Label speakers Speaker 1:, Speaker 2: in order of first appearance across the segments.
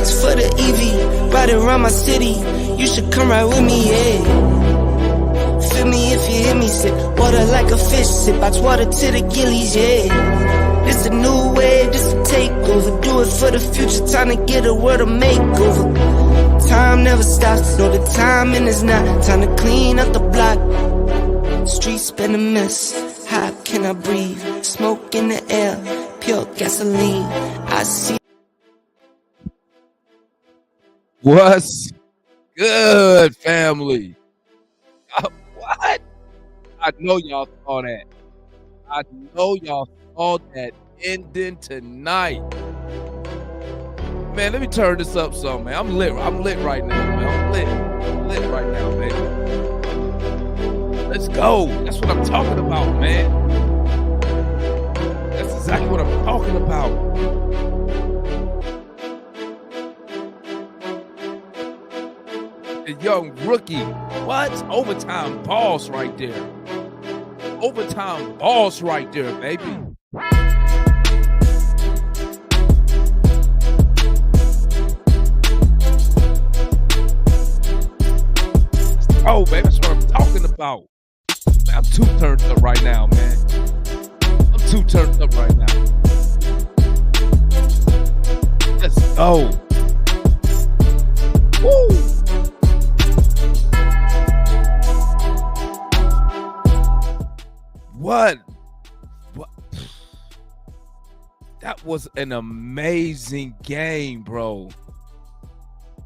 Speaker 1: racks for the EV, riding around my city. You should come ride with me, yeah. Feel me if you hear me, sip water like a fish, sip box water to the gillies, yeah. This a new wave, this a takeover. Do it for the future, time to get a world of makeover. Time never stops, no the timing is not. Time to clean up the block. Streets been a mess, how can I breathe? Smoke in the air, pure gasoline. I see.
Speaker 2: What's good, family? What? I know y'all saw that. I know y'all saw that ending tonight. Man, let me turn this up some, man. I'm lit right now, man. I'm lit right now, baby. Let's go. That's what I'm talking about, man. That's exactly what I'm talking about. The young rookie. What? Overtime boss right there. Overtime boss right there, baby. Oh, baby, that's what I'm talking about. Man, I'm too turned up right now, man. I'm too turned up right now. Let's go. Woo! What? That was an amazing game, bro.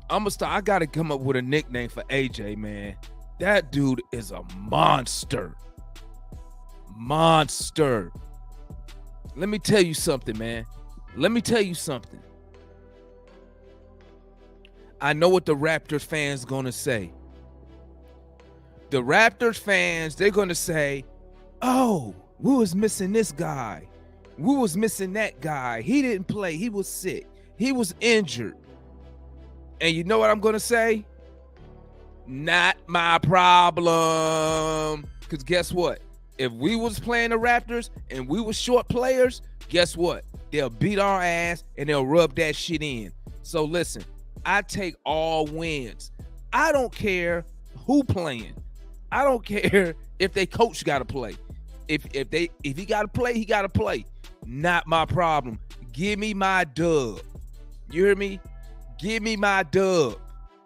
Speaker 2: I gotta come up with a nickname for AJ, man. That dude is a monster. Monster. Let me tell you something, man. Let me tell you something. I know what the Raptors fans gonna say. The Raptors fans, they're gonna say, oh, we was missing this guy. We was missing that guy. He didn't play. He was sick. He was injured. And you know what I'm going to say? Not my problem. Because guess what? If we was playing the Raptors and we were short players, guess what? They'll beat our ass and they'll rub that shit in. So listen, I take all wins. I don't care who playing. I don't care if they coach got to play. If he got to play, he got to play. Not my problem. Give me my dub. You hear me? Give me my dub.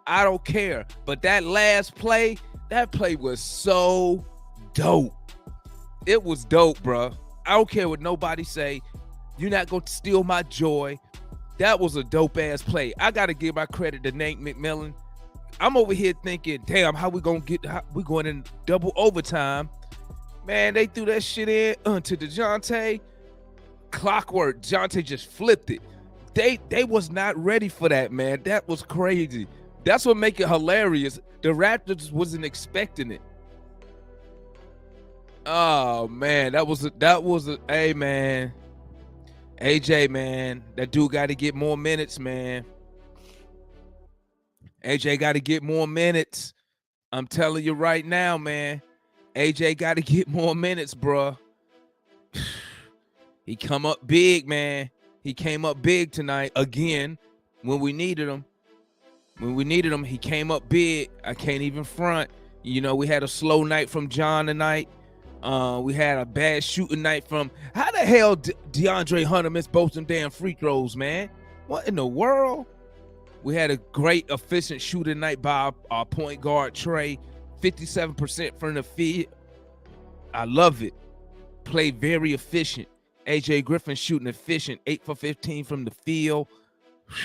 Speaker 2: I don't care. But that last play, that play was so dope. It was dope, bro. I don't care what nobody say. You're not going to steal my joy. That was a dope-ass play. I got to give my credit to Nate McMillan. I'm over here thinking, damn, how we going in double overtime? Man, they threw that shit in to DeJounte. Clockwork. DeJounte just flipped it. They was not ready for that, man. That was crazy. That's what make it hilarious. The Raptors wasn't expecting it. Oh man, that was a hey man. AJ, man, that dude got to get more minutes, man. AJ got to get more minutes. I'm telling you right now, man. AJ got to get more minutes, bro. He come up big, man. He came up big tonight again when we needed him. When we needed him, he came up big. I can't even front. You know, we had a slow night from John tonight. We had a bad shooting night from – how the hell DeAndre Hunter missed both them damn free throws, man? What in the world? We had a great, efficient shooting night by our point guard, Trey. 57% from the field. I love it. Played very efficient. AJ Griffin shooting efficient. 8 for 15 from the field. Whew.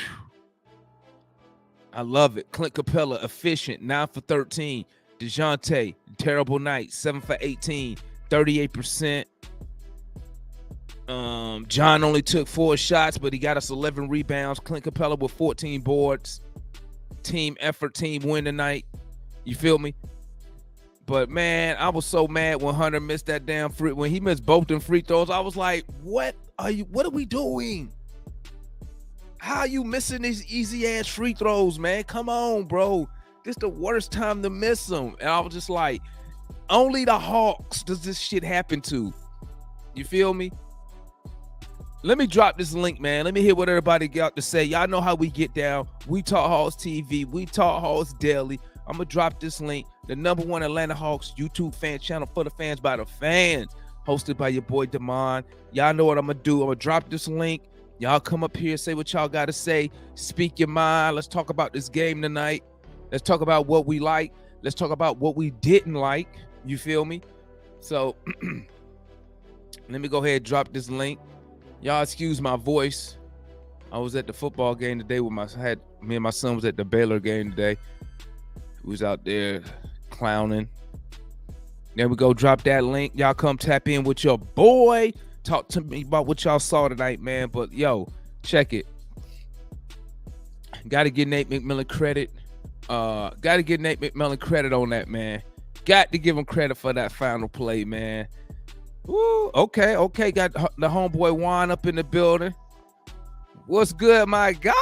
Speaker 2: I love it. Clint Capella, efficient. 9 for 13. DeJounte, terrible night. 7 for 18. 38%. John only took 4 shots, but he got us 11 rebounds. Clint Capella with 14 boards. Team effort, team win tonight. You feel me? But man, I was so mad when Hunter missed that damn free. When he missed both them free throws, I was like, what are we doing? How are you missing these easy ass free throws, man? Come on, bro. This the worst time to miss them. And I was just like, only the Hawks does this shit happen to. You feel me? Let me drop this link, man. Let me hear what everybody got to say. Y'all know how we get down. We Talk Hawks TV. We Talk Hawks Daily. I'm going to drop this link. The #1 Atlanta Hawks YouTube fan channel for the fans by the fans. Hosted by your boy, Damon. Y'all know what I'm going to do. I'm going to drop this link. Y'all come up here, say what y'all got to say. Speak your mind. Let's talk about this game tonight. Let's talk about what we like. Let's talk about what we didn't like. You feel me? So let me go ahead and drop this link. Y'all excuse my voice. I was at the football game today with me and my son was at the Baylor game today. We was out there clowning. There we go. Drop that link. Y'all come tap in with your boy. Talk to me about what y'all saw tonight, man. But yo, check it. Got to give Nate McMillan credit. Got to give Nate McMillan credit on that, man. Got to give him credit for that final play, man. Ooh, okay. Got the homeboy Juan up in the building. What's good, my guy?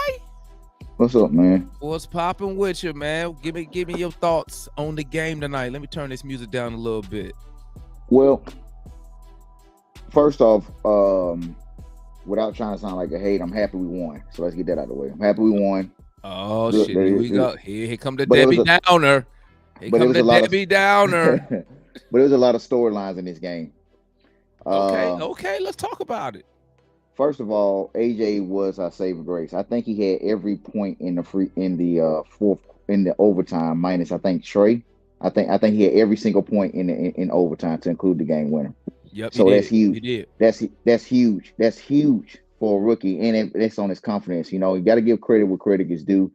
Speaker 3: What's up, man?
Speaker 2: What's popping with you, man? Give me your thoughts on the game tonight. Let me turn this music down a little bit.
Speaker 3: Well, first off, without trying to sound like a hate, I'm happy we won. So let's get that out of the way. I'm happy we won.
Speaker 2: Oh, shit. Here we go. Here come the Debbie Downer. Here come the Debbie Downer.
Speaker 3: But there was a lot of storylines in this game.
Speaker 2: Okay. Let's talk about it.
Speaker 3: First of all, AJ was our saving grace. I think he had every point in the overtime, minus I think Trey. I think he had every single point in overtime to include the game winner.
Speaker 2: Yep.
Speaker 3: So that's huge.
Speaker 2: He did.
Speaker 3: That's huge. That's huge for a rookie, and it's on his confidence. You know, you got to give credit where credit is due.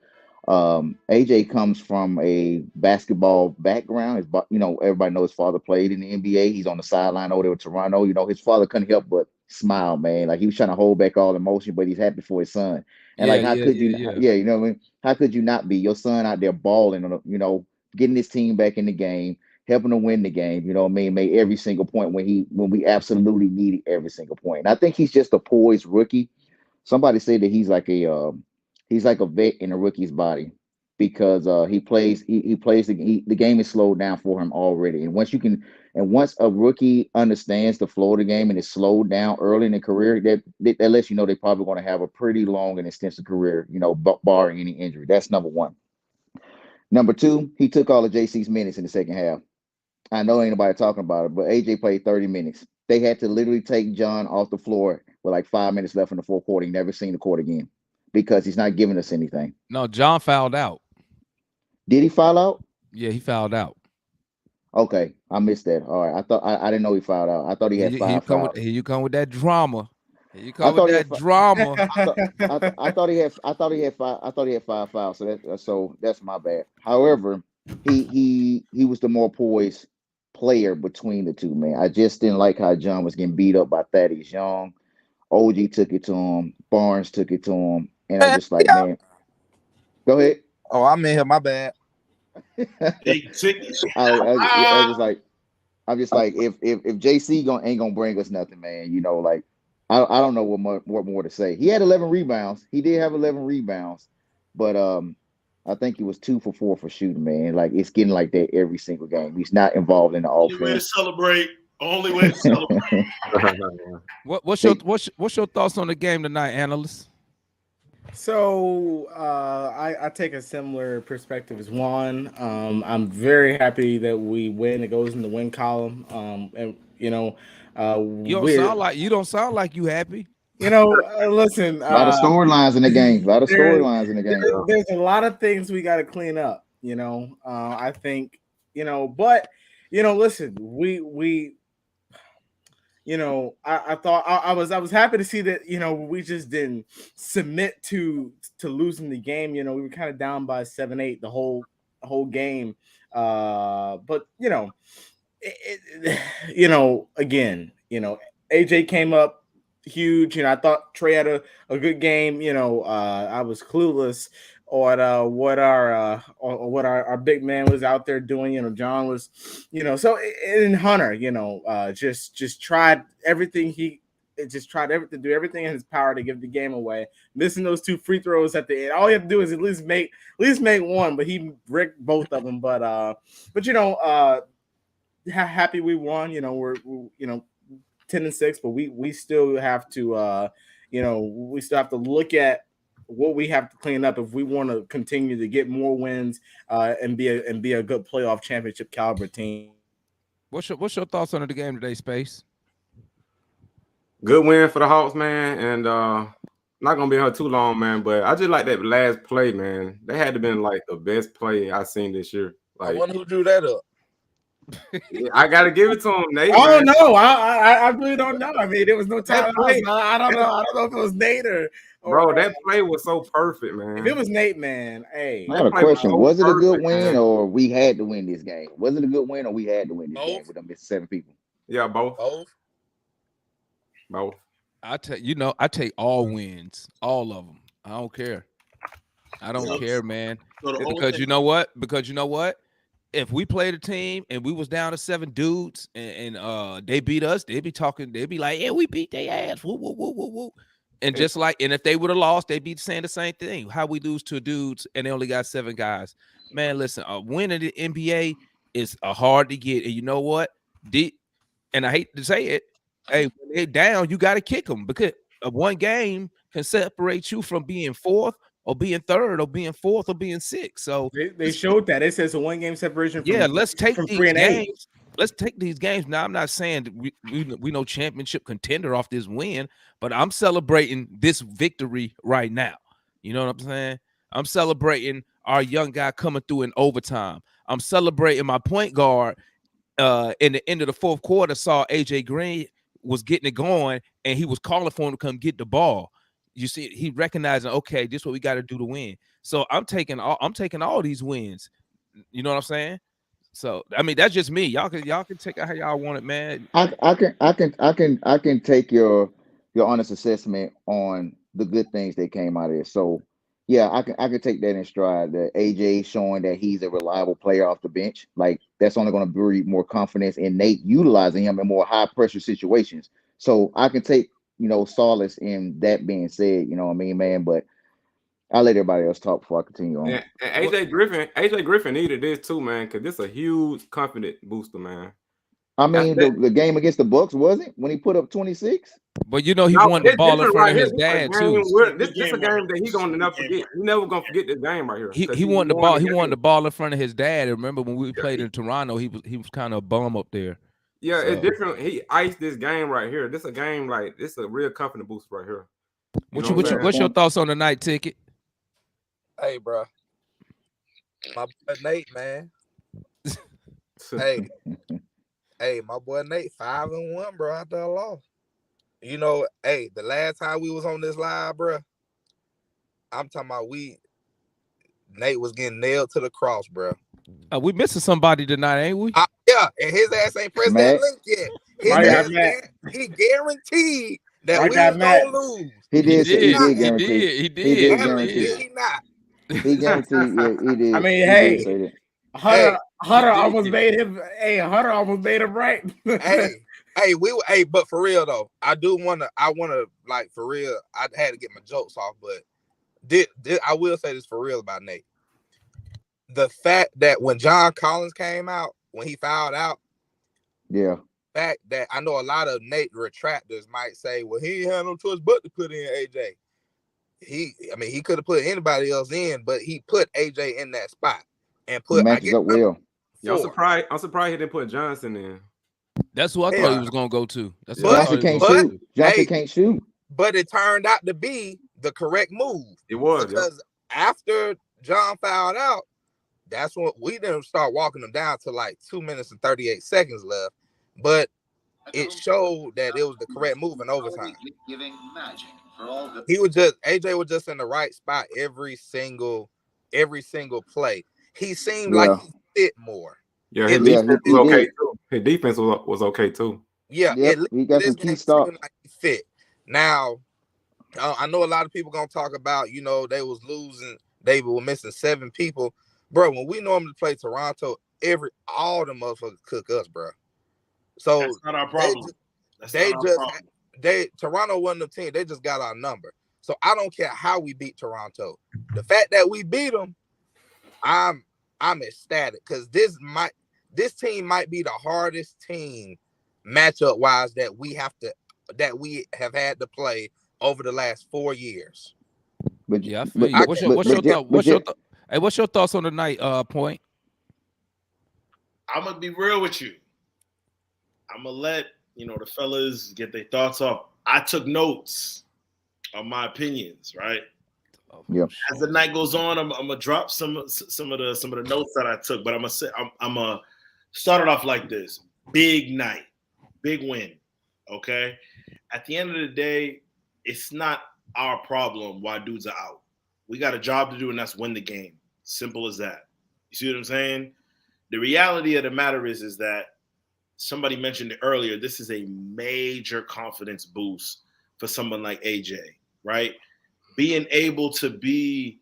Speaker 3: AJ comes from a basketball background. Everybody knows his father played in the NBA. He's on the sideline over there with Toronto. You know, his father couldn't help but smile, man. Like he was trying to hold back all emotion, but he's happy for his son. And how could you know what I mean? How could you not be? Your son out there balling, getting his team back in the game, helping to win the game, you know what I mean? Made every single point when we absolutely needed every single point. And I think he's just a poised rookie. Somebody said that he's like a vet in a rookie's body because the game is slowed down for him already. And once a rookie understands the flow of the game and is slowed down early in their career, that lets you know they're probably going to have a pretty long and extensive career, barring any injury. That's number one. Number two, he took all of JC's minutes in the second half. I know ain't nobody talking about it, but AJ played 30 minutes. They had to literally take John off the floor with like 5 minutes left in the fourth quarter. He never seen the court again because he's not giving us anything.
Speaker 2: No, John fouled out.
Speaker 3: Did he foul out?
Speaker 2: Yeah, he fouled out.
Speaker 3: Okay, I missed that. All right, I didn't know he fouled out. I thought he had five fouls.
Speaker 2: Here you come with that drama. Here you come with that drama.
Speaker 3: I thought he had five fouls. So that's my bad. However, he was the more poised player between the two, man. I just didn't like how John was getting beat up by Thaddeus Young. OG took it to him. Barnes took it to him. And I'm just like, man, go ahead.
Speaker 4: Oh, I'm in here. My bad.
Speaker 3: I'm just like, if JC ain't gonna bring us nothing, man. I don't know what more to say. He had 11 rebounds. He did have 11 rebounds, but I think he was 2 for 4 for shooting, man. Like it's getting like that every single game. He's not involved in the offense.
Speaker 5: Only way to celebrate.
Speaker 2: What's your thoughts on the game tonight, analyst?
Speaker 6: So I take a similar perspective as Juan. I'm very happy that we win. It goes in the win column. You
Speaker 2: don't sound like you happy.
Speaker 6: Listen.
Speaker 3: A lot of storylines in the game.
Speaker 6: There's a lot of things we got to clean up. I think. But listen. We. I thought I was happy to see that, we just didn't submit to losing the game. We were kind of down by 7-8 the whole game. But again, AJ came up huge. I thought Trey had a good game. I was clueless on what our big man was out there doing. John was, so and Hunter, just tried everything to do everything in his power to give the game away. Missing those 2 free throws at the end. All you have to do is at least make one, but he bricked both of them. But happy we won. We're 10-6, but we still have to we still have to look at what we have to clean up if we want to continue to get more wins and be a good playoff championship caliber team.
Speaker 2: What's your thoughts on the game today, Space?
Speaker 4: Good win for the Hawks, man, and not gonna be here too long, man. But I just like that last play, man. They had to been like the best play I've seen this year. Like,
Speaker 7: I wonder who drew that up.
Speaker 4: I gotta give it to him, Nate.
Speaker 6: Oh no, I really don't know. I mean, there was no time. I don't know if it was Nate or
Speaker 4: bro. That play was so perfect, man.
Speaker 6: If it was Nate, man, hey.
Speaker 3: I got a question. Was it a good win or we had to win this game? Was it a good win or we had to win this game with them 7 people?
Speaker 4: Yeah, both.
Speaker 2: I take all wins, all of them. I don't care. I don't care, man. Because you know what? If we played a team and we was down to 7 dudes and they beat us, they'd be talking, they'd be like, yeah, we beat their ass. Woo, woo, woo, woo, woo. And just like, and if they would have lost, they'd be saying the same thing. How we lose to dudes and they only got 7 guys. Man, listen, a win in the NBA is hard to get. And you know what? And I hate to say it, hey, when they're down, you got to kick them because one game can separate you from being 4th or being 3rd or being 4th or being 6th. So
Speaker 6: they showed that. It says a 1-game separation.
Speaker 2: Let's take these games. Let's take these games. Now, I'm not saying that we know championship contender off this win, but I'm celebrating this victory right now. You know what I'm saying? I'm celebrating our young guy coming through in overtime. I'm celebrating my point guard in the end of the 4th quarter, saw AJ Green was getting it going, and he was calling for him to come get the ball. You see, he recognizing, okay, this is what we got to do to win. So I'm taking all these wins. You know what I'm saying? So I mean, that's just me. Y'all can take it how y'all want it, man.
Speaker 3: I can take your honest assessment on the good things that came out of it. So yeah, I can take that in stride. That AJ showing that he's a reliable player off the bench. Like that's only going to breed more confidence in Nate utilizing him in more high pressure situations. So I can take solace in that being said. You know what I mean, man? But I'll let everybody else talk before I continue on.
Speaker 4: And AJ Griffin needed this too, man, because this is a huge confidence booster, man.
Speaker 3: I mean, the game against the Bucks wasn't when he put up 26.
Speaker 2: But he won the ball in front of his dad too.
Speaker 4: This is a game that he's gonna never forget. He's never gonna forget this game right here.
Speaker 2: He won the ball. He won the ball in front of his dad. And remember when we played in Toronto, he was kind of a bum up there.
Speaker 4: Yeah, so. It's different. He iced this game right here. This is a game like this is a real confidence boost right here.
Speaker 2: What's your thoughts on the night ticket?
Speaker 7: Hey, bro, my boy Nate, man. Hey, my boy Nate, 5-1, bro. After a loss. Hey, the last time we was on this live, bro, I'm talking about Nate was getting nailed to the cross, bro.
Speaker 2: We missing somebody tonight, ain't we?
Speaker 7: Yeah, and his ass ain't pressed that link yet. He guaranteed that we was gonna lose.
Speaker 3: He did guarantee.
Speaker 7: He did. He not.
Speaker 3: He guaranteed. Yeah, he did.
Speaker 6: I mean, hey, Hunter almost made him. Hey, Hunter almost made him right.
Speaker 7: But for real though, I wanna like for real. I had to get my jokes off, but I will say this for real about Nate. The fact that when John Collins came out, when he fouled out, fact that I know a lot of Nate retractors might say, well, he had no choice but to put in AJ. He could have put anybody else in, but he put AJ in that spot and put
Speaker 3: matches up well.
Speaker 4: I'm surprised he didn't put Johnson in.
Speaker 2: That's who I thought he was gonna go to.
Speaker 3: Johnson can't shoot.
Speaker 7: But it turned out to be the correct move.
Speaker 4: It was
Speaker 7: because after John fouled out, that's when we didn't start walking him down to like 2 minutes and 38 seconds left. But it showed that it was the correct move in overtime. AJ was just in the right spot every single play. He seemed like he fit more.
Speaker 4: Yeah, his defense was okay too. His defense was okay too.
Speaker 7: Yeah,
Speaker 3: he got some key stops.
Speaker 7: Like he fit. Now, I know a lot of people gonna talk about they was losing. They were missing 7 people, bro. When we normally play Toronto, all the motherfuckers cook us, bro. So
Speaker 5: that's not our problem.
Speaker 7: Toronto wasn't the team. They just got our number. So I don't care how we beat Toronto. The fact that we beat them, I'm ecstatic because this team might be the hardest team matchup wise that we have had to play over the last 4 years.
Speaker 3: But
Speaker 2: Yeah, I feel you. What's your thought? Hey, what's your thoughts on the night? Point.
Speaker 5: I'm gonna be real with you. I'm gonna let the fellas get their thoughts off. I took notes on my opinions, right?
Speaker 3: Yep.
Speaker 5: As the night goes on, I'm gonna drop some of the notes that I took, but I'm gonna start it off like this: big night, big win. Okay. At the end of the day, it's not our problem why dudes are out. We got a job to do, and that's win the game. Simple as that. You see what I'm saying? The reality of the matter is that somebody mentioned it earlier. This is a major confidence boost for someone like AJ, right? Being able to be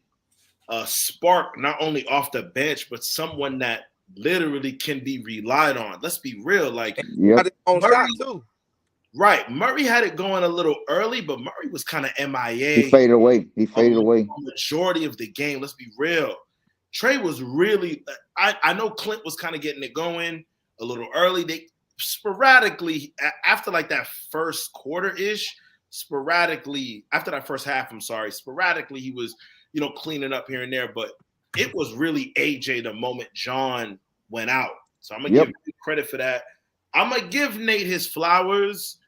Speaker 5: a spark not only off the bench, but someone that literally can be relied on. Let's be real. Like,
Speaker 3: Yep.
Speaker 7: Shot too.
Speaker 5: Right. Murray had it going a little early, but Murray was kind of MIA.
Speaker 3: He faded away.
Speaker 5: A majority of the game. Let's be real. Trey was really – I know Clint was kind of getting it going a little early. They sporadically, after like that first quarter-ish, after that first half, sporadically he was, cleaning up here and there. But it was really AJ the moment John went out. So I'm going to give you credit for that. I'm going to give Nate his flowers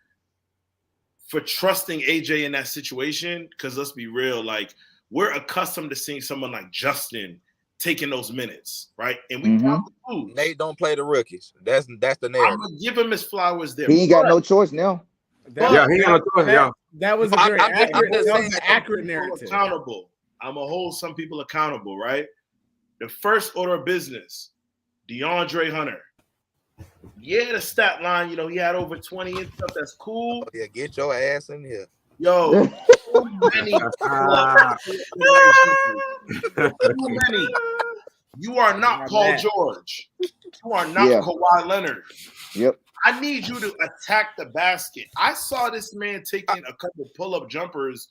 Speaker 5: for trusting AJ in that situation, because let's be real, like, we're accustomed to seeing someone like Justin taking those minutes, right? And we probably lose.
Speaker 7: Nate don't play the rookies. That's the narrative.
Speaker 5: I'm gonna give him his flowers there.
Speaker 3: He ain't got no choice now.
Speaker 6: He ain't got no choice. That was a very accurate narrative.
Speaker 5: Accountable. I'm gonna hold some people accountable, right? The first order of business, DeAndre Hunter. Yeah, the stat line, he had over 20 and stuff. That's cool.
Speaker 7: Oh, yeah, get your ass in here.
Speaker 5: Yo, too many. Too many. You are not Paul George. You are not Kawhi Leonard.
Speaker 3: Yep.
Speaker 5: I need you to attack the basket. I saw this man taking a couple pull-up jumpers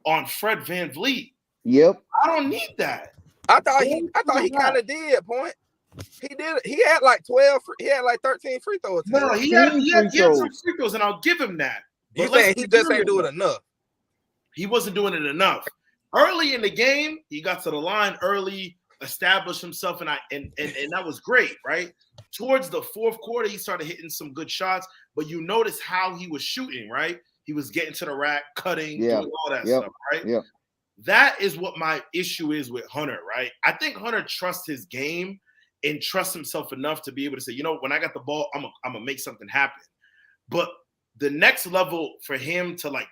Speaker 5: on Fred VanVleet.
Speaker 3: Yep.
Speaker 5: I don't need that.
Speaker 7: I thought he kind of did, Point. He did. He had like 12. He had like 13 free throws.
Speaker 5: No, he had some free throws, and I'll give him that.
Speaker 7: You saying he just ain't doing enough?
Speaker 5: He wasn't doing it enough. Early in the game, he got to the line early, established himself, and that was great, right? Towards the fourth quarter, he started hitting some good shots, but you notice how he was shooting, right? He was getting to the rack, cutting, doing all that stuff, right? Yeah. That is what my issue is with Hunter, right? I think Hunter trusts his game and trusts himself enough to be able to say, when I got the ball, I'm gonna make something happen. But the next level for him to like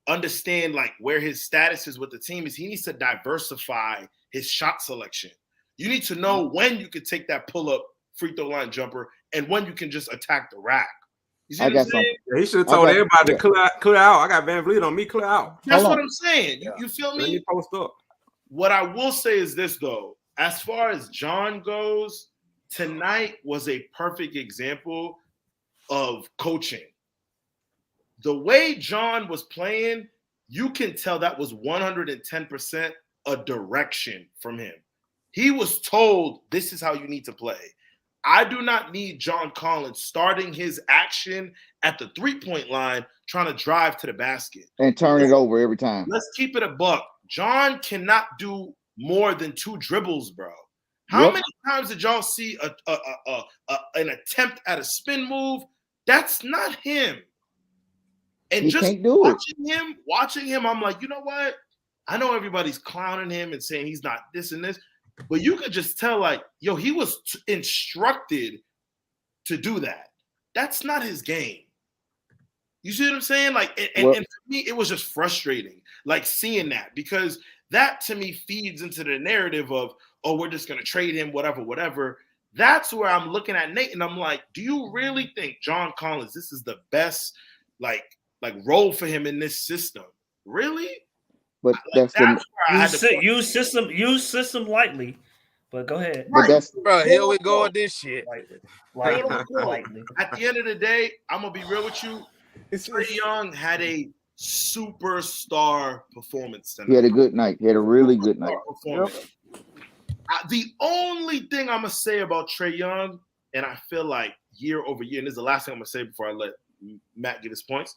Speaker 5: understand like where his status is with the team is he needs to diversify his shot selection. You need to know when you can take that pull-up free throw line jumper and when you can just attack the rack. You see what I'm saying?
Speaker 4: He should have told everybody to clear out. I got VanVleet on me, clear out.
Speaker 5: That's what I'm saying. You feel me?
Speaker 4: Let me post up.
Speaker 5: What I will say is this, though. As far as John goes, tonight was a perfect example of coaching. The way John was playing, you can tell that was 110% a direction from him. He was told, this is how you need to play. I do not need John Collins starting his action at the three-point line trying to drive to the basket.
Speaker 3: And turn it over every time.
Speaker 5: Let's keep it a buck. John cannot do more than 2 dribbles, bro. How many times did y'all see an attempt at a spin move? That's not him. And just watching him, I'm like, you know what? I know everybody's clowning him and saying he's not this and this, but you could just tell, like, yo, he was instructed to do that. That's not his game. You see what I'm saying? Like, and for me, it was just frustrating, like, seeing that, because that to me feeds into the narrative of, oh, we're just going to trade him, whatever. That's where I'm looking at Nate, and I'm like, do you really think John Collins, this is the best, like role for him in this system? Really?
Speaker 3: But
Speaker 8: use system lightly. But go ahead.
Speaker 3: But
Speaker 7: bro, here we go with this shit.
Speaker 8: Lightly.
Speaker 5: At the end of the day, I'm gonna be real with you. Trae Young had a superstar performance tonight.
Speaker 3: He had a good night. He had a really good night.
Speaker 5: The only thing I'm gonna say about Trae Young, and I feel like year over year, and this is the last thing I'm gonna say before I let Matt get his points.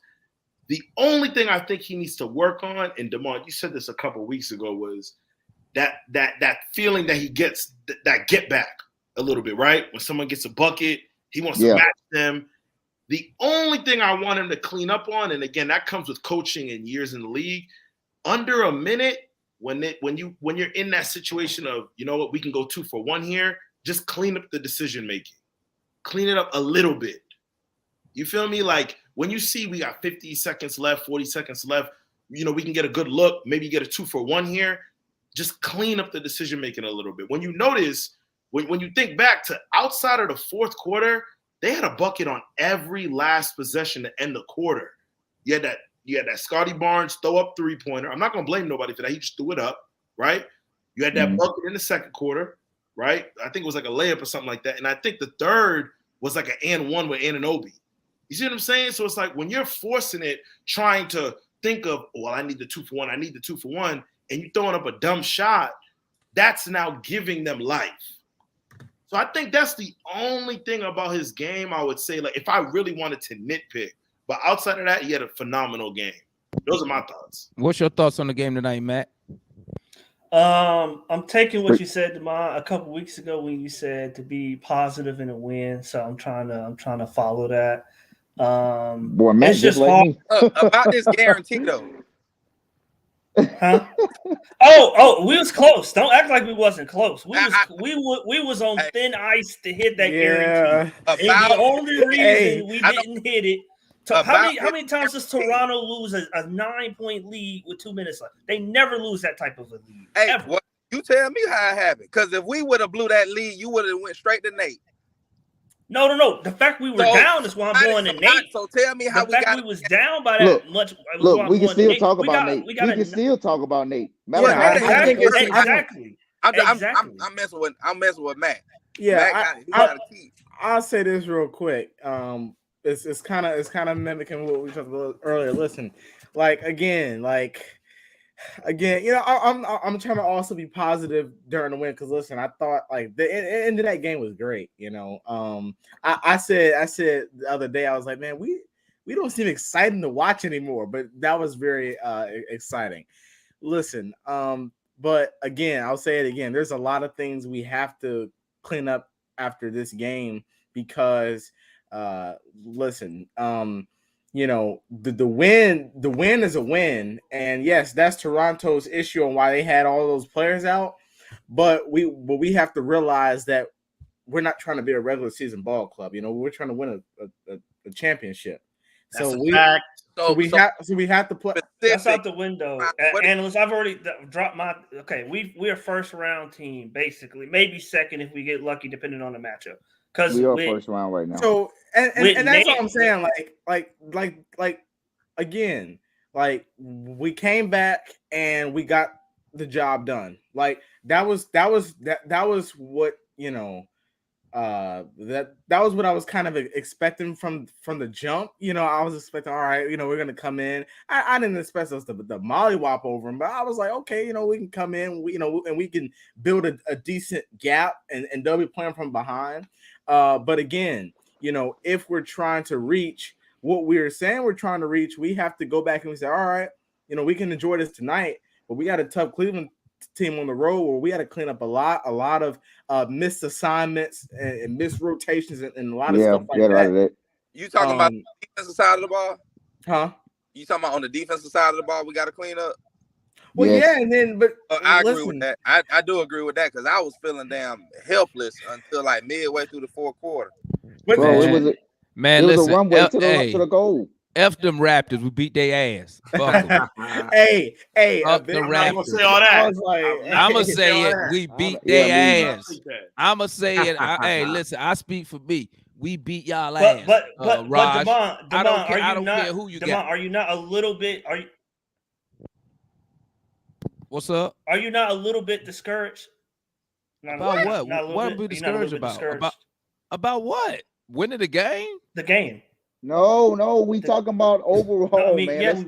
Speaker 5: The only thing I think he needs to work on, and DeMar, you said this a couple of weeks ago, was that feeling that he gets, that get back a little bit, right? When someone gets a bucket, he wants to match them. The only thing I want him to clean up on, and again, that comes with coaching and years in the league, under a minute, when you're in that situation of, you know what, we can go 2 for 1 here, just clean up the decision making. Clean it up a little bit. You feel me? Like when you see we got 50 seconds left, 40 seconds left, you know, we can get a good look, maybe get a 2 for 1 here. Just clean up the decision making a little bit. When you notice, when you think back to outside of the fourth quarter, they had a bucket on every last possession to end the quarter. You had that Scotty Barnes throw up 3-pointer. I'm not gonna blame nobody for that. He just threw it up, right? You had that bucket in the second quarter, right? I think it was like a layup or something like that. And I think the third was like an and one with Anunoby. You see what I'm saying? So it's like when you're forcing it, trying to think of, well, I need the 2 for 1, I need the 2 for 1, and you're throwing up a dumb shot, that's now giving them life. So I think that's the only thing about his game I would say, like, if I really wanted to nitpick. But outside of that, he had a phenomenal game. Those are my thoughts.
Speaker 2: What's your thoughts on the game tonight, Matt?
Speaker 8: I'm taking what you said, Demond, a couple weeks ago when you said to be positive in a win. So I'm trying to follow that.
Speaker 3: Boy, Matt
Speaker 8: it's just hard.
Speaker 7: About this guarantee though.
Speaker 8: Huh? Oh, we was close. Don't act like we wasn't close. We was on thin ice to hit that guarantee. And the only reason we didn't hit it. How many times does Toronto lose a 9-point lead with 2 minutes left? They never lose that type of a lead.
Speaker 7: Hey, well, you tell me how it happened. Because if we would have blew that lead, you would have went straight to Nate.
Speaker 8: No. The fact we were down is why I'm going to Nate.
Speaker 7: So tell me how
Speaker 8: we was down by that much.
Speaker 3: Look, we can still talk about Nate. We can still talk about Nate.
Speaker 8: Exactly.
Speaker 7: I'm messing with Matt.
Speaker 6: Yeah, I'll say this real quick. It's kind of mimicking what we talked about earlier. Listen, again, you know, I'm trying to also be positive during the win because listen, I thought the end of that game was great. You know, I said the other day, I was like, man, we don't seem exciting to watch anymore, but that was very exciting. Listen, but again, I'll say it again. There's a lot of things we have to clean up after this game because. Listen, you know, the win is a win, and yes, that's Toronto's issue on why they had all those players out. But we have to realize that we're not trying to be a regular season ball club. You know, we're trying to win a championship. So we have to put
Speaker 8: that's out the window. Analysts, I've already dropped my. Okay, we're a first round team basically, maybe second if we get lucky, depending on the matchup. Because
Speaker 3: we are first round right now.
Speaker 6: So and that's what I'm saying. Again, we came back and we got the job done. That was what, you know, that was what I was kind of expecting from the jump. You know, I was expecting, all right, you know, we're gonna come in. I didn't expect us to mollywop over them, but I was like, okay, you know, we can come in, and we can build a decent gap, and they'll be playing from behind. But again, you know, if we're trying to reach what we're saying we're trying to reach, we have to go back and we say, all right, you know, we can enjoy this tonight, but we got a tough Cleveland team on the road where we got to clean up a lot of missed assignments and missed rotations and a lot of stuff like that.
Speaker 7: You talking about the defensive side of the ball?
Speaker 6: Huh?
Speaker 7: You talking about on the defensive side of the ball we got to clean up?
Speaker 6: Well, yeah, and then
Speaker 7: I agree with that. I do agree with that because I was feeling damn helpless until midway through the fourth quarter.
Speaker 3: Bro, it was a runway to the goal.
Speaker 2: F them Raptors, we beat their ass. Fuck them.
Speaker 6: hey,
Speaker 2: Fuck the
Speaker 5: I'm
Speaker 2: Raptors.
Speaker 5: not gonna say all that.
Speaker 2: I'm gonna say it. We beat their ass. I'm gonna say it. Hey, listen, I speak for me. We beat y'all ass.
Speaker 8: But
Speaker 2: Raj,
Speaker 8: Demond,
Speaker 2: I don't care who you got.
Speaker 8: Are you not a little bit?
Speaker 2: What's up?
Speaker 8: Are you not a little bit discouraged?
Speaker 2: About what? What are we discouraged about? About what? Winning the game?
Speaker 8: The game.
Speaker 3: No, we talking about overall, man.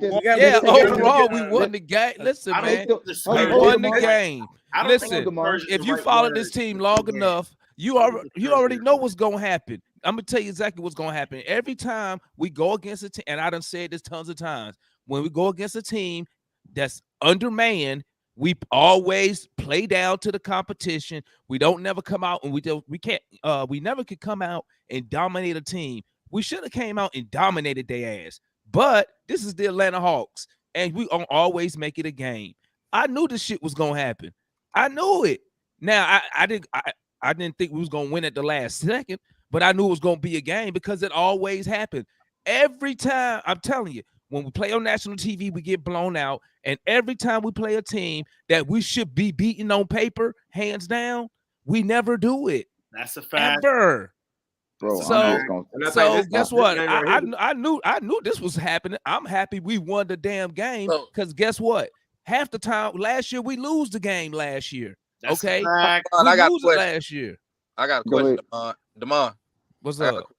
Speaker 2: Overall, we won the game. Listen, man, we won the game. Listen, if you follow this team long enough, you already know what's gonna happen. I'm gonna tell you exactly what's gonna happen. Every time we go against a team, and I done said this tons of times, when we go against a team that's undermanned, we always play down to the competition. We don't never come out and we never could come out and dominate a team. We should have came out and dominated their ass. But this is the Atlanta Hawks, and we always make it a game. I knew this shit was gonna happen. I knew it. Now I didn't think we was gonna win at the last second, but I knew it was gonna be a game because it always happened. Every time, I'm telling you, when we play on national TV, we get blown out. And every time we play a team that we should be beating on paper, hands down, we never do it.
Speaker 5: That's a fact.
Speaker 2: Ever.
Speaker 3: Bro,
Speaker 2: so guess what? I knew this was happening. I'm happy we won the damn game because guess what? Half the time last year we lose the game last year.
Speaker 5: That's
Speaker 2: okay,
Speaker 7: I got
Speaker 2: lose it last year.
Speaker 7: I got a question, Damon.
Speaker 2: What's up?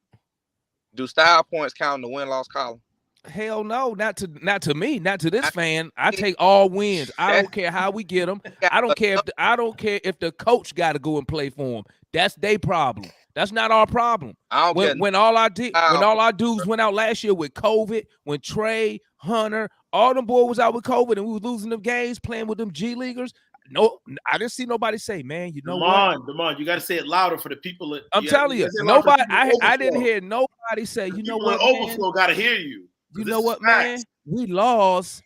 Speaker 7: Do style points count in the win-loss column?
Speaker 2: Hell no, not to me, not to this fan. I take all wins. I don't care how we get them. I don't care if the coach got to go and play for them. That's their problem. That's not our problem. When all our dudes went out last year with COVID, when Trey, Hunter, all them boys was out with COVID and we was losing them games playing with them G Leaguers. No, I didn't see nobody say, man, you know what?
Speaker 5: Damon, you got to say it louder for the people.
Speaker 2: I'm telling you, nobody. I didn't hear nobody say, you know what?
Speaker 5: Overflow got to hear you.
Speaker 2: You know what, man? We lost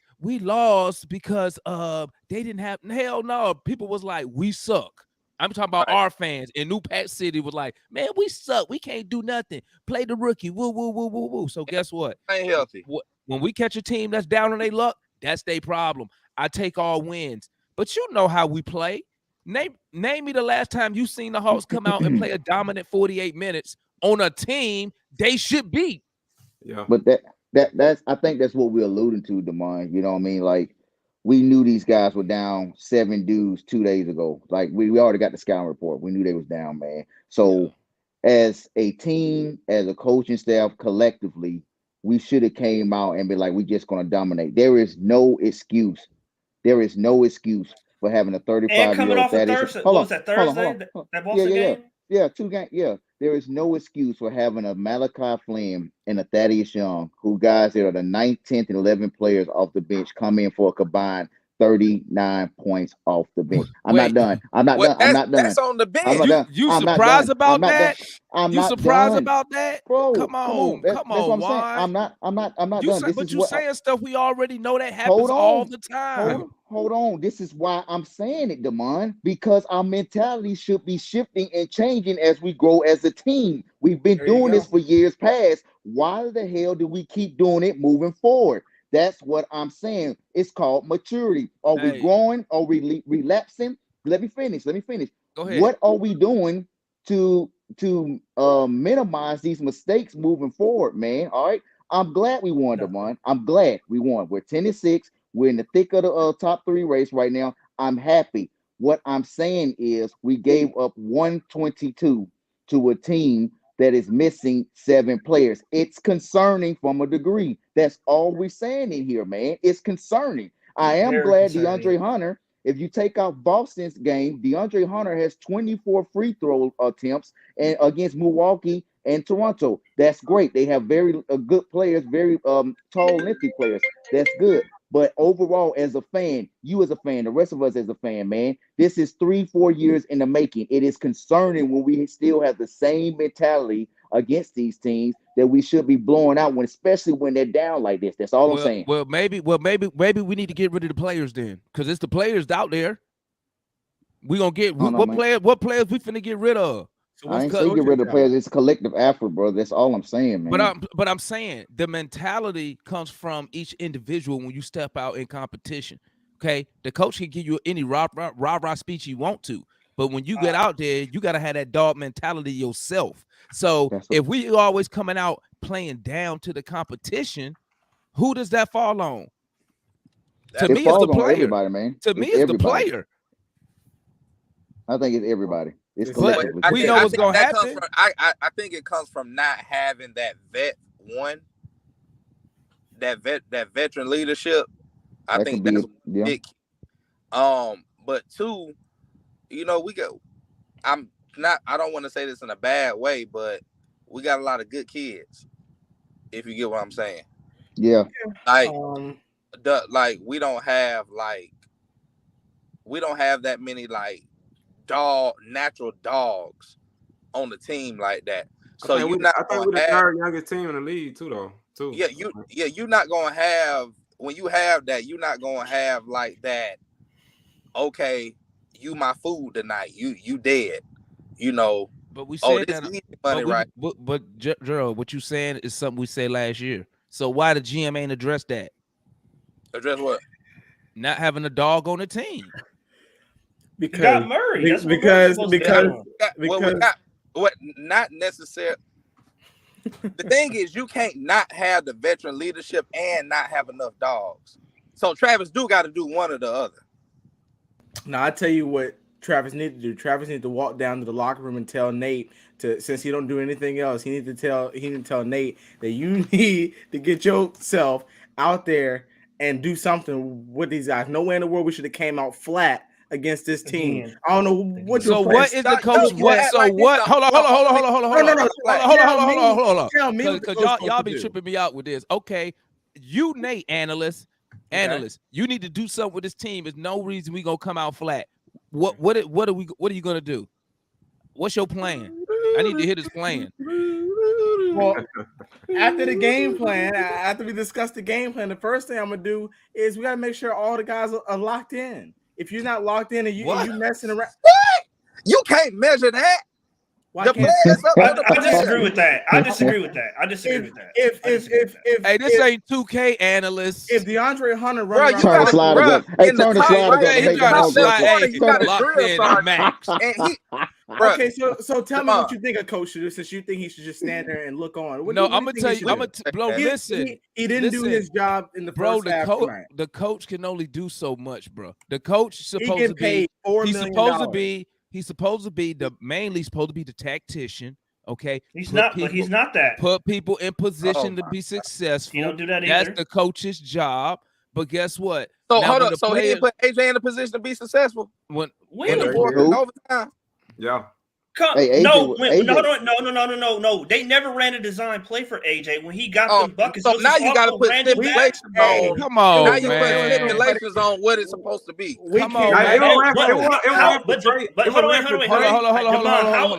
Speaker 2: because they didn't have hell no. People was like, we suck. I'm talking about our fans in New Pack City was like, man, we suck. We can't do nothing. Play the rookie. Woo, woo, woo, woo, woo. So guess what?
Speaker 7: Ain't healthy.
Speaker 2: When we catch a team that's down on their luck, that's their problem. I take all wins. But you know how we play. Name me the last time you seen the Hawks come out and play a dominant 48 minutes on a team they should beat.
Speaker 4: Yeah.
Speaker 3: But that's I think that's what we're alluding to, Damon. You know what I mean? Like, we knew these guys were down 7 dudes 2 days ago. Like, we already got the scouting report. We knew they was down, man. So as a team, as a coaching staff, collectively, we should have came out and be like, we're just going to dominate. There is no excuse. There is no excuse for having a 35-year-old Thursday.
Speaker 8: That Boston game?
Speaker 3: Yeah, 2 games. Yeah. There is no excuse for having a Malachi Flynn and a Thaddeus Young, who guys that are the 9th, 10th, and 11th players off the bench, come in for a combined 39 points off the bench. I'm not done.
Speaker 7: That's on the bench.
Speaker 2: You surprised about that? You surprised about that?
Speaker 3: Bro,
Speaker 2: come on,
Speaker 3: I'm not done.
Speaker 2: But you saying stuff we already know that happens all the time.
Speaker 3: Hold on. This is why I'm saying it, Damon, because our mentality should be shifting and changing as we grow as a team. We've been doing this for years past. Why the hell do we keep doing it moving forward? That's what I'm saying. It's called maturity. Are we growing? Are we relapsing? Let me finish.
Speaker 2: Go ahead.
Speaker 3: What are we doing to minimize these mistakes moving forward, man? All right. I'm glad we won, Damon. I'm glad we won. We're 10-6. We're in the thick of the top 3 race right now. I'm happy. What I'm saying is we gave up 122 to a team that is missing 7 players. It's concerning from a degree. That's all we're saying in here, man. It's concerning. I am glad DeAndre Hunter, if you take out Boston's game, DeAndre Hunter has 24 free throw attempts and against Milwaukee and Toronto. That's great. They have very good players, very tall, lengthy players. That's good. But overall, as a fan, you as a fan, the rest of us as a fan, man, this is 3-4 years in the making. It is concerning when we still have the same mentality against these teams that we should be blowing out when, especially when they're down like this. That's all I'm saying.
Speaker 2: Well, maybe we need to get rid of the players then, because it's the players out there. We gonna get what players we finna get rid of. So
Speaker 3: I ain't saying get rid of the players. It's collective effort, bro. That's all I'm saying, man.
Speaker 2: But I'm saying the mentality comes from each individual when you step out in competition. Okay, the coach can give you any rah speech you want to, but when you get out there, you gotta have that dog mentality yourself. So if we always coming out playing down to the competition, who does that fall on? To me, it's the player.
Speaker 3: Everybody, man.
Speaker 2: To me, it's the player.
Speaker 3: I think it's everybody. It's collectively.
Speaker 2: We know what's gonna happen.
Speaker 7: I think it comes from not having that veteran leadership. I think that's big. But 2, you know, I don't want to say this in a bad way, but we got a lot of good kids. If you get what I'm saying.
Speaker 3: Yeah.
Speaker 7: Like we don't have that many like natural dogs on the team like that. So
Speaker 4: I think we're the third youngest team in the league too, though.
Speaker 7: Yeah, you're not gonna have when you have that. You're not gonna have like that. Okay, you my food tonight. You dead. You know.
Speaker 2: But we said
Speaker 7: this
Speaker 2: that
Speaker 7: easy money, right?
Speaker 2: But Gerald, what you saying is something we said last year. So why the GM ain't addressed that?
Speaker 7: Address what?
Speaker 2: Not having a dog on the team.
Speaker 8: Because you got Murray. That's
Speaker 6: because
Speaker 7: what not necessarily. The thing is, you can't not have the veteran leadership and not have enough dogs. So Travis got to do one or the other.
Speaker 6: Now I tell you what Travis needs to do. Travis needs to walk down to the locker room and tell Nate since he don't do anything else, he need to tell Nate that you need to get yourself out there and do something with these guys. Nowhere in the world we should have came out flat against this team.
Speaker 8: Again.
Speaker 6: I don't know what.
Speaker 2: So what is the coach? What? So what? Hold on.
Speaker 6: Tell me,
Speaker 2: because y'all be tripping me out with this. Okay, you Nate analyst, you need to do something with this team. There's no reason we gonna come out flat. What are you gonna do? What's your plan? I need to hear this plan.
Speaker 6: Well, after the game plan, after we discuss the game plan, the first thing I'm gonna do is we gotta make sure all the guys are locked in. If you're not locked in and you messing around,
Speaker 7: you can't measure that.
Speaker 6: Why can't
Speaker 8: I disagree with that. I disagree with that.
Speaker 6: If
Speaker 2: this ain't 2K analysts.
Speaker 6: If DeAndre Hunter runs
Speaker 3: turn the sliders up. Hey, turn the sliders up.
Speaker 2: He got locked in max.
Speaker 6: Okay, so tell me what you think a coach should do, since you think he should just stand there and look on.
Speaker 2: No, I'm gonna tell you. Bro, listen.
Speaker 6: He didn't do his job in the first half.
Speaker 2: The coach can only do so much, bro. The coach is supposed to
Speaker 6: be.
Speaker 2: He's supposed to be mainly supposed to be the tactician. Okay,
Speaker 8: he's not that.
Speaker 2: Put people in position to be successful.
Speaker 8: You don't do that either.
Speaker 2: That's the coach's job. But guess what?
Speaker 7: So hold on. So he didn't put AJ in a position to be successful.
Speaker 2: When
Speaker 7: in the fourth overtime.
Speaker 4: Yeah.
Speaker 8: No. They never ran a design play for AJ when he got them buckets.
Speaker 7: So now you got to put stipulations on.
Speaker 2: Come on,
Speaker 7: now you put stipulations on what it's supposed to be.
Speaker 2: Come on,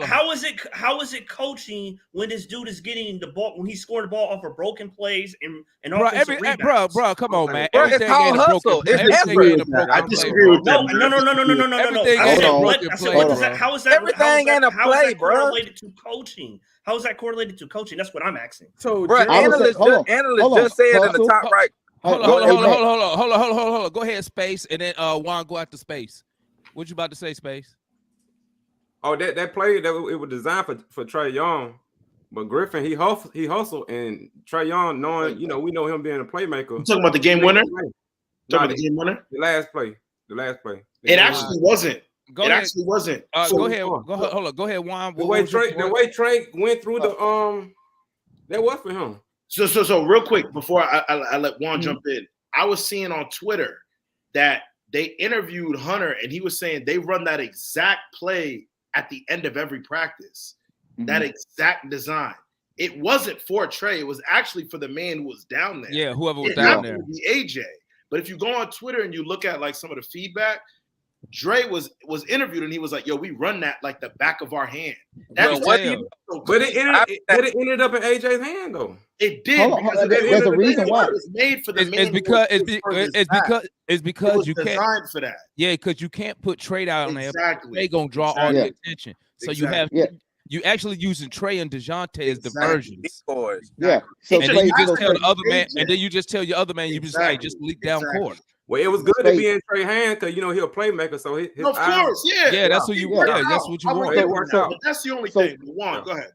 Speaker 8: How is it coaching when this dude is getting the ball, when he's scoring the ball off of broken plays and offensive rebounds?
Speaker 2: Bro, come on, man.
Speaker 7: It's called hustle.
Speaker 5: I disagree with that.
Speaker 8: No. How is that?
Speaker 7: Everything ain't a play, bro.
Speaker 8: Correlated to coaching. How is that correlated to coaching? That's what I'm asking.
Speaker 6: So,
Speaker 7: bro, analyst just said in the top right.
Speaker 2: Hold on. Go ahead, Space, and then Juan, go after Space. What you about to say, Space?
Speaker 4: Oh, that play that it was designed for Trae Young, but Griffin he hustled, and Trae Young knowing we know him being a playmaker.
Speaker 5: You talking about the game winner? The game winner?
Speaker 4: The last play.
Speaker 5: It actually wasn't. Actually wasn't.
Speaker 2: Go ahead. Go ahead, Juan.
Speaker 4: The way Trae went through that was for him.
Speaker 5: So real quick before I let Juan jump in, I was seeing on Twitter that they interviewed Hunter and he was saying they run that exact play at the end of every practice. Mm-hmm. That exact design. It wasn't for Trae. It was actually for the man who was down there.
Speaker 2: Yeah, whoever was down there.
Speaker 5: It be AJ. But if you go on Twitter and you look at like some of the feedback, Dre was interviewed and he was like, "Yo, we run that like the back of our hand."
Speaker 4: But it ended up in AJ's hand though.
Speaker 5: It did.
Speaker 3: There's a reason why.
Speaker 5: It was made for the man.
Speaker 2: It's because you can't
Speaker 5: designed for that.
Speaker 2: Yeah, because you can't put Trae out on there.
Speaker 5: Exactly.
Speaker 2: They gonna draw all the attention. So you actually using Trae and DeJounte as diversions.
Speaker 3: Yeah.
Speaker 2: So and then you just tell the other man, and then you just tell your other man, you just like just leak down court.
Speaker 4: Well, it was good to be in Trae's hand because he's a playmaker. So his
Speaker 5: of course, yeah,
Speaker 2: that's what you want. Yeah, that's what you want.
Speaker 5: It worked out. But that's the only thing. Juan, go ahead.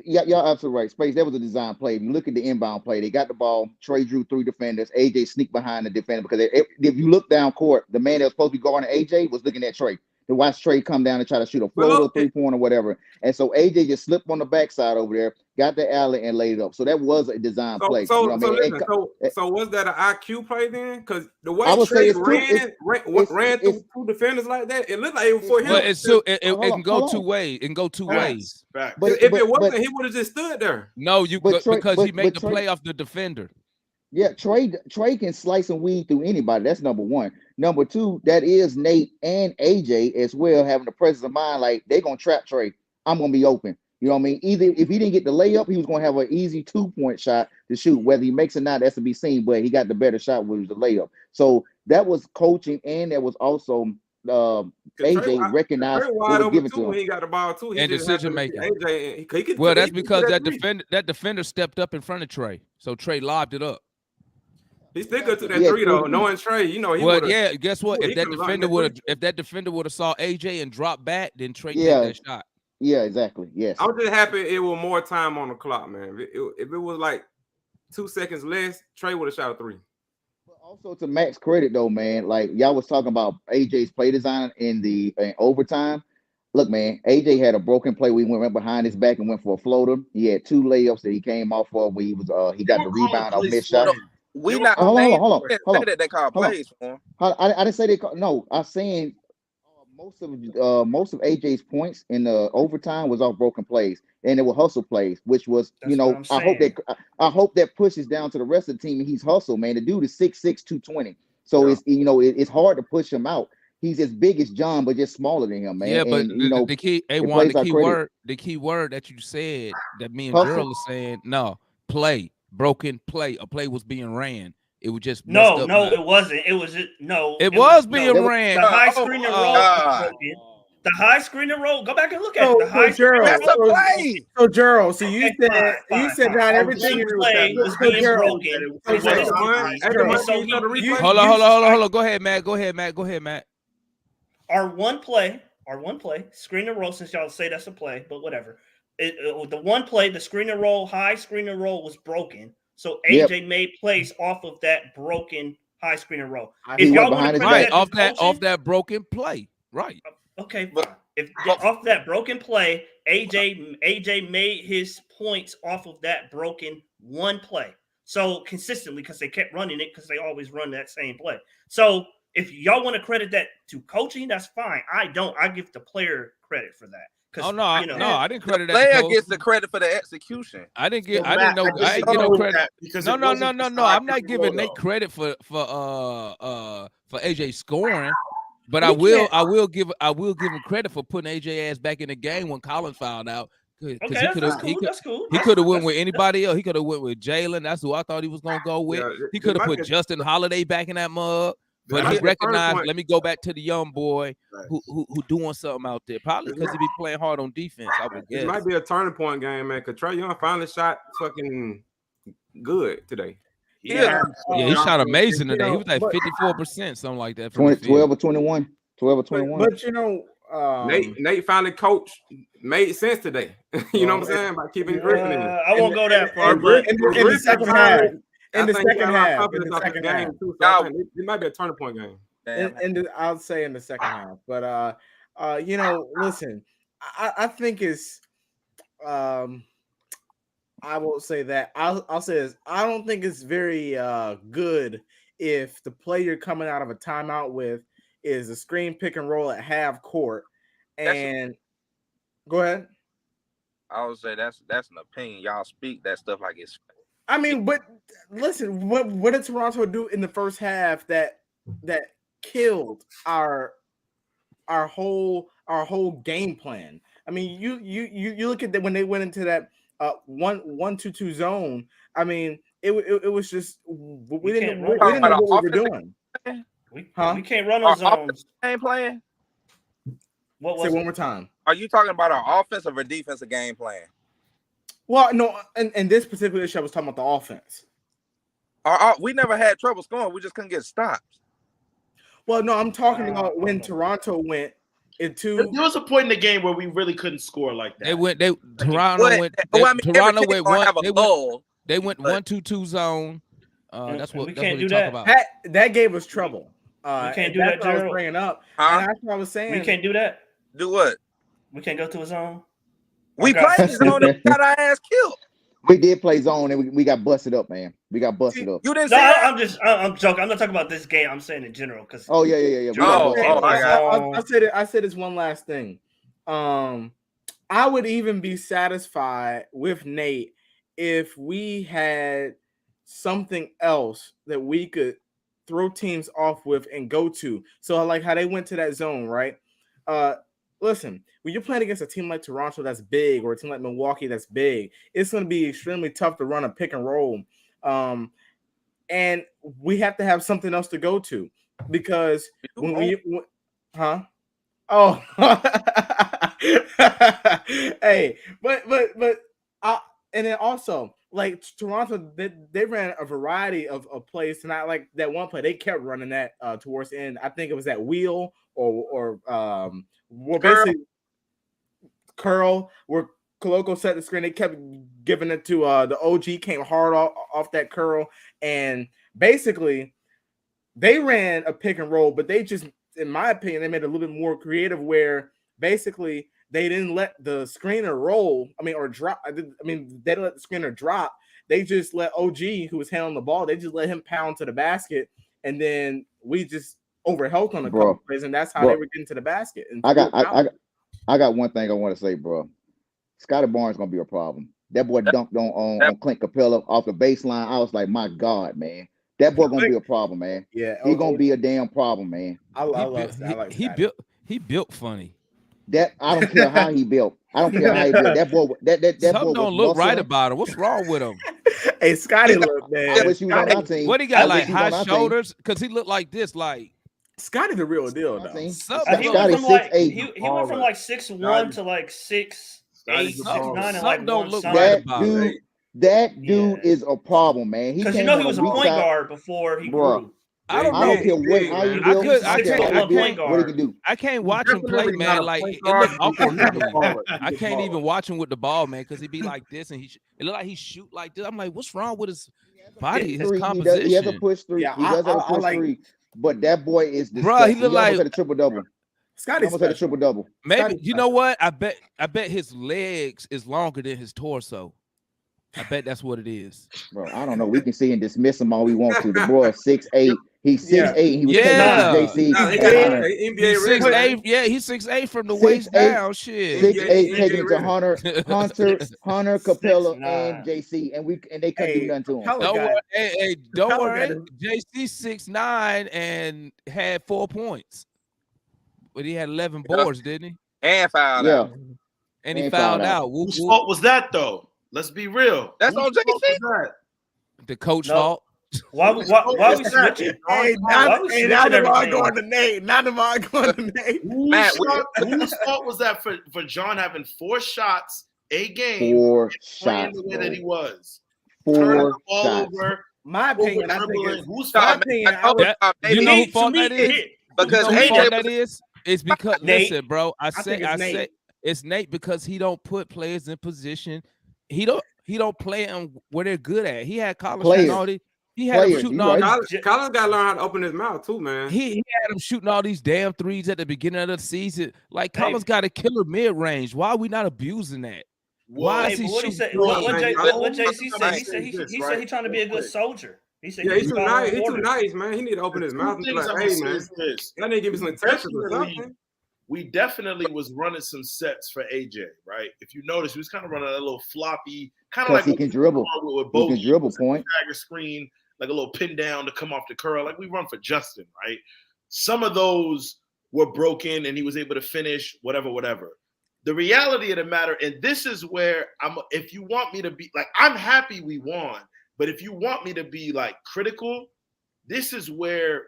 Speaker 3: Y'all absolutely right. Space, that was a design play. If you look at the inbound play, they got the ball. Trae drew 3 defenders. AJ sneaked behind the defender because if you look down court, the man that was supposed to be guarding AJ was looking at Trae. to watch Trey come down and try to shoot a floater, 3-point or whatever. And so AJ just slipped on the backside over there, got the alley and laid it up. So that was a design play.
Speaker 4: So,
Speaker 3: you know what I mean?
Speaker 4: so was that an IQ play then? Because the way
Speaker 3: I would
Speaker 4: Trey
Speaker 3: ran
Speaker 4: through two defenders like that, it looked like it was for him.
Speaker 2: But it can go two ways. It can go two ways.
Speaker 5: Right.
Speaker 4: But if it wasn't, he would have just stood there.
Speaker 2: No, because he made the play off the defender.
Speaker 3: Yeah, Trey can slice and weed through anybody. That's number one. Number two, that is Nate and AJ as well, having the presence of mind like they're gonna trap Trey. I'm gonna be open. You know what I mean? Either if he didn't get the layup, he was gonna have an easy 2-point shot to shoot. Whether he makes it or not, that's to be seen. But he got the better shot, which was the layup. So that was coaching, and that was also AJ recognized what was given to him.
Speaker 4: He got the ball too.
Speaker 2: And decision making.
Speaker 4: AJ,
Speaker 2: well, that's because that defender stepped up in front of Trey, so Trey lobbed it up.
Speaker 4: He still got to that three though, knowing Trey. You know,
Speaker 2: yeah. Guess what? If that defender would have saw AJ and dropped back, then Trey took that shot.
Speaker 3: Yeah, exactly. Yes.
Speaker 4: I'm just happy it was more time on the clock, man. If it was like 2 seconds less, Trey would have shot a 3.
Speaker 3: But also to Mac's credit though, man, like y'all was talking about AJ's play design in overtime. Look, man, AJ had a broken play. We went behind his back and went for a floater. He had 2 layups that he came off of when he got the rebound off mid shot.
Speaker 7: We not hold on. They call plays for him.
Speaker 3: I didn't say they call. No, I'm saying most of AJ's points in the overtime was off broken plays, and it were hustle plays, which was I hope that pushes down to the rest of the team. And he's hustle, man. The dude is 6'6", 220. So it's hard to push him out. He's as big as John, but just smaller than him, man.
Speaker 2: Yeah, but the key word that you said that me and Girl are saying, no, play. Broken play. A play was being ran. It was just
Speaker 8: it wasn't. It was
Speaker 2: being ran.
Speaker 8: The high screen and roll was broken. The high screen and roll. Go back and look at it. The high screen.
Speaker 6: That's a play. So Gerald, so you said not everything
Speaker 8: play was being broken.
Speaker 2: Hold on. Go ahead, Matt.
Speaker 8: Our one play, screen and roll. Since y'all say that's a play, but whatever. The one play, the screen and roll, high screen and roll was broken. So AJ made plays off of that broken high screen and roll.
Speaker 3: If y'all want to
Speaker 2: off that broken play, right?
Speaker 8: Okay, if off that broken play, AJ made his points off of that broken one play. So consistently, because they kept running it, because they always run that same play. So if y'all want to credit that to coaching, that's fine. I don't. I give the player credit for that.
Speaker 2: I didn't credit that.
Speaker 7: Player gets the credit for the execution.
Speaker 2: I didn't get no credit. No. I'm not giving Nate credit for AJ scoring, but I will give him credit for putting AJ ass back in the game when Collins fouled out.
Speaker 8: Okay, that's cool.
Speaker 2: He could have went with anybody else. He could have went with Jalen. That's who I thought he was gonna go with. He could have put Justin Holiday back in that mug. But he recognized, let me go back to the young boy who doing something out there. Probably because he be playing hard on defense, I would guess.
Speaker 4: It might be a turning point game, man, because Trae Young finally shot fucking good today.
Speaker 2: Yeah, he shot amazing today. He was like 54%, something like that.
Speaker 3: 12 or 21.
Speaker 6: But
Speaker 4: Nate finally made sense today. You know what I'm saying? By keeping Griffin in it.
Speaker 8: I won't go that far, but
Speaker 6: in the second half. In the second half,
Speaker 4: it might be a turning point game.
Speaker 6: I'll say in the second half, but listen, I think it's, I won't say that. I'll say this. I don't think it's very good if the play you're coming out of a timeout with is a screen pick and roll at half court. And go ahead.
Speaker 7: I would say that's an opinion. Y'all speak that stuff like it's.
Speaker 6: I mean, but listen, what did Toronto do in the first half that killed our whole game plan? I mean, you look at that when they went into that 1-2-2 zone. I mean, it was just we didn't know what we were doing.
Speaker 8: We can't run on zones.
Speaker 7: Game plan.
Speaker 6: Say one more time.
Speaker 7: Are you talking about our offensive or defensive game plan?
Speaker 6: Well, no, in this particular issue, I was talking about the offense.
Speaker 7: We never had trouble scoring. We just couldn't get stops.
Speaker 6: Well, no, I'm talking about when Toronto went into.
Speaker 5: There was a point in the game where we really couldn't score like that.
Speaker 2: Toronto went 1-2-2 zone. That's what we talk about.
Speaker 6: That gave us trouble.
Speaker 8: We can't do
Speaker 6: that's
Speaker 8: that,
Speaker 6: what I was
Speaker 8: Gerald.
Speaker 6: bringing up.
Speaker 7: Huh?
Speaker 6: And that's what I was saying.
Speaker 8: We can't do that.
Speaker 7: Do what?
Speaker 8: We can't go to a zone.
Speaker 7: We played zone and got our ass killed.
Speaker 3: We did play zone and we got busted up, man. We got busted up.
Speaker 7: You didn't
Speaker 8: No,
Speaker 7: see that?
Speaker 8: I'm joking. I'm not talking about this game. I'm saying in general. Because
Speaker 3: Oh yeah. We got busted up.
Speaker 6: I said this one last thing. I would even be satisfied with Nate if we had something else that we could throw teams off with and go to. So like how they went to that zone, right? Listen, when you're playing against a team like Toronto that's big or a team like Milwaukee that's big, it's going to be extremely tough to run a pick and roll. And we have to have something else to go to because Oh, hey, but and then also like Toronto, they ran a variety of plays tonight. Like that one play, they kept running that towards the end. I think it was that wheel or basically curl where Koloko set the screen. They kept giving it to the OG, came hard off that curl, and basically they ran a pick and roll, but they just, in my opinion, they made it a little bit more creative where basically they didn't let the screener roll. Or drop. They didn't let the screener drop. They just let OG, who was handling the ball, they just let him pound to the basket. And then we just overhelped on a couple plays. And that's how they were getting to the basket. And
Speaker 3: I got one thing I want to say, bro. Scotty Barnes going to be a problem. That boy dunked on Clint Capella off the baseline. I was like, my God, man. That boy gonna be a problem, man.
Speaker 6: Yeah,
Speaker 3: he gonna be a damn problem, man.
Speaker 2: He built funny.
Speaker 3: That I don't care how he built. I don't care how he built. That boy. That
Speaker 2: Something
Speaker 3: boy
Speaker 2: don't look right about him. What's wrong with him?
Speaker 6: Hey, Scotty, look, man.
Speaker 3: I wish he was on our team.
Speaker 2: What he got, like high shoulders? Because he looked like this, like
Speaker 6: Scotty's the real deal, though.
Speaker 8: He went from like 6'1" to like 6'8", 6'9", and like
Speaker 2: don't look
Speaker 8: right
Speaker 2: about it.
Speaker 3: That dude is a problem, man.
Speaker 8: Because he was a point guard before he grew.
Speaker 3: I don't care how you do. What he can do.
Speaker 2: I can't watch him play, man. Like it look awkward. I can't even watch him with the ball, man, because he be like this, and it look like he shoot like this. I'm like, what's wrong with his body, his composition?
Speaker 3: He has a push three. He does have a push three, but that boy is disgusting.
Speaker 2: Bro, he look like
Speaker 3: a triple double.
Speaker 6: Scotty's
Speaker 3: almost had a triple double.
Speaker 2: Maybe you know what? I bet his legs is longer than his torso. I bet that's what it is.
Speaker 3: Bro, I don't know. We can see and dismiss him all we want to. The boy is 6'8". He's 6'8". He was taking JC.
Speaker 2: He's 6'8". Yeah, he's 6'8" from the waist down. Shit.
Speaker 3: 6'8", taking it to Hunter, Capella, and JC, and they couldn't do nothing to him.
Speaker 2: Don't worry. JC 6'9" and had 4 points, but he had 11 boards, didn't he?
Speaker 7: And fouled out.
Speaker 2: And he fouled out.
Speaker 5: Whose fault was that, though? Let's be real.
Speaker 7: That's on JC.
Speaker 2: The coach fault.
Speaker 8: Why we switching?
Speaker 6: Not the going to Nate. Not the going to Nate.
Speaker 5: Whose fault was that for John having 4 shots a game?
Speaker 3: 4 shots.
Speaker 5: The way that he was.
Speaker 3: 4 shots.
Speaker 6: My opinion, I think
Speaker 5: whose fault?
Speaker 2: You know who fault that is?
Speaker 7: Because
Speaker 2: AJ that is. It's because listen, bro. I say it's Nate because he don't put players in position. He don't play them where they're good at. He had Collins shooting all these. He had him shooting all these.
Speaker 4: Collins got to learn how to open his mouth too, man.
Speaker 2: He had him shooting all these damn threes at the beginning of the season. Like Collins got a killer mid range. Why are we not abusing that? Why is he shooting?
Speaker 8: What JC said? He said he's trying to be a good soldier. He said
Speaker 4: he's too nice. He's too nice, man. He need to open his mouth and be like, "Hey, man, y'all need to give me some touches or something."
Speaker 5: We definitely was running some sets for AJ, right? If you notice, he was kind of running a little floppy, kind of like
Speaker 3: he can dribble. He can dribble, point.
Speaker 5: Stagger screen, like a little pin down to come off the curl, like we run for Justin, right? Some of those were broken, and he was able to finish whatever. The reality of the matter, and this is where if you want me to be like, I'm happy we won, but if you want me to be like critical, this is where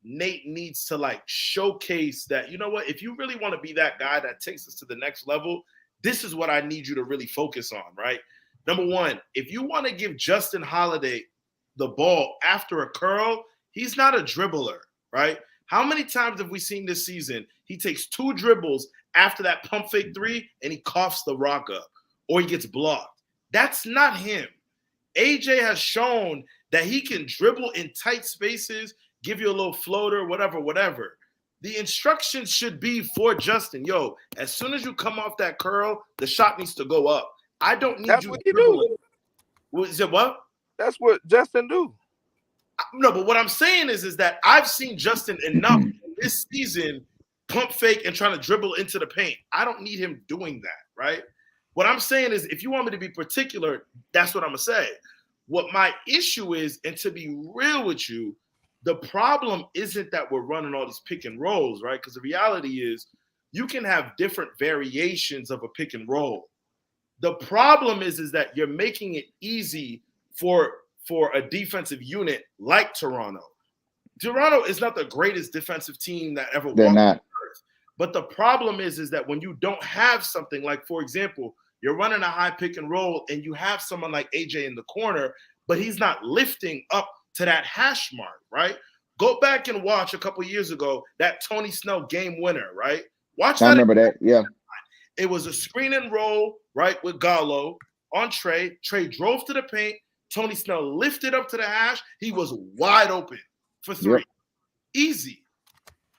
Speaker 5: Nate needs to like showcase that, you know what, if you really want to be that guy that takes us to the next level, this is what I need you to really focus on, right? Number one, if you want to give Justin Holiday the ball after a curl, he's not a dribbler, right? How many times have we seen this season he takes 2 dribbles after that pump fake 3 and he coughs the rock up or he gets blocked? That's not him. AJ has shown that he can dribble in tight spaces, give you a little floater, whatever. The instructions should be for Justin. Yo, as soon as you come off that curl, the shot needs to go up. I don't need
Speaker 7: That's
Speaker 5: you
Speaker 7: what
Speaker 5: to
Speaker 7: he
Speaker 5: dribble.
Speaker 7: do.
Speaker 5: Is it what?
Speaker 7: That's what Justin do.
Speaker 5: No, but what I'm saying is that I've seen Justin enough this season pump fake and trying to dribble into the paint. I don't need him doing that, right? What I'm saying is, if you want me to be particular, that's what I'm going to say. What my issue is, and to be real with you, the problem isn't that we're running all these pick and rolls, right? Because the reality is you can have different variations of a pick and roll. The problem is that you're making it easy for a defensive unit like Toronto. Toronto is not the greatest defensive team that ever
Speaker 3: They're
Speaker 5: walked
Speaker 3: not.
Speaker 5: the earth. But the problem is that when you don't have something like, for example, you're running a high pick and roll and you have someone like AJ in the corner, but he's not lifting up to that hash mark, right? Go back and watch a couple years ago that Tony Snell game winner, right? Watch that.
Speaker 3: I remember that. Yeah.
Speaker 5: It was a screen and roll, right, with Gallo on Trey. Trey drove to the paint. Tony Snell lifted up to the hash. He was wide open for three.
Speaker 3: Yep.
Speaker 5: Easy.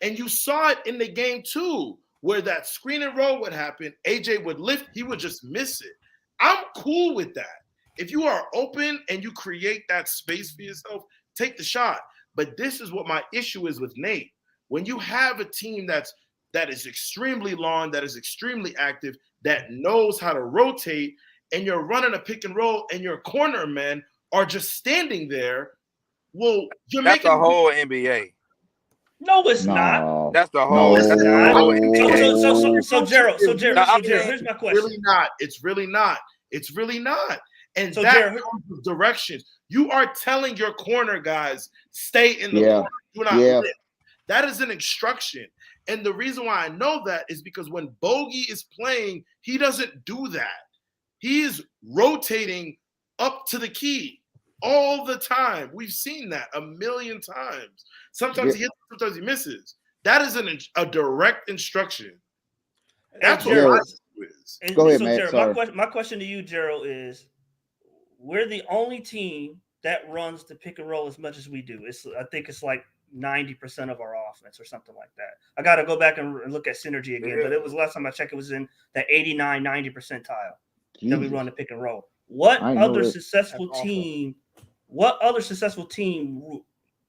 Speaker 5: And you saw it in the game too, where that screen and roll would happen. AJ would lift. He would just miss it. I'm cool with that. If you are open and you create that space for yourself, take the shot. But this is what my issue is with Nate. When you have a team that is extremely long, that is extremely active, that knows how to rotate, and you're running a pick and roll, and your corner men are just standing there, well, you're
Speaker 7: That's
Speaker 5: making
Speaker 7: the whole NBA.
Speaker 8: No, it's not.
Speaker 7: That's the whole.
Speaker 3: No.
Speaker 7: That's the whole NBA.
Speaker 8: So Gerald, here's my question.
Speaker 5: Really not. It's really not. It's really not. And
Speaker 8: So,
Speaker 5: that
Speaker 8: Jared,
Speaker 5: comes with directions. You are telling your corner guys, stay in the corner. Do not lift. That is an instruction. And the reason why I know that is because when Bogey is playing, he doesn't do that. He is rotating up to the key all the time. We've seen that a million times. Sometimes he hits, sometimes he misses. That is a direct instruction. That's what my issue is.
Speaker 3: Go ahead,
Speaker 8: so,
Speaker 3: Matt.
Speaker 8: Gerald, my question to you, Gerald, is we're the only team that runs the pick and roll as much as we do. I think it's like 90% of our offense or something like that. I got to go back and look at synergy again, but it was last time I checked, it was in the 89, 90 percentile that we run the pick and roll. What other successful team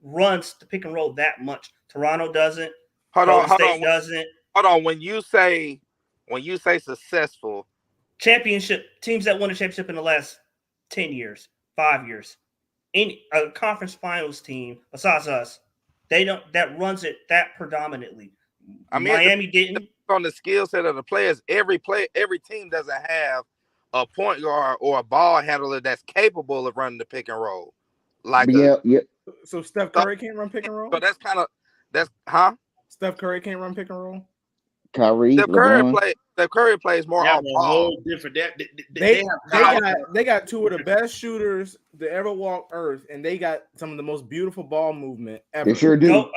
Speaker 8: runs the pick and roll that much? Toronto doesn't.
Speaker 7: Hold on.
Speaker 8: Doesn't.
Speaker 7: Hold on. When you say successful,
Speaker 8: championship teams that won a championship in the last 10 years, 5 years, any a conference finals team besides us, that runs it that predominantly. I mean, Miami didn't.
Speaker 7: On the skill set of the players, every team doesn't have a point guard or a ball handler that's capable of running the pick and roll. Like
Speaker 6: So Steph Curry can't run pick and roll.
Speaker 7: So that's
Speaker 6: Steph Curry can't run pick and roll.
Speaker 3: Steph
Speaker 7: Curry plays more off ball.
Speaker 5: Different.
Speaker 6: They got two of the best shooters to ever walk Earth, and they got some of the most beautiful ball movement ever.
Speaker 3: They sure do.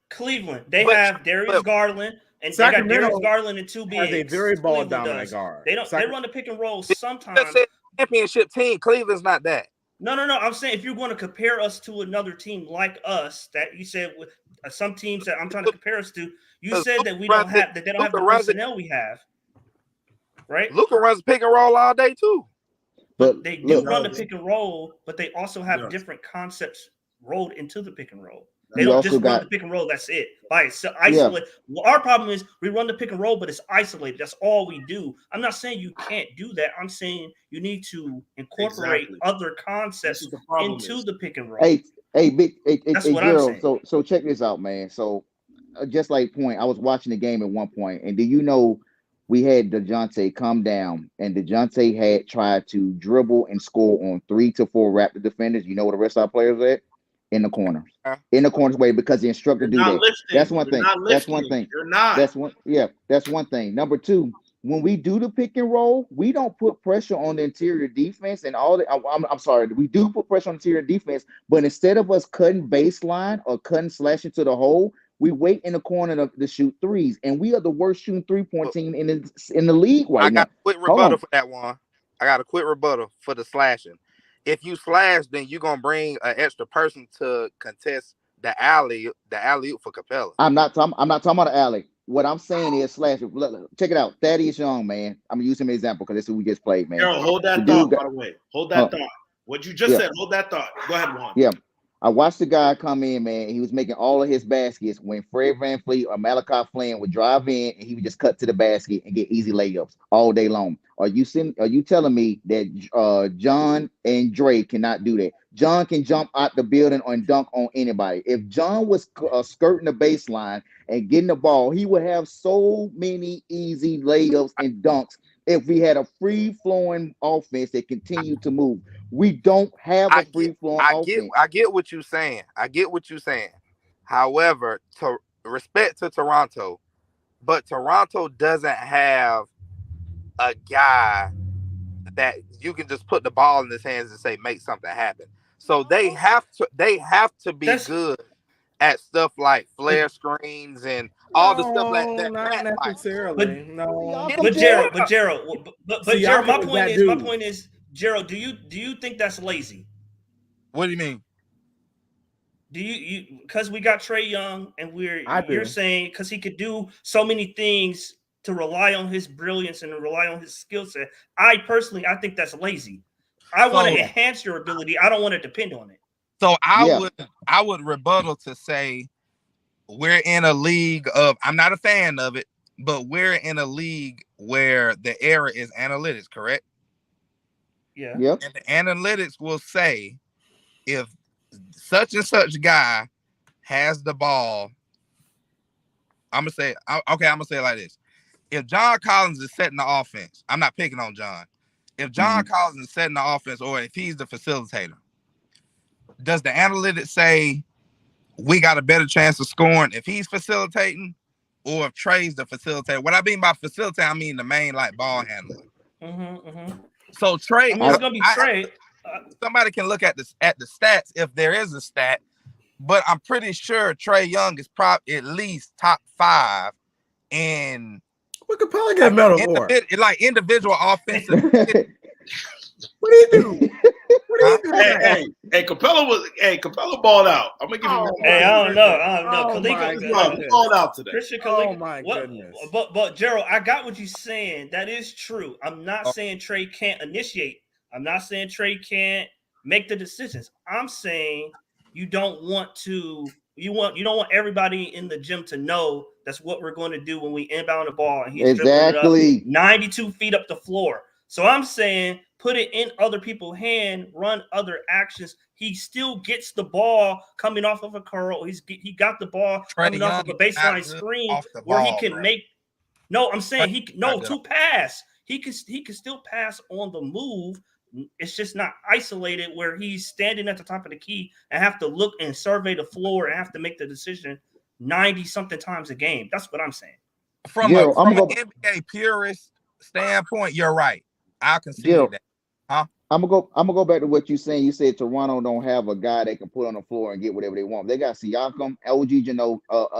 Speaker 8: Cleveland. They have Darius Garland, and they got Darius Garland and two bigs.
Speaker 6: A very ball dominant guard.
Speaker 8: They run the pick and roll sometimes.
Speaker 7: Championship team. Cleveland's not that.
Speaker 8: No. I'm saying if you're going to compare us to another team like us, that you said with some teams that I'm trying to compare us to, you said that we don't have that they don't have the personnel we have, right?
Speaker 7: Luka runs pick and roll all day too.
Speaker 8: But they do run the pick and roll, but they also have different concepts rolled into the pick and roll. They don't just run the pick and roll. That's it. By itself, isolate. Well, our problem is we run the pick and roll, but it's isolated. That's all we do. I'm not saying you can't do that. I'm saying you need to incorporate other concepts into the pick and roll.
Speaker 3: That's what I'm saying. So check this out, man. So just like point, I was watching the game at one point, and do you know we had DeJounte come down, and DeJounte had tried to dribble and score on 3 to 4 Raptor defenders. You know where the rest of our players are at? In the corners. In the corners way, because the instructor do that. That's one thing. That's one thing.
Speaker 5: You're not.
Speaker 3: That's one thing. Number two, when we do the pick and roll, we don't put pressure on the interior defense and all that. I'm sorry, we do put pressure on the interior defense, but instead of us cutting baseline or cutting slash into the hole, we wait in the corner to shoot threes, and we are the worst shooting 3-point team in the league right now.
Speaker 7: I got a quick rebuttal for that one. I got a quick rebuttal for the slashing. If you slash, then you're gonna bring an extra person to contest the alley for Capella.
Speaker 3: I'm not talking about the alley. What I'm saying is slash. Check it out. Thaddeus Young, man. I'm gonna use him as an example because this is who we just played, man.
Speaker 5: Harold, hold that thought. By the way, hold that thought. What you just said. Hold that thought. Go ahead, Juan.
Speaker 3: Yeah. I watched the guy come in, man. He was making all of his baskets when Fred VanVleet or Malachi Flynn would drive in, and he would just cut to the basket and get easy layups all day long. Are you telling me that John and Dre cannot do that? John can jump out the building and dunk on anybody. If John was skirting the baseline and getting the ball, he would have so many easy layups and dunks if we had a free-flowing offense that continued to move. We don't have a free-flowing offense.
Speaker 7: I get what you're saying. However, to respect to Toronto, but Toronto doesn't have a guy that you can just put the ball in his hands and say make something happen. So they have to be good at stuff like flare screens and all the stuff like that.
Speaker 6: Not necessarily.
Speaker 8: But Gerald, my point is, Gerald, do you think that's lazy?
Speaker 7: What do you mean?
Speaker 8: Do you because we got Trae Young and you're saying because he could do so many things to rely on his brilliance and rely on his skill set. I think that's lazy. I want to enhance your ability. I don't want to depend on it.
Speaker 7: So I would rebuttal to say we're in a league of, I'm not a fan of it, but we're in a league where the era is analytics, correct?
Speaker 8: Yeah.
Speaker 3: Yep.
Speaker 7: And the analytics will say if such and such guy has the ball, I'm gonna say it like this. If John Collins is setting the offense, I'm not picking on John. If John Collins is setting the offense, or if he's the facilitator, does the analytics say we got a better chance of scoring if he's facilitating or if Trey's the facilitator? What I mean by facilitator, I mean the main like ball handler. So Trey,
Speaker 8: it's gonna be Trey.
Speaker 7: Somebody can look at the stats if there is a stat, but I'm pretty sure Trae Young is probably at least top 5 in.
Speaker 6: We could probably get medal for
Speaker 7: like individual offensive.
Speaker 6: What do you do?
Speaker 5: Hey, Capella balled out. I'm gonna give him.
Speaker 8: Hey, I don't know.
Speaker 5: Kaliko balled out today.
Speaker 8: Christian Kaliko. Oh my goodness. But Gerald, I got what you're saying. That is true. I'm not saying Trae can't initiate. I'm not saying Trae can't make the decisions. I'm saying you don't want everybody in the gym to know that's what we're going to do when we inbound the ball and he's dribbling it up 92 feet up the floor. So I'm saying put it in other people's hand, run other actions. He still gets the ball coming off of a curl. He got the ball coming off of a baseline screen where he can make. No, I'm saying to pass. He can still pass on the move. It's just not isolated where he's standing at the top of the key and have to look and survey the floor and have to make the decision 90-something times a game. That's what I'm saying.
Speaker 7: From an NBA purist standpoint, you're right. I can see that. Huh?
Speaker 3: I'm gonna go back to what you're saying. You said Toronto don't have a guy they can put on the floor and get whatever they want. They got Siakam, OG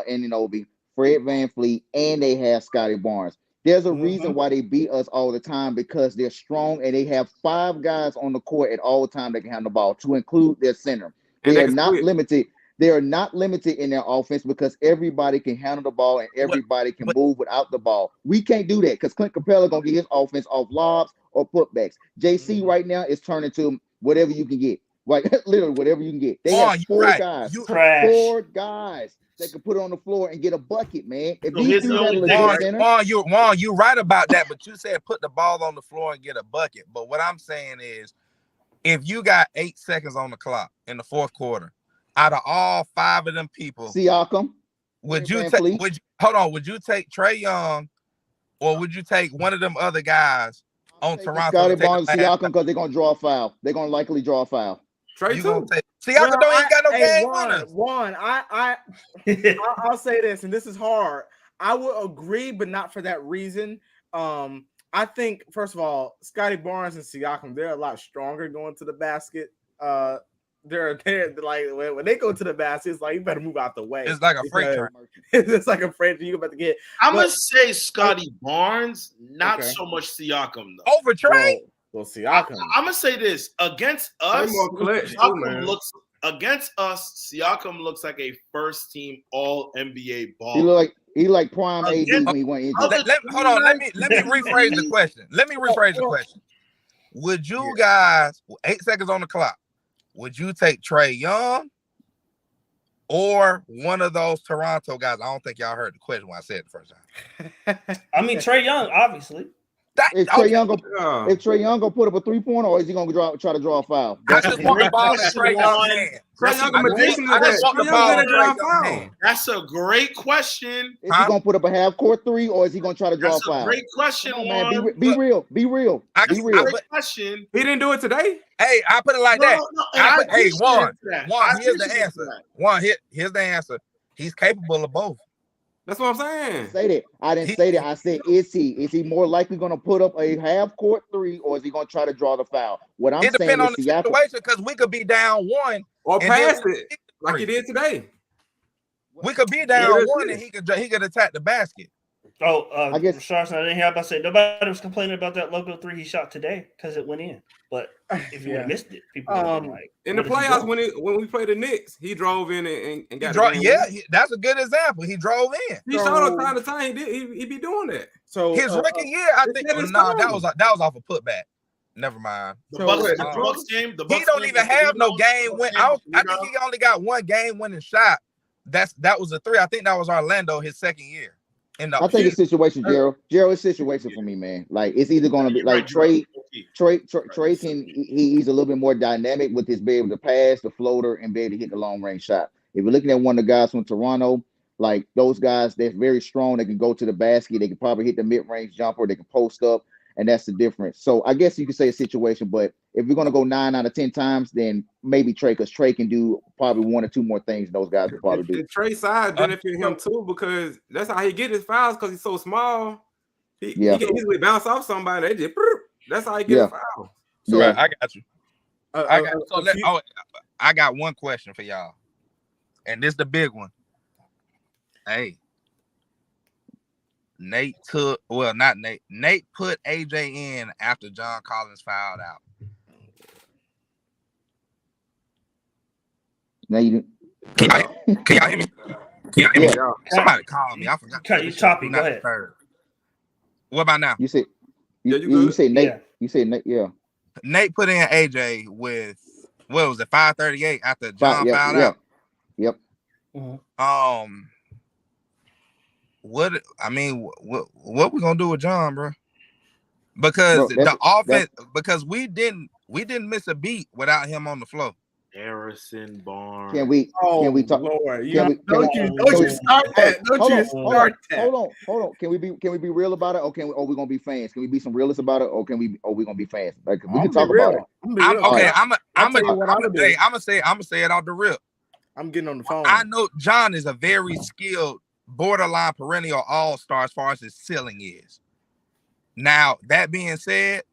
Speaker 3: Anunoby, Fred VanVleet, and they have Scotty Barnes. There's a reason why they beat us all the time because they're strong and they have 5 guys on the court at all time that can handle the ball, to include their center. They are not limited. They are not limited in their offense because everybody can handle the ball and everybody can move without the ball. We can't do that because Clint Capella gonna get his offense off lobs or putbacks. JC right now is turning to whatever you can get, like literally whatever you can get. They have 4 guys, 4 guys that can put it on the floor and get a bucket, man. If these dudes had a legit center,
Speaker 7: Juan, you're right about that, but you said put the ball on the floor and get a bucket. But what I'm saying is, if you got 8 seconds on the clock in the 4th quarter, out of all 5 of them people,
Speaker 3: Siakam,
Speaker 7: would you take Trae Young, or would you take one of them other guys on Toronto?
Speaker 3: Scotty Barnes, Siakam, because they're gonna draw a foul. They're gonna likely draw a foul.
Speaker 7: Trae too. Siakam ain't got no game winners.
Speaker 6: I'll say this, and this is hard. I would agree, but not for that reason. I think first of all, Scotty Barnes and Siakam, they're a lot stronger going to the basket. They're like when they go to the basket, it's like you better move out the way.
Speaker 7: It's like a freight train.
Speaker 6: It's like a freight train you're about to get.
Speaker 5: I'm gonna say Scotty Barnes, not so much Siakam though.
Speaker 7: Over Trae.
Speaker 6: Well, Siakam.
Speaker 5: I'm gonna say this against us. Siakam looks against us, Siakam looks like a first team All NBA baller.
Speaker 3: He like prime AD when he went injured.
Speaker 7: Hold on. Let me rephrase the question. Would you guys, 8 seconds on the clock, would you take Trae Young or one of those Toronto guys? I don't think y'all heard the question when I said it the first time.
Speaker 8: I mean, Trae Young, obviously.
Speaker 3: If Trae Young gonna put up a 3-pointer, or is he gonna try to draw a foul?
Speaker 7: I just want the ball in Trae Young's hand.
Speaker 5: That's a great question.
Speaker 3: Is he gonna put up a half court 3, or is he gonna try to draw a foul?
Speaker 5: Great question,
Speaker 3: man. Be real. Be real.
Speaker 5: Great question.
Speaker 4: He didn't do it today.
Speaker 7: Hey, I put it like that. Hey, Juan, here's the answer. Here's the answer. He's capable of both.
Speaker 4: That's what I'm saying.
Speaker 3: I didn't say that. I said, is he more likely going to put up a half court 3, or is he going to try to draw the foul? What I'm saying
Speaker 7: depends on the situation, because we could be down 1
Speaker 4: or pass it like he did today.
Speaker 7: We could be down 1 and he could attack the basket.
Speaker 8: Oh, I guess Rashard, I didn't hear about say nobody was complaining about that logo 3 he shot today because it went in. But if you missed it, people like
Speaker 4: in the playoffs when we played the Knicks, he drove in and got
Speaker 7: that's a good example. He drove in.
Speaker 4: He showed us time to time. He be doing that.
Speaker 7: So his rookie year, I think that was off a putback. Never mind.
Speaker 5: The Bucks game.
Speaker 7: He don't even have no game win. I think he only got 1 game winning shot. That was a 3. I think that was Orlando his second year.
Speaker 3: I think it's situation, Gerald. Gerald, it's situation for me, man. Like it's either going to be like Trae can he's a little bit more dynamic with his be able to pass the floater and be able to hit the long range shot. If you're looking at one of the guys from Toronto, like those guys, they're very strong. They can go to the basket. They can probably hit the mid range jumper. They can post up, and that's the difference. So I guess you could say a situation, but if we're going to go 9 out of 10 times, then maybe Trae, because Trae can do probably 1 or 2 more things those guys will probably do.
Speaker 4: Trae side benefit him too, because that's how he get his fouls, because he's so small. He can easily bounce off somebody. They just, that's how he get a foul.
Speaker 7: So I got you. I got one question for y'all, and this is the big one. Hey, Nate put AJ in after John Collins fouled out.
Speaker 3: Now you
Speaker 7: can y'all hear me? Somebody call me. I forgot.
Speaker 8: You choppy. Go ahead.
Speaker 7: What about now?
Speaker 3: You say you say Nate. Yeah. You say Nate. Yeah.
Speaker 7: Nate put in AJ with what was it? 5:38 after John fouled out.
Speaker 3: Yep.
Speaker 8: Mm-hmm.
Speaker 7: What we gonna do with John, bro? Because the offense, because we didn't miss a beat without him on the floor.
Speaker 5: Harrison Barnes.
Speaker 3: Can we talk?
Speaker 6: Lord,
Speaker 3: don't
Speaker 6: you start that?
Speaker 3: Hold on. Can we be real about it, or we gonna be fans? Can we be some realists about it, or we gonna be fans? Like we can talk about it.
Speaker 7: I'm gonna say it off the rip.
Speaker 6: I'm getting on the phone.
Speaker 7: I know John is a very skilled, borderline perennial all-star as far as his ceiling is. Now, that being said,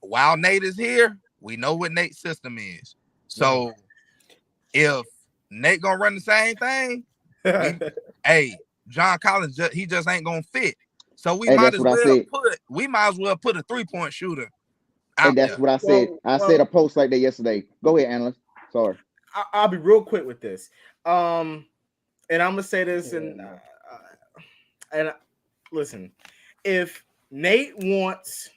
Speaker 7: while Nate is here, we know what Nate's system is. So if Nate gonna run the same thing, John Collins he just ain't gonna fit. So we might as well put a 3-point shooter out
Speaker 3: there. That's what I said. I said a post like that yesterday. Go ahead, analyst. Sorry.
Speaker 6: I'll be real quick with this. And I'm gonna say this and listen, if Nate wants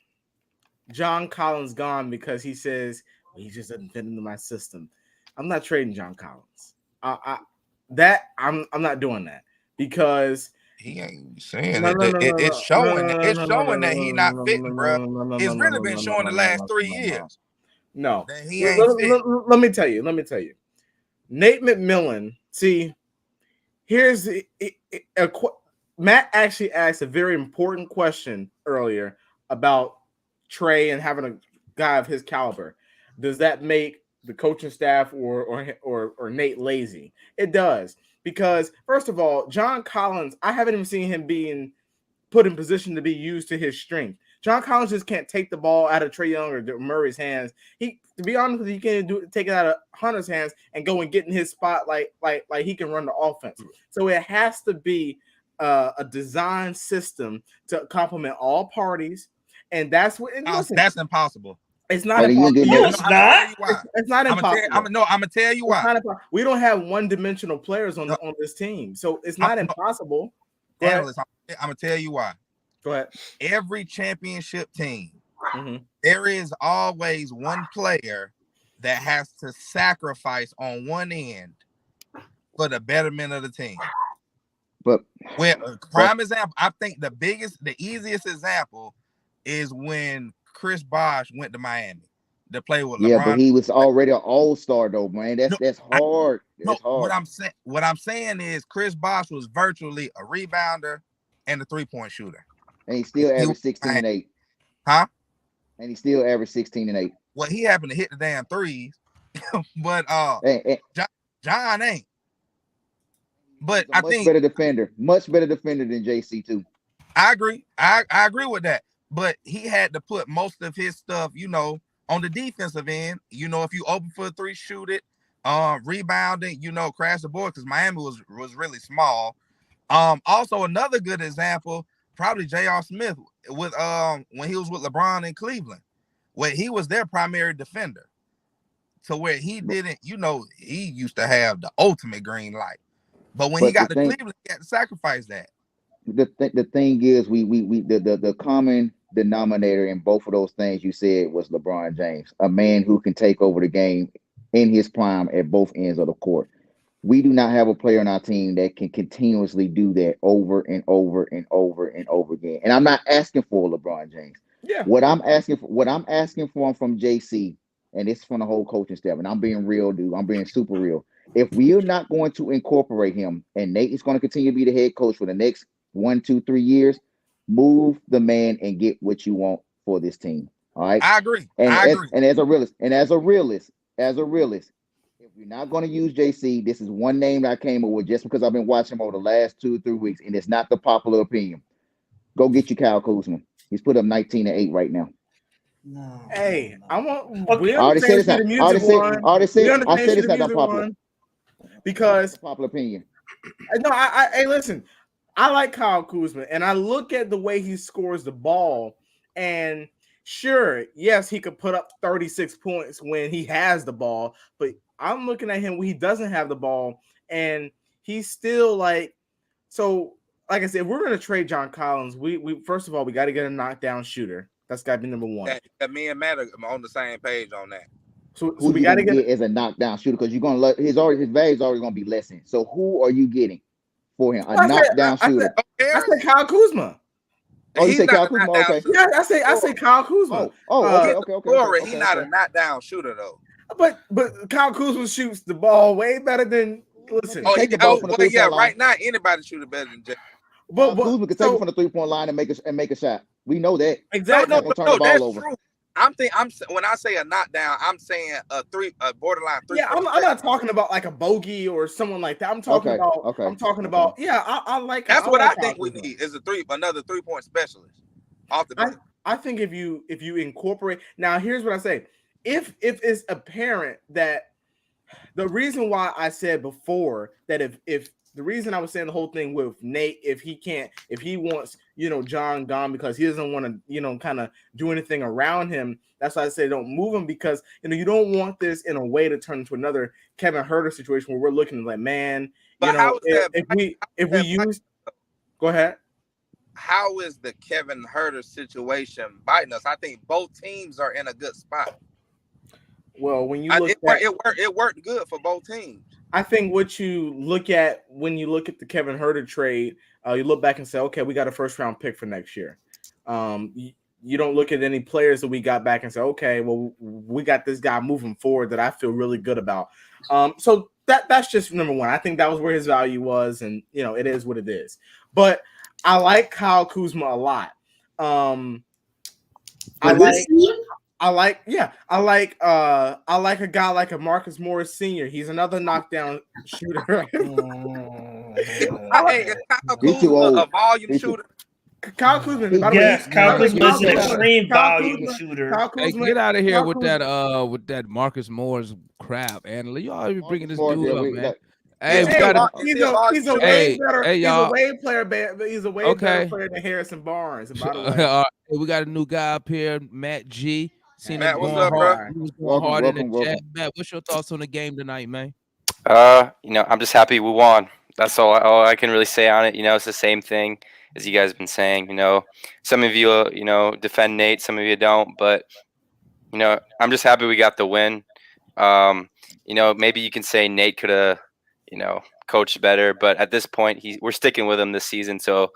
Speaker 6: John Collins gone because he says he just doesn't fit into my system, I'm not trading John Collins. I'm not doing that because
Speaker 7: he ain't saying it's showing that he not fitting, bro. It's really been showing the last 3 years.
Speaker 6: No, he ain't. Let me tell you. Nate McMillan. See, here's Matt actually asked a very important question earlier about Trae and having a guy of his caliber. Does that make the coaching staff or Nate lazy? It does, because first of all, John Collins, I haven't even seen him being put in position to be used to his strength. John Collins just can't take the ball out of Trae Young or Murray's hands. To be honest with you, he can't take it out of Hunter's hands and go and get in his spot like he can run the offense. So it has to be a design system to complement all parties, and that's what.
Speaker 7: That's impossible.
Speaker 6: It's not
Speaker 3: you
Speaker 6: impossible.
Speaker 3: get
Speaker 8: It's not.
Speaker 6: It's not impossible.
Speaker 7: I'm gonna tell you why.
Speaker 6: We don't have one-dimensional players on this team, so it's not impossible.
Speaker 7: Analyst, I'm gonna tell you why.
Speaker 6: Go ahead.
Speaker 7: Every championship team, there is always one player that has to sacrifice on one end for the betterment of the team.
Speaker 3: But
Speaker 7: prime example, I think the easiest example is when Chris Bosh went to Miami to play with LeBron.
Speaker 3: Yeah, but he was already an all-star though, man. That's hard. That's hard.
Speaker 7: What I'm saying is Chris Bosh was virtually a rebounder and a three-point shooter.
Speaker 3: And he still averaged 16 and 8.
Speaker 7: Huh?
Speaker 3: And he still averaged 16 and 8.
Speaker 7: Well, he happened to hit the damn threes, but John ain't. But I think much better defender than JC too. I agree. I agree with that. But he had to put most of his stuff, on the defensive end. If you open for a three, shoot it. Rebounding, crash the board because Miami was really small. Also another good example, probably J.R. Smith with when he was with LeBron in Cleveland, where he was their primary defender. To where he didn't, he used to have the ultimate green light. But when he got to Cleveland, he had to sacrifice that.
Speaker 3: The thing is, the common denominator in both of those things you said was LeBron James, a man who can take over the game in his prime at both ends of the court. We do not have a player on our team that can continuously do that over and over and over and over again. And I'm not asking for LeBron James.
Speaker 6: Yeah.
Speaker 3: What I'm asking for from JC, and it's from the whole coaching staff, and I'm being real, dude. I'm being super real. If we are not going to incorporate him, and Nate is going to continue to be the head coach for the next 1, 2, 3 years, move the man and get what you want for this team. All right.
Speaker 7: I agree.
Speaker 3: And as a realist, if you're not going to use JC, this is one name that I came up with just because I've been watching him over the last 2 or 3 weeks, and it's not the popular opinion. Go get you Kyle Kuzma. He's put up 19 and 8 right now.
Speaker 8: No.
Speaker 6: Hey, I want.
Speaker 3: I already said it's not. I said it's not popular.
Speaker 6: Because
Speaker 3: popular opinion.
Speaker 6: No, hey, listen. I like Kyle Kuzma, and I look at the way he scores the ball, and sure, yes, he could put up 36 points when he has the ball, but I'm looking at him when he doesn't have the ball, and he's still like, so like I said, if we're going to trade John Collins, we first of all, we got to get a knockdown shooter. That's got to be number one.
Speaker 7: That me and Matt are on the same page on that.
Speaker 3: So we got to get as a knockdown shooter because you're going to his value is already going to be lessened. So who are you getting for him? A knockdown shooter.
Speaker 6: I said Kyle Kuzma.
Speaker 3: Oh, you say Kyle Kuzma? Okay.
Speaker 6: Yeah, I say Kyle Kuzma.
Speaker 3: Okay.
Speaker 7: He's not a knockdown shooter though.
Speaker 6: But Kyle Kuzma shoots the ball way better than. Listen.
Speaker 7: Right now anybody shoot it better than Jay.
Speaker 3: But Kuzma can take it from the 3-point line and make a shot. We know that.
Speaker 6: Exactly.
Speaker 7: No, that's true. When I say a knockdown, I'm saying a borderline 3.
Speaker 6: Yeah, I'm not talking about like a bogey or someone like that. I'm talking about. Yeah, I like.
Speaker 7: That's what I think we need is another 3-point specialist. Off the bench.
Speaker 6: I think if you incorporate now, here's what I say: if it's apparent that the reason why I said before that if the reason I was saying the whole thing with Nate, if he wants, John gone because he doesn't want to, kind of do anything around him. That's why I say don't move him because, you don't want this in a way to turn into another Kevin Huerter situation where we're looking like, man, if we use, go ahead.
Speaker 7: How is the Kevin Huerter situation biting us? I think both teams are in a good spot.
Speaker 6: Well, when you look
Speaker 7: it worked good for both teams.
Speaker 6: I think what you look at when you look at the Kevin Huerter trade, you look back and say, okay, we got a first-round pick for next year. You don't look at any players that we got back and say, okay, well, we got this guy moving forward that I feel really good about. So that's just number one. I think that was where his value was, and it is what it is. But I like Kyle Kuzma a lot. I like a guy like a Marcus Morris Sr. He's another knockdown shooter.
Speaker 3: He's too old.
Speaker 7: A volume shooter.
Speaker 6: Kyle Kuzma.
Speaker 8: Yes, Kyle Kuzma is an extreme volume shooter.
Speaker 2: Hey, get out of here with that Marcus Morris crap, Angela. You always bringing this dude up, man. Hey,
Speaker 6: he's a way better. He's a way player, but he's a way better player than Harrison Barnes. And by the way,
Speaker 2: we got a new guy up here, Matt G. Seen
Speaker 7: Matt,
Speaker 2: him
Speaker 7: what's
Speaker 2: going
Speaker 7: up,
Speaker 2: hard.
Speaker 7: bro?
Speaker 2: He was going hard in the
Speaker 3: Welcome.
Speaker 2: chat. Matt, what's your thoughts on the game tonight, man?
Speaker 9: I'm just happy we won. That's all I can really say on it. It's the same thing as you guys have been saying. Some of you, defend Nate, some of you don't. But, I'm just happy we got the win. Maybe you can say Nate could have, coached better. But at this point, we're sticking with him this season. So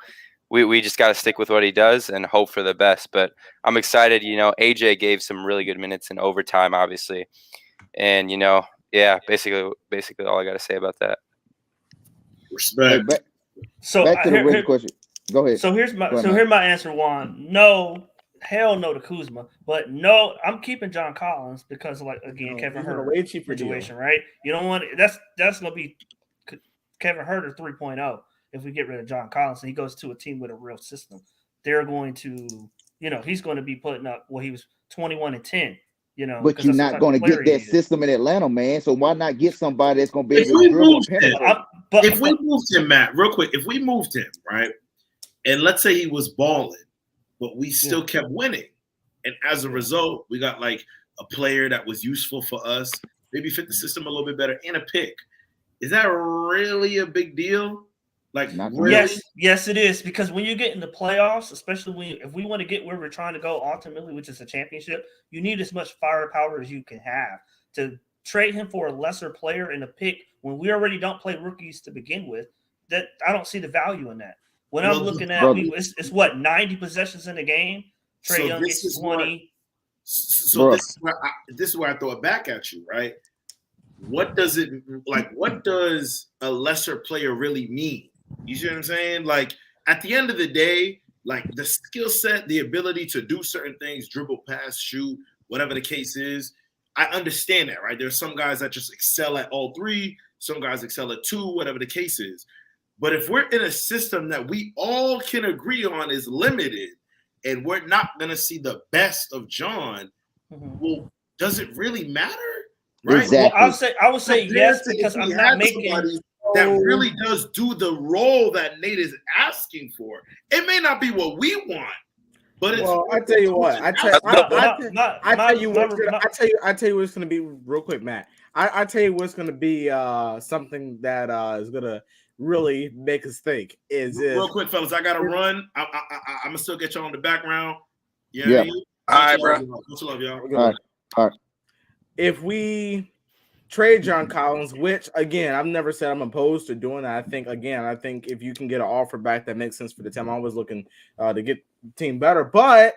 Speaker 9: we just got to stick with what he does and hope for the best. But I'm excited. AJ gave some really good minutes in overtime, obviously. And, yeah, basically all I got to say about that.
Speaker 5: Respect.
Speaker 3: Hey,
Speaker 8: So
Speaker 3: back to the original question. Go ahead.
Speaker 8: So here's my answer, Juan. No, hell no to Kuzma, but no, I'm keeping John Collins because, like, again, Kevin Huerter situation, right? You don't want that's gonna be Kevin Huerter 3.0 if we get rid of John Collins and he goes to a team with a real system. They're going to, he's going to be putting up he was 21-10.
Speaker 3: But you're not going to get that system in Atlanta, man. So why not get somebody that's going to be able to dribble and penetrate?
Speaker 5: If we moved him, Matt, real quick, if we moved him, right, and let's say he was balling, but we still kept winning, and as a result, we got like a player that was useful for us, maybe fit the system a little bit better, and a pick. Is that really a big deal? Like, really?
Speaker 8: Yes, it is, because when you get in the playoffs, especially if we want to get where we're trying to go ultimately, which is a championship, you need as much firepower as you can have. To trade him for a lesser player and a pick when we already don't play rookies to begin with, that I don't see the value in that. When I'm looking at it's what 90 possessions in a game. Trae Young gets 20.
Speaker 5: This is where I throw it back at you, right? What does a lesser player really mean? You see what I'm saying? Like, at the end of the day, like, the skill set, the ability to do certain things, dribble, pass, shoot, whatever the case is, I understand that, right? There's some guys that just excel at all three. Some guys excel at two, whatever the case is. But if we're in a system that we all can agree on is limited and we're not going to see the best of John, well, does it really matter? Right?
Speaker 3: Exactly.
Speaker 8: Well, I would say yes, because I'm not making
Speaker 5: that really does do the role that Nate is asking for. It may not be what we want, but it's.
Speaker 6: Well, I tell you what. I tell you what's going to be real quick, Matt. I tell you what's going to be something that is going to really make us think. Real
Speaker 5: quick, fellas. I got to run. I'm gonna still get y'all in the background.
Speaker 3: Yeah.
Speaker 5: All right, bro. Much love, y'all.
Speaker 3: All right.
Speaker 6: If we trade John Collins, which again, I've never said I'm opposed to doing that. I think if you can get an offer back that makes sense for the team, I'm always looking to get the team better. But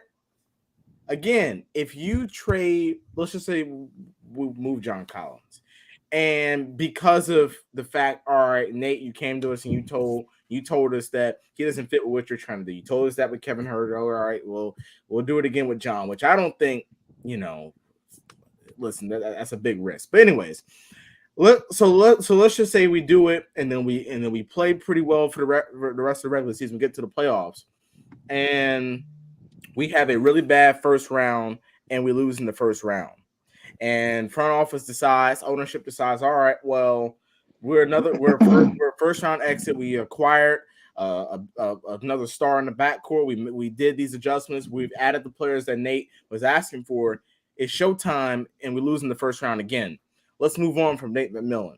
Speaker 6: again, if you trade, let's just say we move John Collins, and because of the fact, all right, Nate, you came to us and you told us that he doesn't fit with what you're trying to do. You told us that with Kevin Huerter. All right, well, we'll do it again with John, which I don't think, listen, that's a big risk. But anyways, so let's just say we do it, and then we play pretty well for the rest of the regular season. We get to the playoffs, and we have a really bad first round, and we lose in the first round. And front office decides, ownership decides, all right, well, we're a first round exit. We acquired another star in the backcourt. We did these adjustments. We've added the players that Nate was asking for. It's showtime, and we lose in the first round again. Let's move on from Nate McMillan.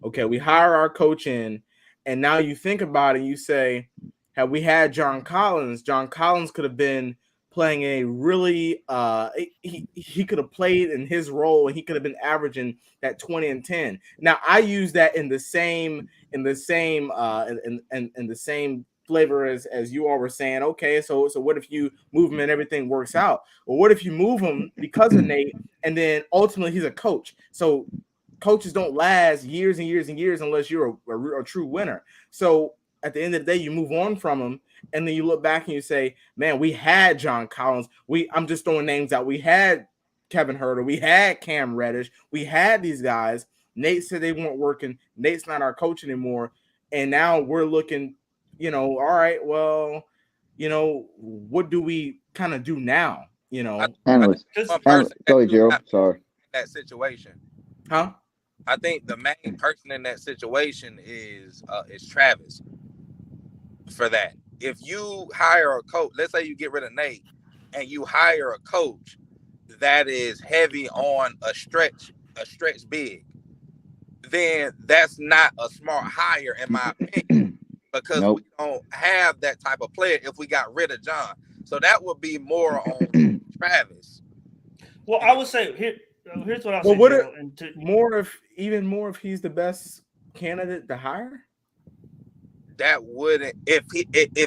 Speaker 6: Okay, we hire our coach in, and now you think about it, you say, had we had John Collins could have been playing a really he could have played in his role, and he could have been averaging that 20 and 10. Now I use that in the same flavor as you all were saying. Okay, so what if you move him and everything works out? Or what if you move him because of Nate, and then ultimately he's a coach? So coaches don't last years and years and years unless you're a true winner. So at the end of the day, you move on from him, and then you look back and you say, man, we had John Collins. I'm just throwing names out. We had Kevin Huerter. We had Cam Reddish. We had these guys. Nate said they weren't working. Nate's not our coach anymore. And now we're looking, all right, well, what do we kind of do now?
Speaker 3: Analyst. Go ahead, Gerald. Sorry.
Speaker 7: That situation.
Speaker 6: Huh?
Speaker 7: I think the main person in that situation is Travis. For that, if you hire a coach, let's say you get rid of Nate and you hire a coach that is heavy on a stretch big, then that's not a smart hire in my opinion, because
Speaker 3: Nope.
Speaker 7: we don't have that type of player if we got rid of John. So that would be more on Travis.
Speaker 8: Well, I would say here's what I'll
Speaker 6: Well,
Speaker 8: say,
Speaker 6: what
Speaker 8: Gerald,
Speaker 6: even more if he's the best candidate to hire?
Speaker 7: That wouldn't, if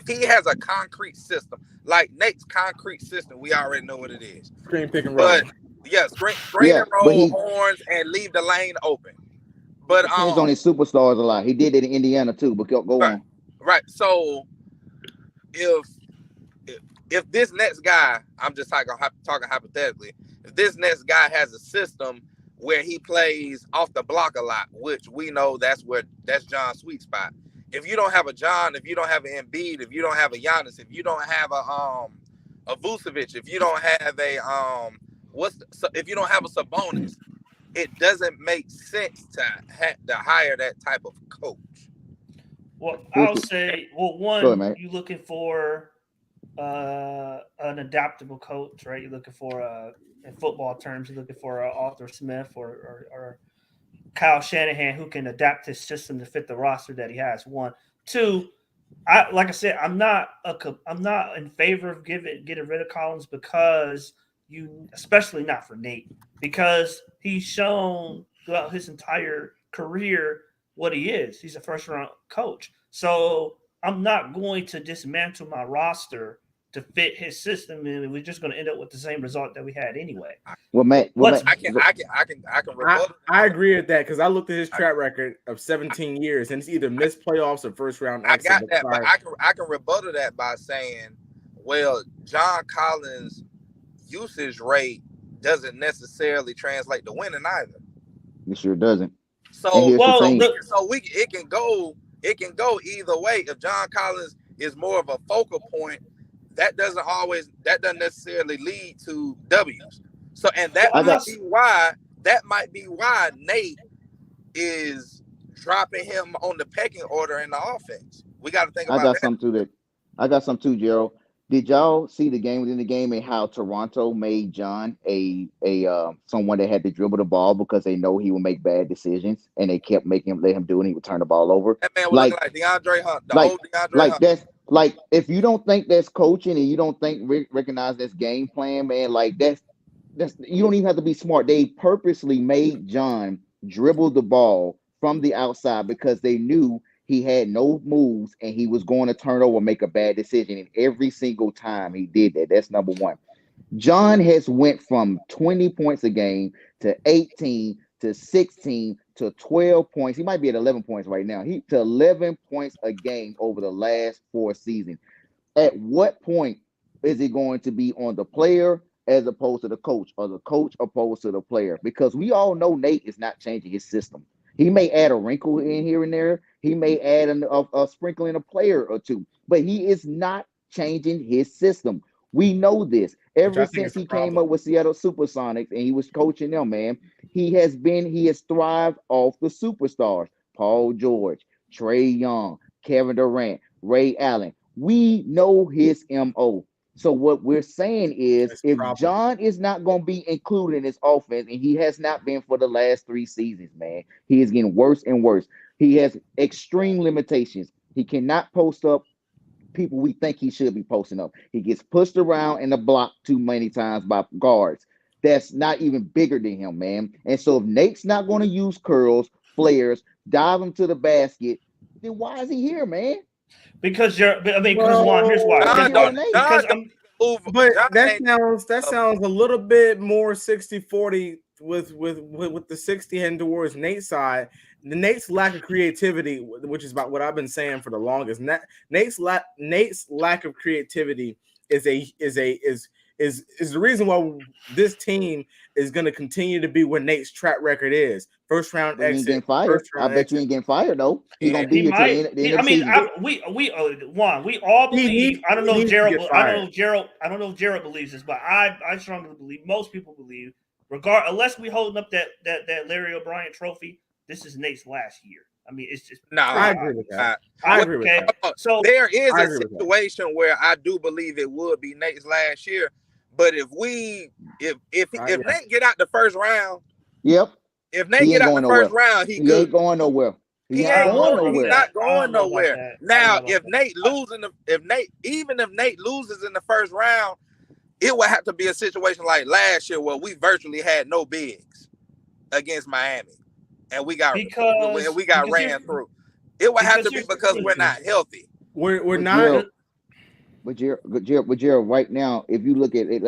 Speaker 7: he has a concrete system like Nate's concrete system, we already know what it is.
Speaker 6: Screen, pick and roll.
Speaker 7: But yeah, screen
Speaker 3: Yeah,
Speaker 7: and
Speaker 3: but
Speaker 7: roll, horns, and leave the lane open. But
Speaker 3: depends on his superstars a lot. He did it in Indiana too. But go on.
Speaker 7: Right. So if this next guy, I'm just talking hypothetically, if this next guy has a system where he plays off the block a lot, which we know that's John's sweet spot. If you don't have a John, if you don't have an Embiid, if you don't have a Giannis, if you don't have a Vucevic, if you don't have if you don't have a Sabonis, it doesn't make sense to hire that type of coach.
Speaker 8: Well, I'll say, one,
Speaker 3: ahead,
Speaker 8: you're looking for an adaptable coach, right? You're looking for in football terms, you're looking for Arthur Smith or Kyle Shanahan who can adapt his system to fit the roster that he has. 1, 2. Like I said, I'm not in favor of getting rid of Collins because especially not for Nate, because he's shown throughout his entire career what he is. He's a first round coach. So I'm not going to dismantle my roster to fit his system, and we're just going to end up with the same result that we had anyway.
Speaker 3: Well, Matt,
Speaker 7: I can rebuttal.
Speaker 6: I agree with that because I looked at his track record of 17 years, and it's either missed playoffs or first round exit.
Speaker 7: I got that, but I can rebuttal that by saying, well, John Collins' usage rate doesn't necessarily translate to winning either.
Speaker 3: It sure doesn't.
Speaker 7: So it can go either way. If John Collins is more of a focal point, that doesn't necessarily lead to W's. So, and that might be why Nate is dropping him on the pecking order in the offense. We got to think about that.
Speaker 3: I got some too, Gerald. Did y'all see the game within the game and how Toronto made John a someone that had to dribble the ball because they know he would make bad decisions, and they kept let him do it, and he would turn the ball over.
Speaker 7: That man was looking like DeAndre Hunt, old DeAndre Hunt.
Speaker 3: That's like, if you don't think that's coaching and you don't recognize that's game plan, man, like that's you don't even have to be smart. They purposely made John dribble the ball from the outside because they knew he had no moves and he was going to turn over and make a bad decision. And every single time he did that. That's number one. John has went from 20 points a game to 18 to 16 to 12 points. He might be at 11 points right now. To 11 points a game over the last 4 seasons. At what point is it going to be on the player as opposed to the coach, or the coach opposed to the player? Because we all know Nate is not changing his system. He may add a wrinkle in here and there. He may add a sprinkle in a player or two, but he is not changing his system. We know this. Ever since he came up with Seattle Supersonics and he was coaching them, man, he has thrived off the superstars. Paul George, Trae Young, Kevin Durant, Ray Allen. We know his MO. So what we're saying is, if John is not going to be included in his offense, and he has not been for the last 3 seasons, man, he is getting worse and worse. He has extreme limitations. He cannot post up people we think he should be posting up. He gets pushed around in the block too many times by guards that's not even bigger than him, man. And so if Nate's not going to use curls, flares, dive him to the basket, then why is he here, man?
Speaker 8: Because here's why.
Speaker 6: That sounds a little bit more 60-40 with the 60 heading towards Nate's side. Nate's lack of creativity, which is about what I've been saying for the longest. Nate's lack of creativity is the reason why this team is going to continue to be what Nate's track record is. First round exit.
Speaker 3: Getting fired. I bet you ain't getting fired though. He's gonna be here till the end of the season.
Speaker 8: We all believe. I don't know if Gerald believes this, but I strongly believe, most people believe, unless we holding up that Larry O'Brien trophy, this is Nate's last year. I mean, it's just
Speaker 6: I agree with that. I agree with that.
Speaker 7: So there is a situation where I do believe it would be Nate's last year, But if Nate get out the first round,
Speaker 3: Yep.
Speaker 7: if Nate get out the first round, he
Speaker 3: ain't going nowhere. He's not going
Speaker 7: nowhere. Now, if Nate loses in the first round, it would have to be a situation like last year where we virtually had no bigs against Miami, and we got ran through. It would have to be because we're not healthy.
Speaker 6: We're not.
Speaker 3: But Gerald, right now, if you look at it,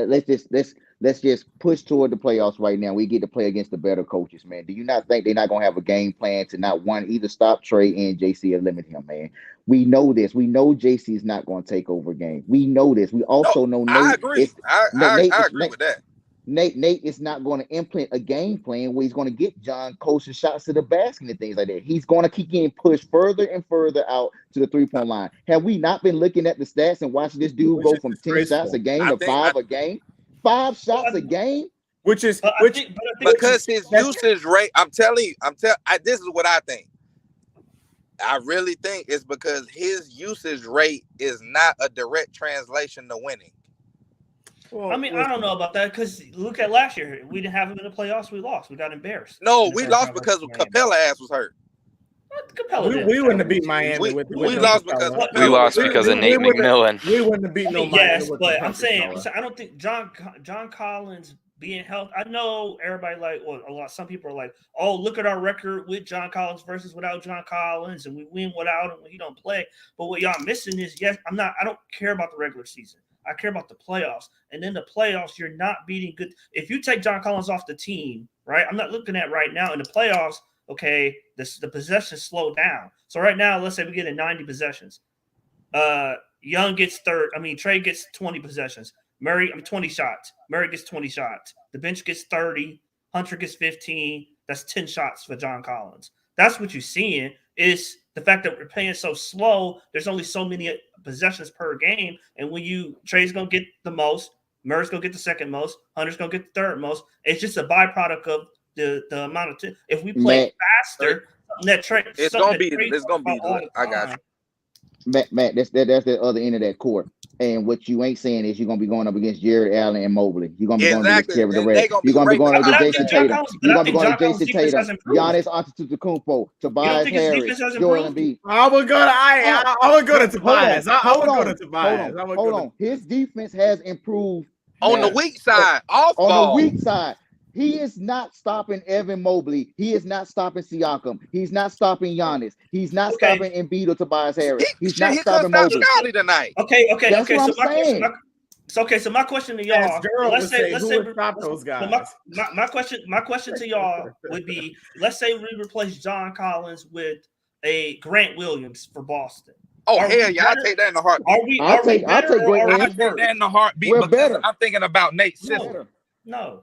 Speaker 3: let's just push toward the playoffs right now. We get to play against the better coaches, man. Do you not think they're not gonna have a game plan to not either stop Trey and JC or limit him, man? We know this. We know JC is not going to take over a game. We know this. We also know Nate.
Speaker 7: I agree. I agree with that.
Speaker 3: Nate is not going to implement a game plan where he's going to get John closer shots to the basket and things like that. He's going to keep getting pushed further and further out to the 3-point line. Have we not been looking at the stats and watching this dude go from 10 shots a game to 5 a game? 5 shots a game?
Speaker 7: Because his usage rate, this is what I think. I really think it's because his usage rate is not a direct translation to winning.
Speaker 8: Well, I mean, I don't know about that because look at last year. We didn't have him in the playoffs. We lost. We got embarrassed.
Speaker 7: No, we lost because Capella ass was hurt.
Speaker 6: We wouldn't have beat Miami.
Speaker 7: We lost because
Speaker 9: of Nate McMillan.
Speaker 6: We wouldn't have beat no Miami.
Speaker 8: Yes, but I'm saying I don't think John Collins being healthy. I know everybody some people are like, oh, look at our record with John Collins versus without John Collins, and we win without him when he don't play. But what y'all missing is I don't care about the regular season. I care about the playoffs. And in the playoffs, you're not beating good. If you take John Collins off the team, right? I'm not looking at right now in the playoffs. Okay, the possessions slow down. So right now, let's say we get in 90 possessions. Young gets Trey gets 20 possessions. 20 shots. Murray gets 20 shots. The bench gets 30. Hunter gets 15. That's 10 shots for John Collins. That's what you're seeing is the fact that we're playing so slow. There's only so many possessions per game. And when Trey's going to get the most, Murray's going to get the second most, Hunter's going to get the third most. It's just a byproduct of the amount of if we play faster, it's going to be
Speaker 7: I got you.
Speaker 3: Matt, that's the other end of that court. And what you ain't saying is you're going to be going up against Jared Allen and Mobley. You're going to be going against Kevin Durant. You're going to be going up against Jason Tatum. You're going to be going against Jason Tatum, Giannis Antetokounmpo, Tobias Harris, Joel Embiid.
Speaker 6: I would go to Tobias.
Speaker 3: Hold on. His defense has improved
Speaker 7: on the weak side.
Speaker 3: On the weak side. He is not stopping Evan Mobley. He is not stopping Siakam. He's not stopping Giannis. He's not stopping Embiid or Tobias Harris. He's not stopping Mobley
Speaker 7: tonight.
Speaker 8: Okay.
Speaker 3: That's what I'm saying.
Speaker 8: So my question to y'all, let's say
Speaker 6: those guys.
Speaker 8: So my question to y'all would be, let's say we replace John Collins with a Grant Williams for Boston.
Speaker 7: Oh, hell yeah, I'll take that in a heartbeat.
Speaker 3: I'll take Grant Williams.
Speaker 7: I'll take that in a heartbeat because I'm thinking about Nate's system.
Speaker 8: No.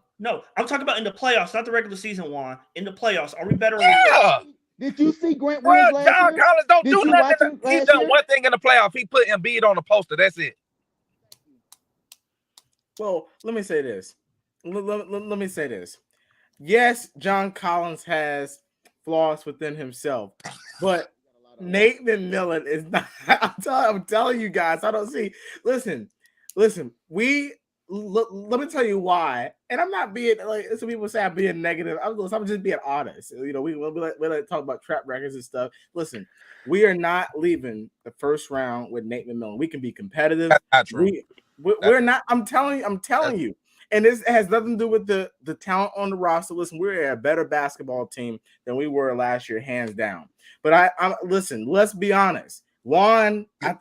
Speaker 8: I'm talking about in the playoffs, not the regular season one. In the playoffs, are we better?
Speaker 7: Yeah.
Speaker 3: Did you see Grant Williams last
Speaker 7: John
Speaker 3: year?
Speaker 7: Collins don't do nothing. He done one thing in the playoff. He put Embiid on the poster. That's it.
Speaker 6: Well, let me say this. Let me say this. Yes, John Collins has flaws within himself, but Nate McMillan is not. I'm telling you guys. I don't see. Listen. Let me tell you why, and I'm not being like some people say I'm being negative. I'm just being honest. We like talk about track records and stuff. Listen, we are not leaving the first round with Nate McMillan. We can be competitive.
Speaker 7: That's not true.
Speaker 6: We're not. I'm telling you, and this has nothing to do with the talent on the roster. Listen, we're a better basketball team than we were last year, hands down. But I listen. Let's be honest. Juan, I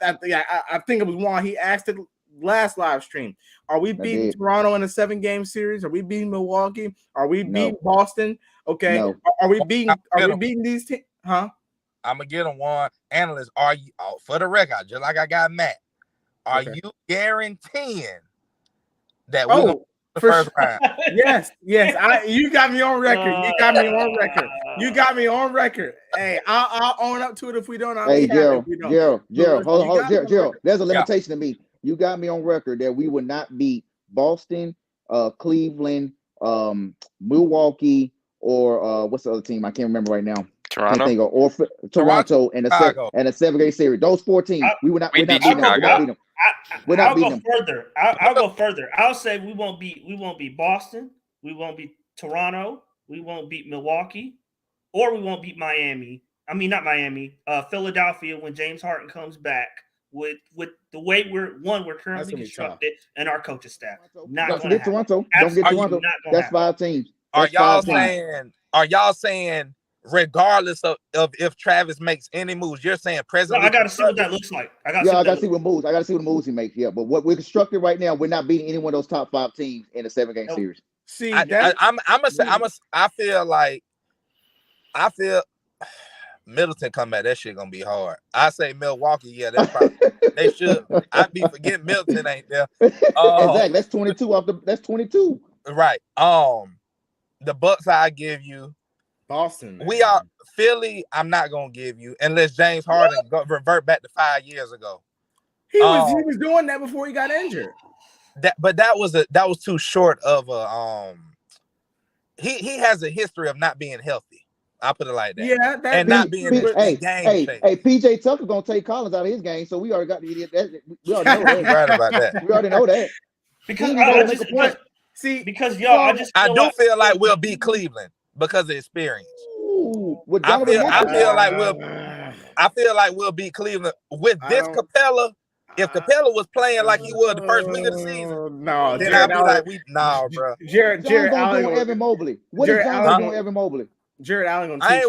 Speaker 6: think it was Juan. He asked it last live stream. Are we beating Toronto in a 7-game series? Are we beating Milwaukee? Are we beating Boston? Okay. No. Are we beating these teams? Huh?
Speaker 7: I'm gonna get them one analyst. Are you for the record, just like I got Matt? Are you guaranteeing that we go the first round?
Speaker 6: Yes. You got me on record. You got me on record. Hey, I'll own up to it if we don't.
Speaker 3: Gerald, hold on, Gerald. There's a limitation to me. You got me on record that we would not beat Boston, Cleveland, Milwaukee, or what's the other team? I can't remember right now.
Speaker 9: Toronto.
Speaker 3: Think of or Toronto and
Speaker 7: Chicago.
Speaker 3: a 7-game series. Those 4 teams, we're not
Speaker 9: We beat
Speaker 3: beating them.
Speaker 9: Chicago.
Speaker 8: I'll go further. I'll go further. I'll say we won't beat Boston. We won't beat Toronto. We won't beat Milwaukee, or we won't beat Miami. I mean, not Miami. Philadelphia when James Harden comes back with the way we're currently constructed and our coaching staff. Not going to happen.
Speaker 3: Toronto. Don't get Toronto. That's 5 teams.
Speaker 7: Are y'all saying regardless of if Travis makes any moves, you're saying presently?
Speaker 8: I got to see what that looks like. I got to see
Speaker 3: what moves. I got to see what moves he makes. Yeah, but what we're constructed right now, we're not beating any one of those top 5 teams in a 7-game series.
Speaker 6: See,
Speaker 7: I feel Middleton come back. That shit gonna be hard. I say Milwaukee. Yeah, that's probably they should. I'd be forgetting Middleton ain't there.
Speaker 3: Exactly. That's 22 That's 22.
Speaker 7: Right. The Bucks I give you.
Speaker 6: Boston.
Speaker 7: We are Philly. I'm not gonna give you unless James Harden revert back to 5 years ago.
Speaker 6: He was doing that before he got injured.
Speaker 7: That was too short of a He has a history of not being healthy. I'll put it like that.
Speaker 6: Yeah,
Speaker 7: and not being in game shape.
Speaker 3: Hey, PJ Tucker gonna take Collins out of his game, so we already got the idiot. We already know that.
Speaker 7: Right about that.
Speaker 3: We already know that.
Speaker 8: Because
Speaker 7: I do feel like we'll beat Cleveland because of experience.
Speaker 3: Ooh,
Speaker 7: I feel like we'll beat Cleveland with this Capella. If Capella was playing like he was the first week of the season, then I'd be like, bro.
Speaker 3: Jared Allen on Evan Mobley. What is John doing Evan Mobley?
Speaker 6: Jared Allen gonna
Speaker 7: teach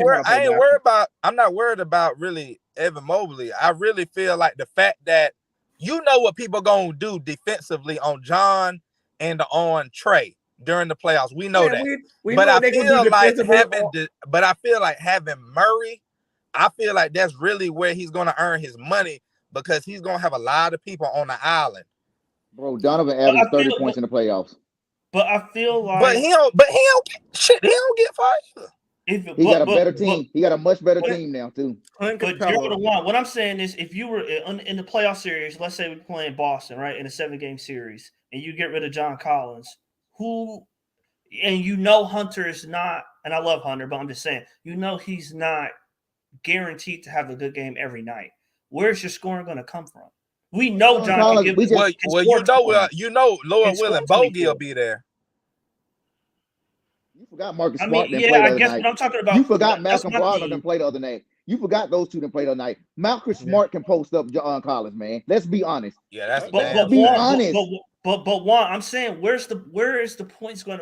Speaker 7: I'm not worried about really Evan Mobley. I really feel like the fact that you know what people gonna do defensively on John and on Trey during the playoffs. We know that. But I feel like having Murray, I feel like that's really where he's gonna earn his money because he's gonna have a lot of people on the island.
Speaker 3: Bro, Donovan averaged 30 points in the playoffs.
Speaker 8: But I feel like
Speaker 7: he don't get fired.
Speaker 3: He got a better team. He got a much better team now too.
Speaker 8: But what I'm saying is, if you were in the playoff series, let's say we're playing Boston, right, in a 7-game series, and you get rid of John Collins, and you know Hunter is not, and I love Hunter, but I'm just saying, you know he's not guaranteed to have a good game every night. Where's your scoring going to come from? We know John can give.
Speaker 7: You know, Lord willing, Bogey will be there.
Speaker 3: You forgot Marcus Smart didn't play the other night.
Speaker 8: What I'm talking about.
Speaker 3: You forgot Malcolm Brogdon didn't play the other night. You forgot those two didn't play the other night. Marcus Smart can post up John Collins, man. Let's be honest.
Speaker 7: Yeah, that's
Speaker 3: honest.
Speaker 8: But Juan, I'm saying, where's enough points going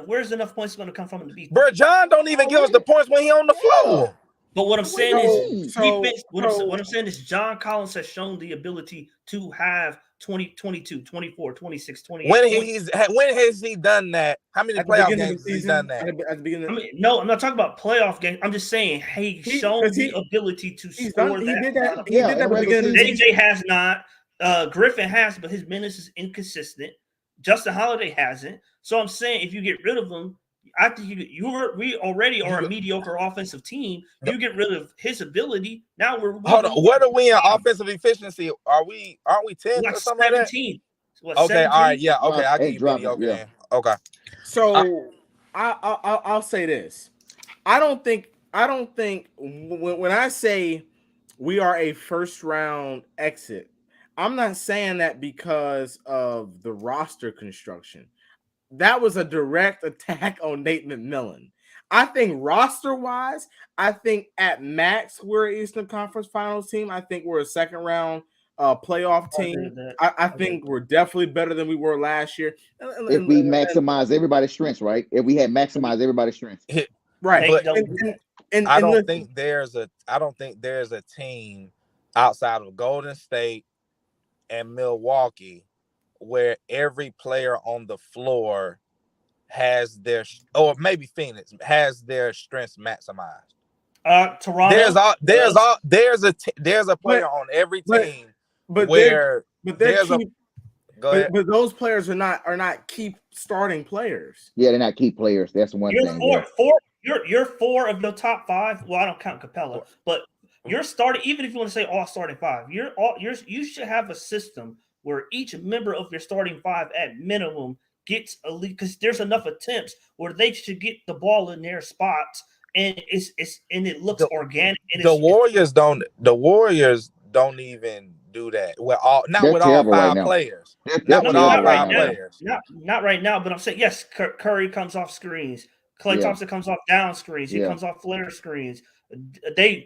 Speaker 8: to come from in the defense?
Speaker 7: Bro, John don't even give us the points when he on the floor.
Speaker 8: But what I'm saying is defense. What I'm saying is John Collins has shown the ability to have 20, 22, 24, 26, 28.
Speaker 7: When has he done that? How many playoff games has he done that?
Speaker 6: At the beginning
Speaker 8: no, I'm not talking about playoff games. I'm just saying he's shown the ability to score that.
Speaker 6: He did that at the beginning.
Speaker 8: AJ has not. Griffin has, but his minutes is inconsistent. Justin Holiday hasn't. So I'm saying if you get rid of him, I think we already are a mediocre offensive team. You get rid of his ability. Now hold
Speaker 7: on. What are we in offensive efficiency? Aren't we 10 or something
Speaker 8: 17?
Speaker 7: Like that? Okay, 17? All right, yeah, okay. I give you mediocre. Yeah. Okay.
Speaker 6: So I'll say this. I don't think when I say we are a first round exit, I'm not saying that because of the roster construction. That was a direct attack on Nate McMillan. I think roster-wise, I think at max we're an Eastern Conference Finals team. I think we're a second-round playoff team. I think we're definitely better than we were last year.
Speaker 3: If we maximize everybody's strengths, right? If we had maximized everybody's strengths,
Speaker 6: right?
Speaker 7: But I don't think there's a team outside of Golden State and Milwaukee where every player on the floor has their, or maybe Phoenix has their strengths maximized.
Speaker 8: Toronto.
Speaker 7: There's a player on every team,
Speaker 6: but those players are not key starting players.
Speaker 3: Yeah, they're not key players. That's one thing.
Speaker 8: You're 4 of the top 5. Well, I don't count Capella, but you're starting. Even if you want to say all starting 5, you should have a system where each member of your starting 5 at minimum gets a lead, because there's enough attempts where they should get the ball in their spots and it looks organic. And
Speaker 7: the Warriors don't even do that. Not with all five players. Not with all five players.
Speaker 8: Not right now, but I'm saying yes. Curry comes off screens. Klay Thompson comes off down screens. He comes off flare screens. They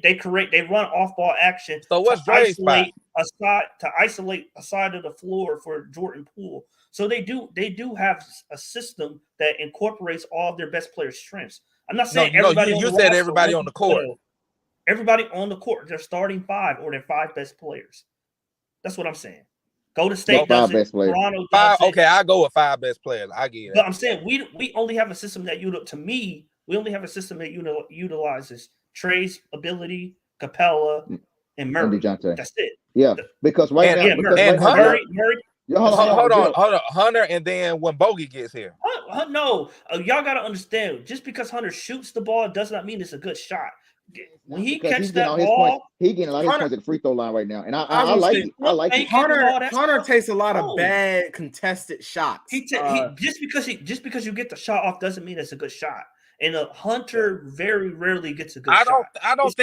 Speaker 8: run off ball action.
Speaker 7: So what's Dre's spot?
Speaker 8: To isolate a side of the floor for Jordan Poole. So they do have a system that incorporates all of their best players' strengths. I'm not saying everybody.
Speaker 7: You said everybody on the court.
Speaker 8: Everybody on the court. They're starting 5 or their 5 best players. That's what I'm saying. Golden State does it. Toronto does it.
Speaker 7: Okay, I go with 5 best players. I get it.
Speaker 8: But I'm saying we only have a system that we only have a system that utilizes Trey's ability, Capella, and Murray. That's it.
Speaker 3: Yeah, because right now,
Speaker 8: Murray.
Speaker 7: Hold on, Hunter, and then when Bogey gets here.
Speaker 8: No, y'all got to understand. Just because Hunter shoots the ball does not mean it's a good shot. When he catches that ball,
Speaker 3: he's getting a lot of his points at the free throw line right now, and I like it. I like it.
Speaker 6: Hunter takes a lot of bad contested shots.
Speaker 8: Just because you get the shot off doesn't mean it's a good shot. And a Hunter very rarely gets a good shot.
Speaker 7: I don't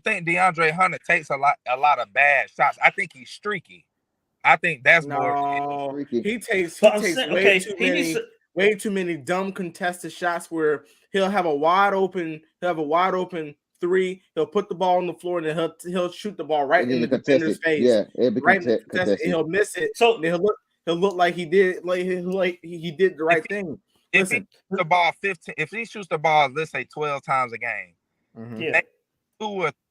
Speaker 7: think DeAndre Hunter takes a lot of bad shots. I think he's streaky. I think that's more.
Speaker 6: He takes way too many dumb contested shots where he'll have a wide open 3. He'll put the ball on the floor and then he'll shoot the ball right in the defender's face.
Speaker 3: Yeah, contested.
Speaker 6: He'll miss it. So he'll look like he did he did the right thing.
Speaker 7: If he shoots the ball 15, if he shoots the ball, let's say 12 times a game,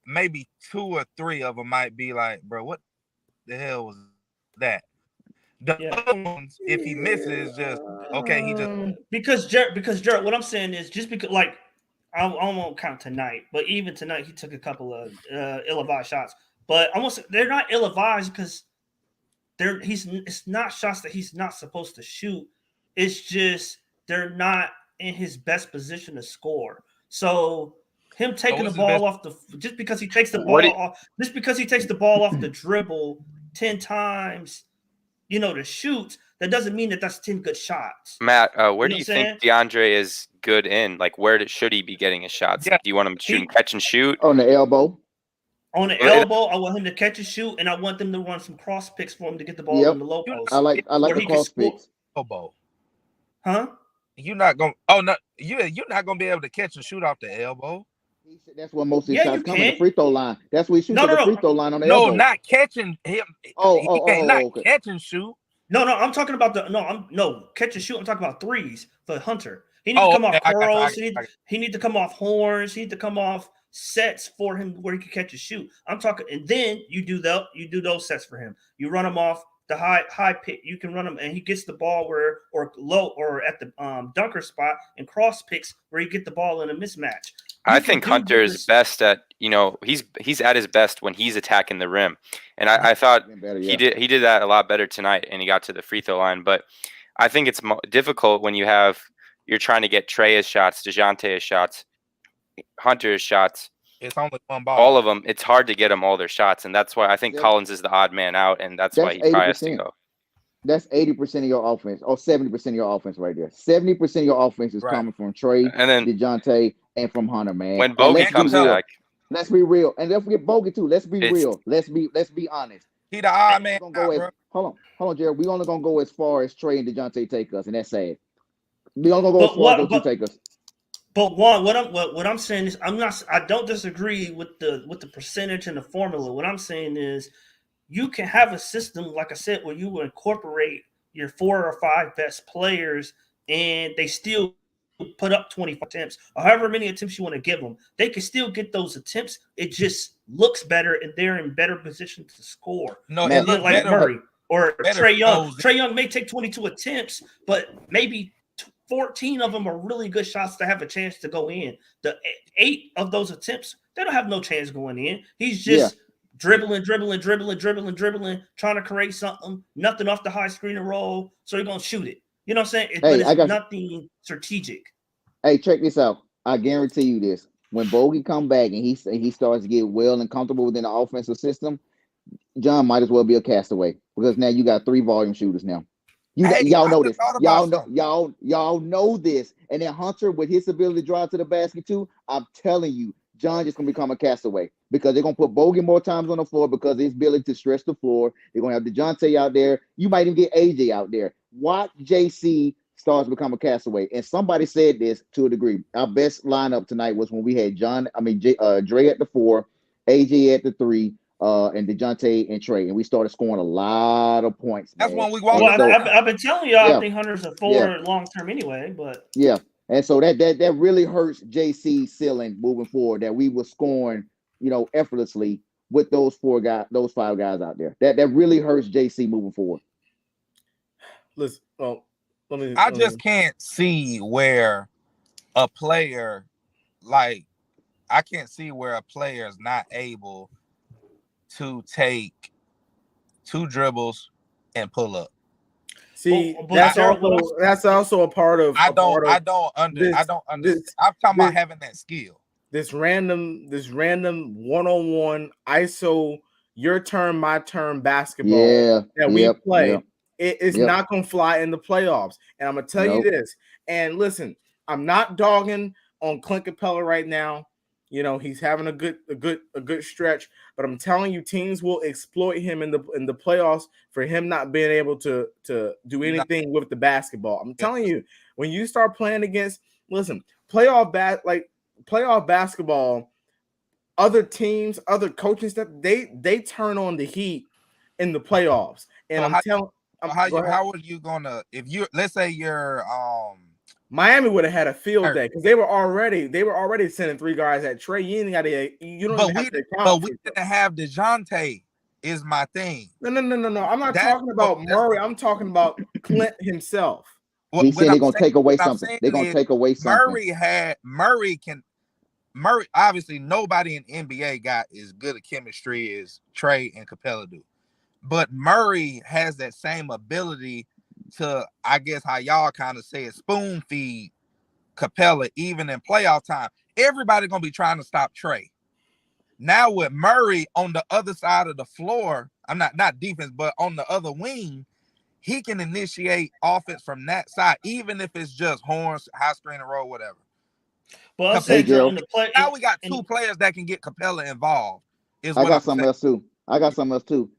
Speaker 7: maybe 2 or 3 of them might be like, bro, what the hell was that? The other ones, if he misses, just okay. He just
Speaker 8: because Jared, what I'm saying is just because I won't count tonight, but even tonight he took a couple of ill-advised shots. But they're not ill-advised because it's not shots that he's not supposed to shoot. It's just they're not in his best position to score. So him taking the ball off just because he takes the ball off the dribble 10 times, to shoot, that doesn't mean that that's 10 good shots.
Speaker 9: Matt, where do you think DeAndre is good in? Like, should he be getting his shots?
Speaker 7: Yeah.
Speaker 9: Do you want him to shoot and catch and shoot?
Speaker 3: On the elbow.
Speaker 8: On the elbow, I want him to catch and shoot, and I want them to run some cross picks for him to get the ball in the low post.
Speaker 3: I like the cross picks.
Speaker 7: Elbow.
Speaker 8: Huh?
Speaker 7: You're not gonna be able to catch and shoot off the elbow.
Speaker 3: That's what most of his shots come in the free throw line. That's what he shoots the free throw line on the
Speaker 7: elbow.
Speaker 3: elbow.
Speaker 7: No, not catching him. Catch and shoot.
Speaker 8: No, I'm talking about catch and shoot. I'm talking about threes for Hunter. He needs to come off curls. He need to come off horns. He need to come off sets for him where he can catch and shoot. I'm talking, and then you do those sets for him. You run him off the high pick. You can run him, and he gets the ball or low or at the dunker spot and cross picks where you get the ball in a mismatch.
Speaker 9: I think Hunter is best at, he's at his best when he's attacking the rim. And I thought he did that a lot better tonight, and he got to the free throw line. But I think it's difficult when you're trying to get Trey's shots, DeJounte's shots, Hunter's shots.
Speaker 7: It's only one ball.
Speaker 9: All of them. It's hard to get them all their shots. And that's why I think Collins is the odd man out, and that's why he probably has to go.
Speaker 3: That's 80% of your offense, or 70% of your offense right there. 70% of your offense is coming from Trey, and then DeJounte, and from Hunter, man.
Speaker 9: When Bogey comes back,
Speaker 3: let's be real, and don't forget Bogey too. Let's be real. Let's be honest.
Speaker 7: He the odd man.
Speaker 3: Hold on, Jared. We only gonna go as far as Trey and DeJounte take us, and that's sad. We only gonna go as far as those two take us.
Speaker 8: But what I'm saying is I don't disagree with the percentage and the formula. What I'm saying is you can have a system, like I said, where you will incorporate your 4 or 5 best players and they still put up 25 attempts or however many attempts you want to give them. They can still get those attempts. It just looks better and they're in better position to score.
Speaker 7: No, it looks
Speaker 8: like
Speaker 7: better,
Speaker 8: Murray or Trey Young.
Speaker 7: Trey
Speaker 8: Trey Young may take 22 attempts, but maybe 14 of them are really good shots to have a chance to go in. The 8 of those attempts, they don't have no chance going in. He's just dribbling, trying to create something, nothing off the high screen and roll, so you're going to shoot it. You know what I'm saying? But it's nothing strategic.
Speaker 3: Hey, check this out. I guarantee you this. When Bogey come back and he starts to get well and comfortable within the offensive system, John might as well be a castaway because now you got 3 volume shooters now. Y'all know this.
Speaker 7: thought about something.
Speaker 3: Y'all know this. And then Hunter, with his ability to drive to the basket too, I'm telling you, John just gonna become a castaway because they're gonna put Bogan more times on the floor because of his ability to stretch the floor. They're gonna have DeJounte out there. You might even get AJ out there. Watch JC starts to become a castaway. And somebody said this to a degree. Our best lineup tonight was when we had Dre at the 4, AJ at the 3, and DeJounte and Trey, and we started scoring a lot of points.
Speaker 7: That's
Speaker 3: man.
Speaker 7: when we walked.
Speaker 8: Well,
Speaker 3: So,
Speaker 8: I've been telling y'all,
Speaker 3: yeah,
Speaker 8: I think Hunter's a forward long term anyway. But
Speaker 3: yeah, and so that really hurts JC's ceiling moving forward. That we were scoring, effortlessly with those 5 guys out there. That really hurts JC moving forward.
Speaker 6: Listen,
Speaker 7: I just can't see where a player I can't see where a player is not able to take 2 dribbles and pull up.
Speaker 6: See, that's also a part of.
Speaker 7: I don't understand. I'm talking about having that skill.
Speaker 6: This random one-on-one ISO, your turn, my turn basketball we play. It is not going to fly in the playoffs. And I'm going to tell you this. And listen, I'm not dogging on Clint Capella right now. He's having a good stretch, but I'm telling you, teams will exploit him in the playoffs for him not being able to do anything with the basketball. I'm telling you, when you start playing against, playoff basketball, other teams, other coaching stuff, they turn on the heat in the playoffs. And
Speaker 7: how are you gonna, if you, let's say you're
Speaker 6: Miami would have had a field day because they were already sending 3 guys at Trey. You ain't got to. You don't.
Speaker 7: But we didn't have DeJounte. Is my thing.
Speaker 6: No. I'm not talking about Murray. I'm talking about Clint himself.
Speaker 3: He said they're gonna take away something. They're gonna take away something.
Speaker 7: Murray. Obviously, nobody in NBA got as good a chemistry as Trey and Capella do. But Murray has that same ability to, I guess how y'all kind of say it, spoon feed Capella even in playoff time. Everybody gonna be trying to stop Trey. Now with Murray on the other side of the floor, I'm not defense, but on the other wing, he can initiate offense from that side, even if it's just horns, high screen and roll, whatever.
Speaker 8: Well,
Speaker 7: now we got 2 players that can get Capella involved.
Speaker 3: I got something else too.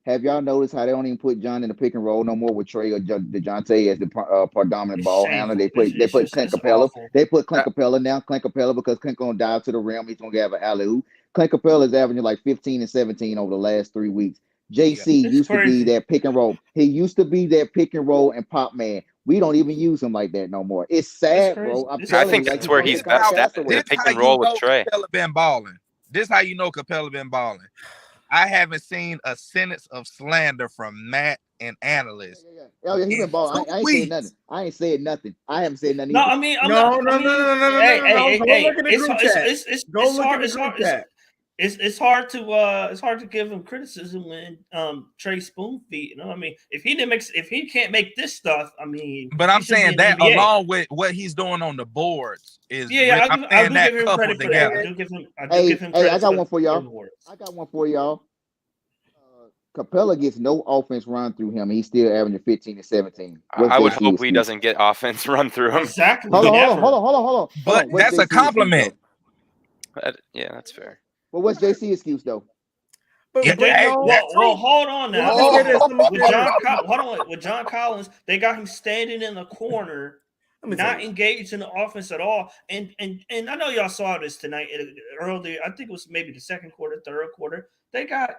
Speaker 3: Have y'all noticed how they don't even put John in the pick and roll no more with Trey or DeJounte as the predominant ball handler? They put Clint Capella. They put Clint Capella now. Clint Capella, because Clint gonna dive to the rim. He's gonna have an alley-oop. Clint Capella is averaging like 15 and 17 over the last 3 weeks. JC used to be that pick and roll. He used to be that pick and roll and pop man. We don't even use him like that no more. It's sad, bro.
Speaker 9: I think that's where he's best at, the pick and roll with Trey.
Speaker 7: Capella been balling. This how you know Capella been balling. I haven't seen a sentence of slander from Matt and analysts.
Speaker 3: Yeah, he been balling. I ain't saying nothing. I ain't saying nothing. I haven't said nothing.
Speaker 8: No, I mean, no. It's hard to give him criticism when Trey spoon feed. I mean, if he can't make this stuff, I mean.
Speaker 7: But I'm saying that along with what he's doing on the boards is
Speaker 8: I do give him credit for that. I do give him credit.
Speaker 3: I got one for y'all. Capella gets no offense run through him. He's still averaging 15 and 17.
Speaker 9: I would hope he doesn't get offense run through him.
Speaker 8: Exactly.
Speaker 3: Hold on.
Speaker 7: But that's a compliment.
Speaker 9: Yeah, that's fair.
Speaker 3: But what's JC's excuse though?
Speaker 8: Hold on now. With John Collins, they got him standing in the corner, not engaged in the offense at all. And I know y'all saw this tonight earlier. I think it was maybe the second quarter, third quarter. They got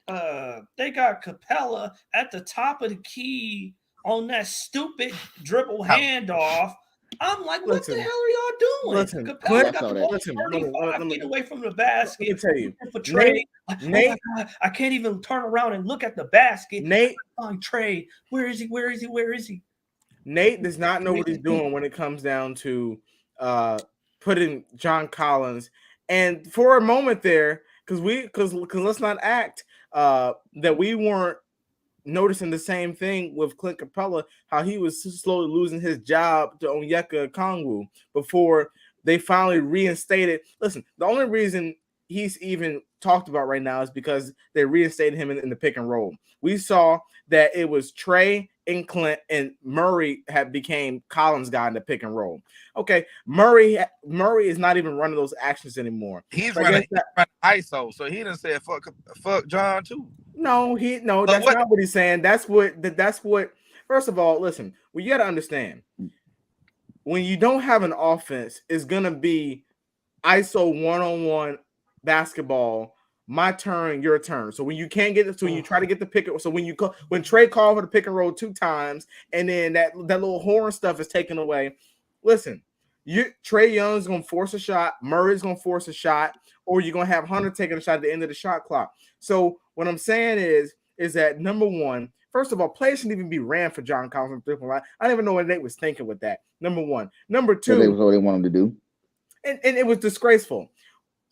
Speaker 8: Capella at the top of the key on that stupid dribble handoff. I'm like, what the hell are y'all doing? Capella got the ball 35 feet away from the basket.
Speaker 6: Let me tell you,
Speaker 8: for Trey. Nate, oh my God, I can't even turn around and look at the basket.
Speaker 6: Nate,
Speaker 8: Trey, where is he?
Speaker 6: Nate does not know what he's doing when it comes down to putting John Collins. And for a moment there, because let's not act that we weren't noticing the same thing with Clint Capella, how he was slowly losing his job to Onyeka Okongwu before they finally reinstated. Listen, the only reason he's even talked about right now is because they reinstated him in the pick and roll. We saw that it was Trey and Clint and Murray had became Collins' guy in the pick and roll. Okay, Murray is not even running those actions anymore.
Speaker 7: He's
Speaker 6: So
Speaker 7: running ISO, so he didn't say fuck John too.
Speaker 6: No, that's not what he's saying. That's what. First of all, listen. Well, you got to understand. When you don't have an offense, it's gonna be ISO 1-on-1 basketball. My turn, your turn. So when you can't get it, so when you try to get the pick, so when Trey called for the pick and roll 2 times, and then that little horn stuff is taken away. Listen, Trey Young's gonna force a shot, Murray's gonna force a shot, or you're gonna have Hunter taking a shot at the end of the shot clock. So what I'm saying is that number one, first of all, plays shouldn't even be ran for John Collins on 3-point line. I don't even know what Nate was thinking with that. Number one, number two,
Speaker 3: that was what they want him to do,
Speaker 6: and it was disgraceful.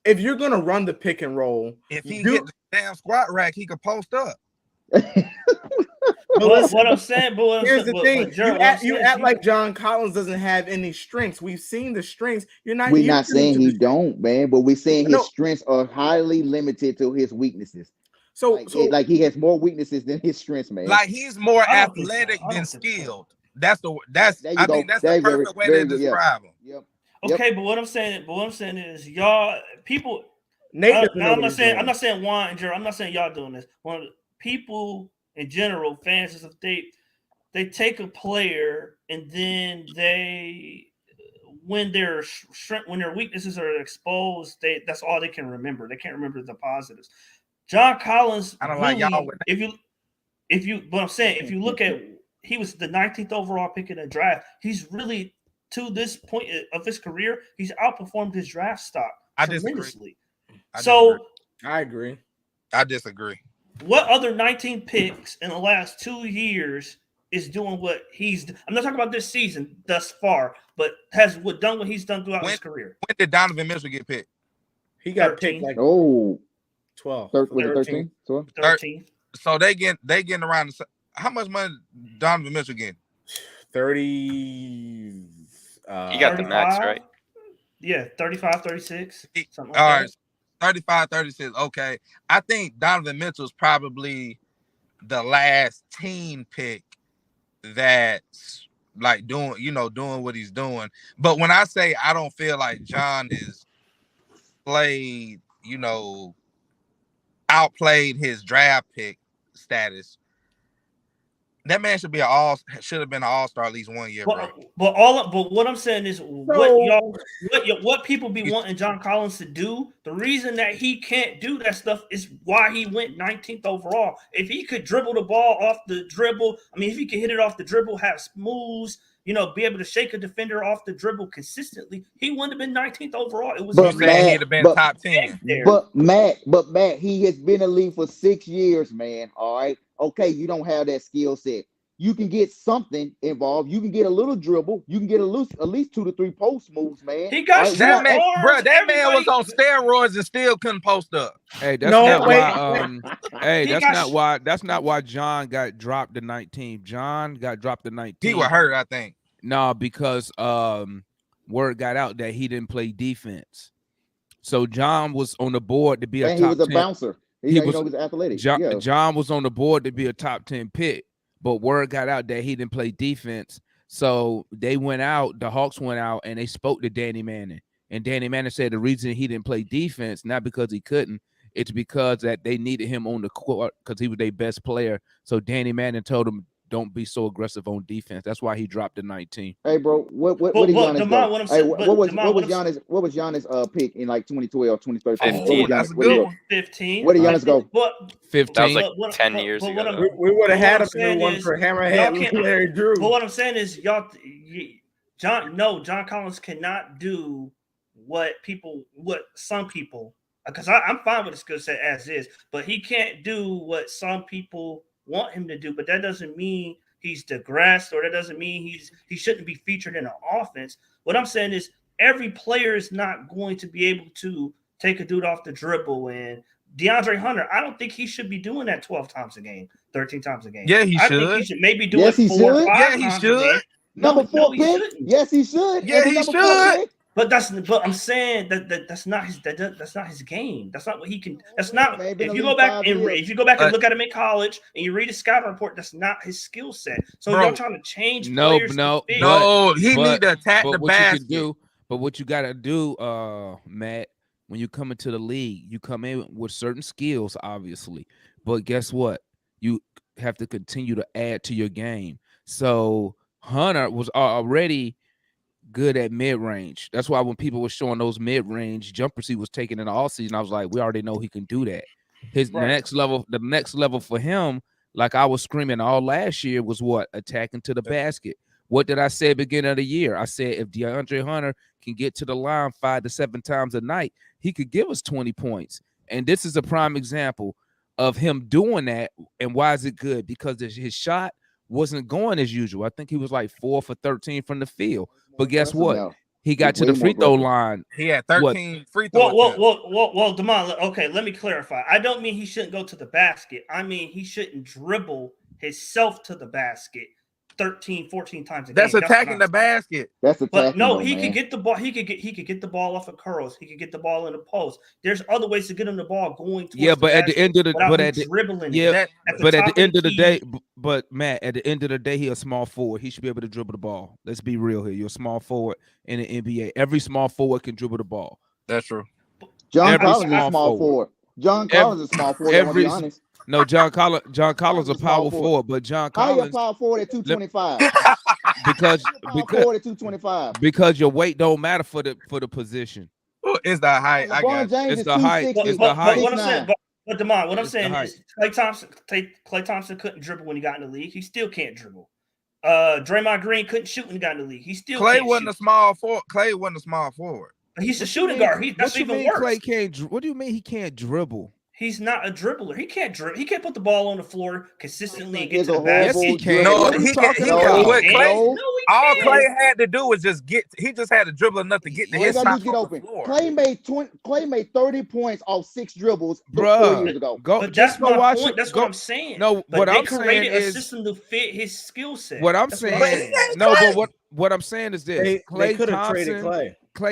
Speaker 6: If you're gonna run the pick and roll,
Speaker 7: if he get the damn squat rack, he could post up.
Speaker 8: What I'm saying,
Speaker 6: here's the thing: you act like John Collins doesn't have any strengths. We've seen the strengths. We're not
Speaker 3: saying he don't, man, but we're saying his strengths are highly limited to his weaknesses. So he has more weaknesses than his strengths, man.
Speaker 7: Like he's more athletic than skilled. That's the perfect way to describe him.
Speaker 3: Yep.
Speaker 8: Okay, but what I'm saying is y'all people.
Speaker 6: I'm
Speaker 8: not saying Juan and Jared. I'm not saying y'all doing this. People in general, fans, if they take a player and then when their weaknesses are exposed, that's all they can remember. They can't remember the positives. John Collins.
Speaker 7: I don't like y'all.
Speaker 8: If you look at, he was the 19th overall pick in the draft. He's really, to this point of his career, he's outperformed his draft stock tremendously.
Speaker 6: I agree.
Speaker 7: I disagree.
Speaker 8: What other 19 picks in the last 2 years is doing what I'm not talking about this season thus far, but has done what he's done throughout his career.
Speaker 7: When did Donovan Mitchell get picked?
Speaker 6: He got picked like
Speaker 3: 12.
Speaker 6: 13.
Speaker 8: 13.
Speaker 7: So they getting around. How much money Donovan Mitchell getting?
Speaker 6: 30.
Speaker 9: He got the max, right?
Speaker 8: Yeah, 35, 36. Something like
Speaker 7: all
Speaker 8: that.
Speaker 7: right, 35, 36. Okay. I think Donovan Mitchell's probably the last team pick that's like doing what he's doing. But when I say I don't feel like John is played, outplayed his draft pick status, that man should have been an all-star at least 1 year, bro.
Speaker 8: But what I'm saying is what people be wanting John Collins to do. The reason that he can't do that stuff is why he went 19th overall. If he could dribble the ball off the dribble, if he could hit it off the dribble, have moves, be able to shake a defender off the dribble consistently, he wouldn't have been 19th overall. It was
Speaker 7: he'd have been top 10.
Speaker 3: But Matt, he has been in the league for 6 years, man. All right. Okay, you don't have that skill set. You can get something involved. You can get a little dribble. You can get at least 2 to 3 post moves, man.
Speaker 8: He got
Speaker 7: that man, bro. That man was on steroids and still couldn't post up.
Speaker 2: Hey, that's not why John got dropped to 19. John got dropped to 19.
Speaker 7: He was hurt, I think.
Speaker 2: No, because word got out that he didn't play defense. So John was on the board to be a top 10.
Speaker 3: He was a bouncer. He was athletic.
Speaker 2: John was on the board to be a top 10 pick, but word got out that he didn't play defense. So the Hawks went out and they spoke to Danny Manning. And Danny Manning said the reason he didn't play defense, not because he couldn't, it's because that they needed him on the court because he was their best player. So Danny Manning told him, don't be so aggressive on defense. That's why he dropped to 19.
Speaker 3: Hey, bro, what did Giannis go? What was Giannis pick in like 2012, 2013?
Speaker 9: 15.
Speaker 7: That's a good one.
Speaker 8: 15.
Speaker 3: Where did Giannis go?
Speaker 2: 15.
Speaker 9: That was like 10 years ago.
Speaker 6: We would have had a one for Hammerhead Larry Drew.
Speaker 8: But what I'm saying is, John Collins cannot do what some people, because I'm fine with his skill set as is, but he can't do what some people want him to do. But that doesn't mean he's digressed, or that doesn't mean he shouldn't be featured in an offense. What I'm saying is every player is not going to be able to take a dude off the dribble. And DeAndre Hunter, I don't think he should be doing that 12 times a game, 13 times a game.
Speaker 7: Yeah, he should.
Speaker 8: I think he should maybe do it 4 or 5
Speaker 7: Yeah, he
Speaker 8: times
Speaker 7: should.
Speaker 8: a game.
Speaker 3: Number 4 pick? Yes, he should.
Speaker 7: Yeah, he should.
Speaker 8: But I'm saying that's not his that's not his game. That's not what he can. That's not if you go back and look at him in college and you read his scouting report, that's not his skill set. So y'all trying to change players.
Speaker 7: He need to attack the basket.
Speaker 2: But what you gotta do, Matt, when you come into the league, you come in with certain skills, obviously. But guess what? You have to continue to add to your game. So Hunter was already good at mid-range. That's why when people were showing those mid-range jumpers he was taking in the offseason, I was like, we already know he can do that. The next level for him, like I was screaming all last year, was what? Attacking to the basket. What did I say at the beginning of the year? I said if DeAndre Hunter can get to the line 5 to 7 times a night, he could give us 20 points. And this is a prime example of him doing that. And why is it good? Because his shot wasn't going as usual. I think he was like 4 for 13 from the field. But guess what? He got to the free throw line.
Speaker 7: He had 13 free throws.
Speaker 8: Well, Damon, okay, let me clarify. I don't mean he shouldn't go to the basket. I mean he shouldn't dribble himself to the basket 13, 14 times a game.
Speaker 7: That's attacking the basket.
Speaker 3: That's attacking.
Speaker 8: But no, he could get the ball. He could get the ball off of curls. He could get the ball in the post. There's other ways to get him the ball going.
Speaker 2: But at the end of the day, but Matt, at the end of the day, he's a small forward. He should be able to dribble the ball. Let's be real here. You're a small forward in the NBA. Every small forward can dribble the ball.
Speaker 7: That's true.
Speaker 3: John Collins is a small forward. John Collins is a small forward. To be honest.
Speaker 2: No, John Collins a power forward, but John Collins.
Speaker 3: How you a power forward at 225?
Speaker 2: because
Speaker 3: forward at 225.
Speaker 2: Because your weight don't matter for the position.
Speaker 7: It's the height. I guess
Speaker 2: it's the height. It's the height.
Speaker 8: What I'm saying, but Damon, what I'm saying is Klay Thompson couldn't dribble when he got in the league. He still can't dribble. Draymond Green couldn't shoot when he got in the league. He still
Speaker 7: Klay wasn't a small forward. Klay wasn't a small forward.
Speaker 8: He's a shooting guard. That's even worse.
Speaker 2: Klay can't. What do you mean he can't dribble?
Speaker 8: He's not a dribbler. He can't dribble. He can't put the ball on the floor consistently and get to the
Speaker 2: basket.
Speaker 8: basket.
Speaker 2: He can't.
Speaker 7: No, he can't. All Klay had to do was just get. He just had to dribble enough to get to his shot
Speaker 3: get open. Klay made 30 points off 6 dribbles 4 years ago.
Speaker 8: That's my point. That's what I'm saying.
Speaker 2: No,
Speaker 8: but
Speaker 2: what
Speaker 8: they
Speaker 2: I'm saying
Speaker 8: created a
Speaker 2: is
Speaker 8: system to fit his skill set.
Speaker 2: What I'm saying. No, but what I'm saying is this: Klay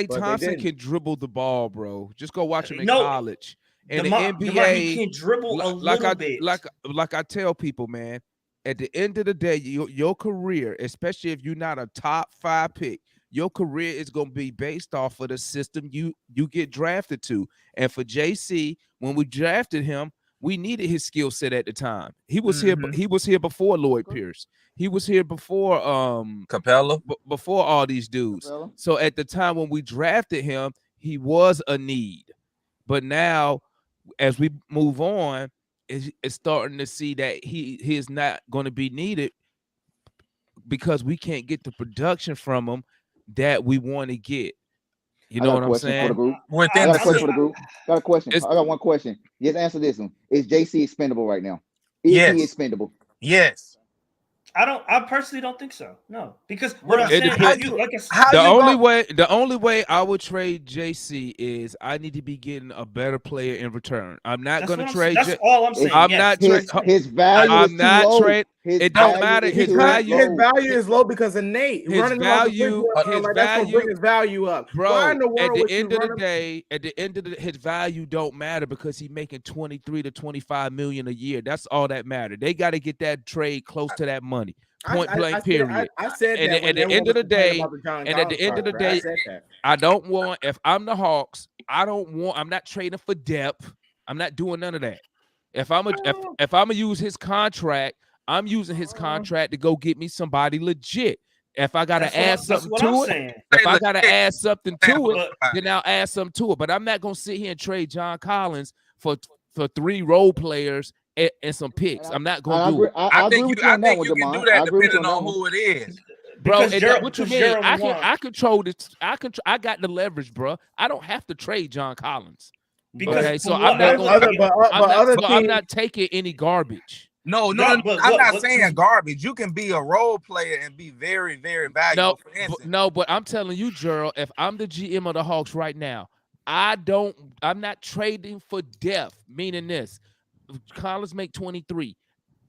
Speaker 2: Thompson can dribble the ball, bro. Just go watch him in college. In the NBA,
Speaker 8: he can dribble a little bit.
Speaker 2: Like I tell people, man, at the end of the day, your career, especially if you're not a top 5 pick, your career is going to be based off of the system you get drafted to. And for JC, when we drafted him, we needed his skill set at the time. He was here. He was here before Lloyd Pierce. He was here before
Speaker 7: Capella.
Speaker 2: Before all these dudes. Capella. So at the time when we drafted him, he was a need. But now, as we move on, it's starting to see that he is not going to be needed because we can't get the production from him that we want to get. You know what I'm saying?
Speaker 3: I got a question for the group. I got one question. Just answer this one. Is JC expendable right now? Is he expendable?
Speaker 7: Yes.
Speaker 8: I personally don't think so. No, because what I'm saying,
Speaker 2: the only way I would trade JC is I need to be getting a better player in return. I'm not going to trade.
Speaker 8: That's all I'm saying.
Speaker 3: I'm not trading. His value. I'm not trading.
Speaker 2: It don't matter. His value
Speaker 6: is low because of Nate.
Speaker 2: His value.
Speaker 6: That's bring his value up,
Speaker 2: bro. At the end of the day, his value don't matter because he's making 23 to 25 million a year. That's all that matters. They got to get that trade close to that money. Point blank. Period.
Speaker 6: I said that.
Speaker 2: And at the end of the day, I don't want. If I'm the Hawks, I'm not trading for depth. I'm not doing none of that. If I'm gonna use his contract, I'm using his contract to go get me somebody legit. If I gotta add something to it, then I'll add something to it. But I'm not gonna sit here and trade John Collins for 3 role players and some picks. I'm not gonna do it.
Speaker 7: I think you can do that depending on who it is.
Speaker 2: Bro, what you mean? I control this. I got the leverage, bro. I don't have to trade John Collins. Okay, so I'm not taking any garbage.
Speaker 7: No, I'm not saying garbage. You can be a role player and be very, very valuable.
Speaker 2: But I'm telling you, Gerald, if I'm the GM of the Hawks right now, I'm not trading for depth. Meaning this, Collins make 23.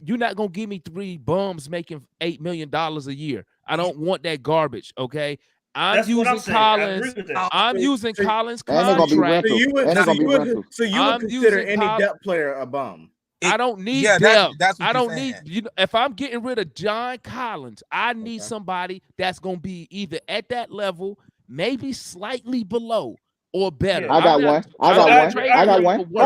Speaker 2: You're not gonna give me 3 bums making $8 million a year. I don't want that garbage. Okay,
Speaker 8: That's what I'm saying. I agree with that.
Speaker 2: I'm using Collins'
Speaker 3: And they're gonna be
Speaker 2: contract.
Speaker 3: rental.
Speaker 6: So you would consider any depth player a bum?
Speaker 2: I don't need depth. I don't need if I'm getting rid of John Collins, I need somebody that's gonna be either at that level, maybe slightly below or better.
Speaker 3: I got one. Hold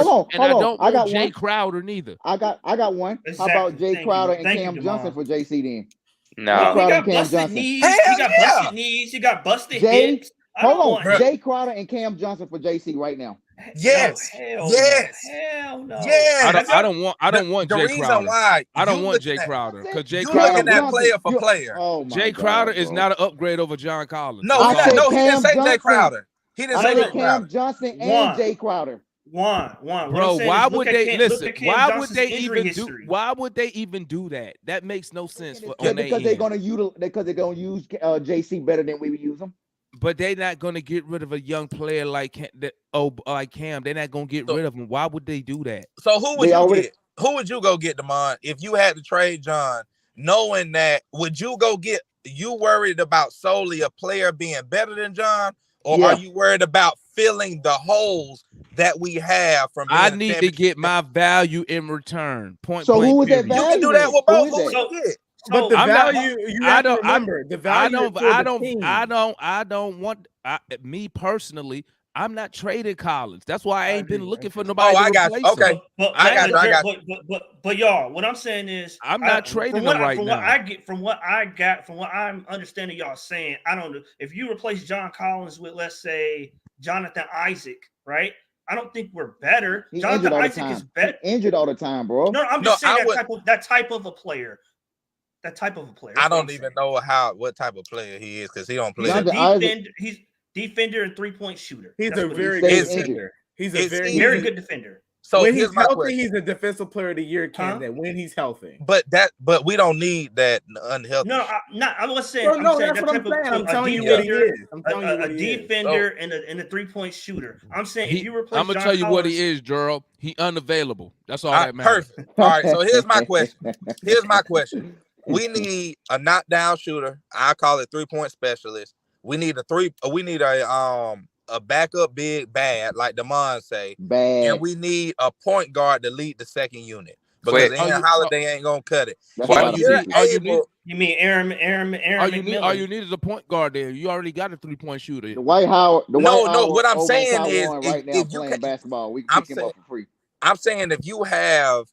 Speaker 3: on.
Speaker 2: And I don't want Jay Crowder neither.
Speaker 3: I got one. How about Jay Crowder and Cam Johnson for JC then?
Speaker 9: No.
Speaker 8: He got busted knees. He got busted knees. He got busted hips.
Speaker 3: Hold on. Jay Crowder and Cam Johnson for JC right now.
Speaker 7: Yes.
Speaker 8: No,
Speaker 7: hell
Speaker 8: no.
Speaker 7: Yes.
Speaker 2: I don't want Jay Crowder.
Speaker 7: Why
Speaker 2: I don't want Jay Crowder because Jay
Speaker 7: you
Speaker 2: Crowder.
Speaker 7: looking at player for player.
Speaker 2: Jay Crowder is not an upgrade over John Collins.
Speaker 7: No, he didn't say Jay Crowder. He didn't say Jay Crowder.
Speaker 3: Cam Johnson and Jay Crowder.
Speaker 8: One.
Speaker 2: Bro, why would they listen? Why would they even do? Why would they even do that? That makes no sense.
Speaker 3: Because they're gonna use JC better than we would use them.
Speaker 2: But they're not gonna get rid of a young player like Cam. They're not gonna get rid of him. Why would they do that?
Speaker 7: So who would you get? Who would you go get, Damon, if you had to trade John, knowing that? Would you go get? You worried about solely a player being better than John, or are you worried about filling the holes that we have from?
Speaker 2: I need to get my value in return. Point.
Speaker 3: So
Speaker 2: blank,
Speaker 3: who is that
Speaker 2: period.
Speaker 3: value?
Speaker 7: You can do that with both. Who would you get?
Speaker 6: But the value, you have to remember the value.
Speaker 2: I don't want. Me personally, I'm not trading Collins. That's why I ain't been looking for nobody.
Speaker 7: I got you. Okay, I got you.
Speaker 8: But y'all, what I'm saying is,
Speaker 2: I'm not trading them right now.
Speaker 8: From what I'm understanding y'all saying, I don't know if you replace John Collins with, let's say, Jonathan Isaac, right? I don't think we're better. Jonathan Isaac is better.
Speaker 3: Injured all the time, bro.
Speaker 8: No, I'm just saying that type of a player. That type of a player.
Speaker 7: I don't even know what type of player he is because he don't play.
Speaker 8: He's defender and 3-point shooter.
Speaker 6: He's a very good defender. He's a
Speaker 8: very good defender.
Speaker 6: So when he's healthy, he's a defensive player of the year candidate. When he's healthy,
Speaker 7: but we don't need that unhealthy.
Speaker 8: No, I was saying.
Speaker 6: I'm saying that's what I'm saying. I'm telling you what he is. I'm telling you what he is.
Speaker 8: A defender and a 3-point shooter. I'm saying if you replace,
Speaker 2: I'm gonna tell you what he is, Gerald. He unavailable. That's all that matters.
Speaker 7: Perfect. All right. So here's my question. We need a knockdown shooter. I call it 3-point specialist. We need a backup big bad, like Damon say. Bad. And we need a point guard to lead the second unit. Because Holiday ain't gonna cut it.
Speaker 8: You mean Aaron McMillan?
Speaker 2: All you need is a point guard there. You already got a 3-point shooter.
Speaker 3: Dwight Howard.
Speaker 7: What I'm saying is
Speaker 3: right now playing basketball. We can pick him up for free.
Speaker 7: I'm saying if you have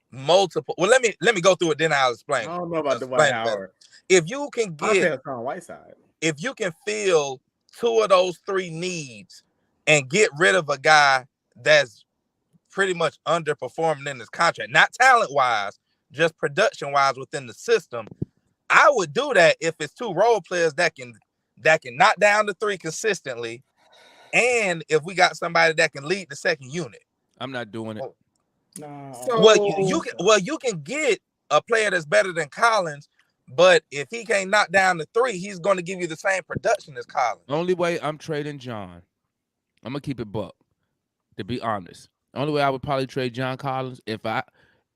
Speaker 7: multiple, well, let me go through it, then I'll explain.
Speaker 6: I don't know about Dwight Howard.
Speaker 7: If you can get
Speaker 6: Whiteside,
Speaker 7: if you can fill 2 of those 3 needs and get rid of a guy that's pretty much underperforming in his contract, not talent wise, just production wise within the system, I would do that if it's 2 role players that can knock down the 3 consistently, and if we got somebody that can lead the second unit.
Speaker 2: I'm not doing it.
Speaker 7: No. You can get a player that's better than Collins, but if he can't knock down the 3, he's going to give you the same production as Collins.
Speaker 2: The only way I'm trading John, I'm gonna keep it buck. To be honest, the only way I would probably trade John Collins if I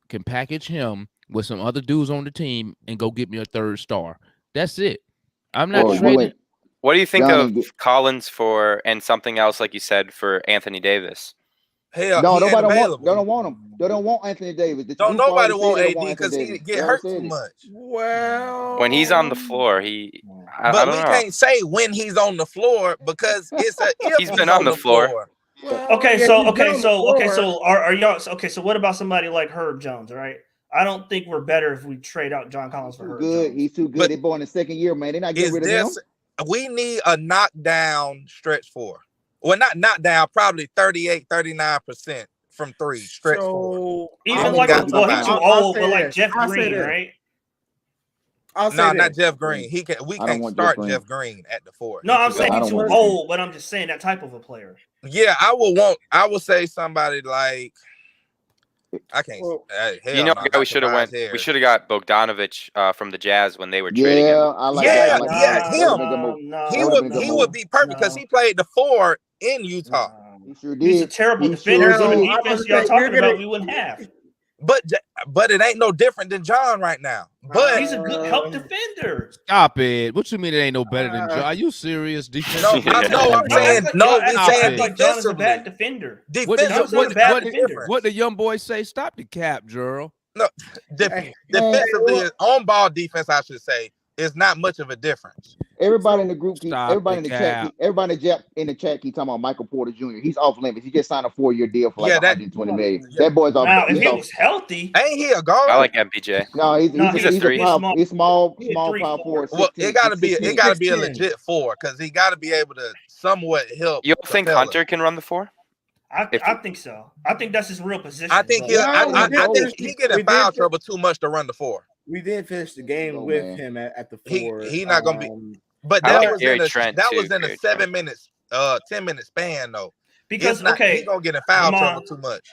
Speaker 2: can package him with some other dudes on the team and go get me a 3rd star. That's it. I'm not trading.
Speaker 9: What do you think of Collins and something else, like you said, for Anthony Davis?
Speaker 7: Hell,
Speaker 3: no, nobody don't want him. They don't want Anthony Davis.
Speaker 7: Don't nobody want AD because he get hurt too much.
Speaker 6: Well,
Speaker 9: when he's on the floor, I
Speaker 7: don't
Speaker 9: know.
Speaker 7: Can't say when he's on the floor because it's
Speaker 9: he's been on the floor.
Speaker 8: Well, so are y'all okay? So what about somebody like Herb Jones? Right, I don't think we're better if we trade out John Collins for Herb Jones.
Speaker 3: He's too good. They're born in the 2nd year, man. They're not getting rid of him.
Speaker 7: We need a knockdown stretch 4. Well, not knockdown, probably 38-39% from 3 stretch 4.
Speaker 8: Even like he's too old, but like Jeff Green, right?
Speaker 7: Not Jeff Green. We can't start Jeff Green at the 4.
Speaker 8: No, I'm saying he's too old, but I'm just saying that type of a player.
Speaker 7: Yeah, I would say somebody like I can't.
Speaker 9: We should have went. We should have got Bogdanovich from the Jazz when they were trading him.
Speaker 3: I like that.
Speaker 7: Him. He would be perfect because he played the 4 in Utah.
Speaker 3: He sure did.
Speaker 8: He's a terrible defender. So the defense y'all talking about, we wouldn't have.
Speaker 7: But it ain't no different than John right now. But
Speaker 8: he's a good help defender.
Speaker 2: Stop it. What you mean it ain't no better than John? Are you serious? Defensive?
Speaker 7: I'm saying
Speaker 8: Like John is a
Speaker 7: defensively.
Speaker 8: bad defender.
Speaker 2: What the young boy say? Stop the cap, Gerald.
Speaker 7: No, defensively, on ball defense, I should say, is not much of a difference.
Speaker 3: Everybody in the group, everybody in the chat, everybody in the chat keep talking about Michael Porter Jr. He's off limits. He just signed a 4-year deal for like 120 million. That boy's off.
Speaker 8: Now, if he was healthy,
Speaker 7: ain't he a guard?
Speaker 9: I like MPJ.
Speaker 3: No, he's a
Speaker 9: three.
Speaker 3: He's small power forward.
Speaker 7: Well, it gotta be a legit 4 because he got to be able to somewhat help.
Speaker 9: You don't think Hunter can run the 4?
Speaker 8: I think so. I think that's his real position.
Speaker 7: I think he get in foul trouble too much to run the 4.
Speaker 6: We did finish the game with him at the 4.
Speaker 7: He not gonna be. But that was in a 7 minutes, 10-minute span though.
Speaker 8: Because
Speaker 7: he gonna get in foul trouble too much.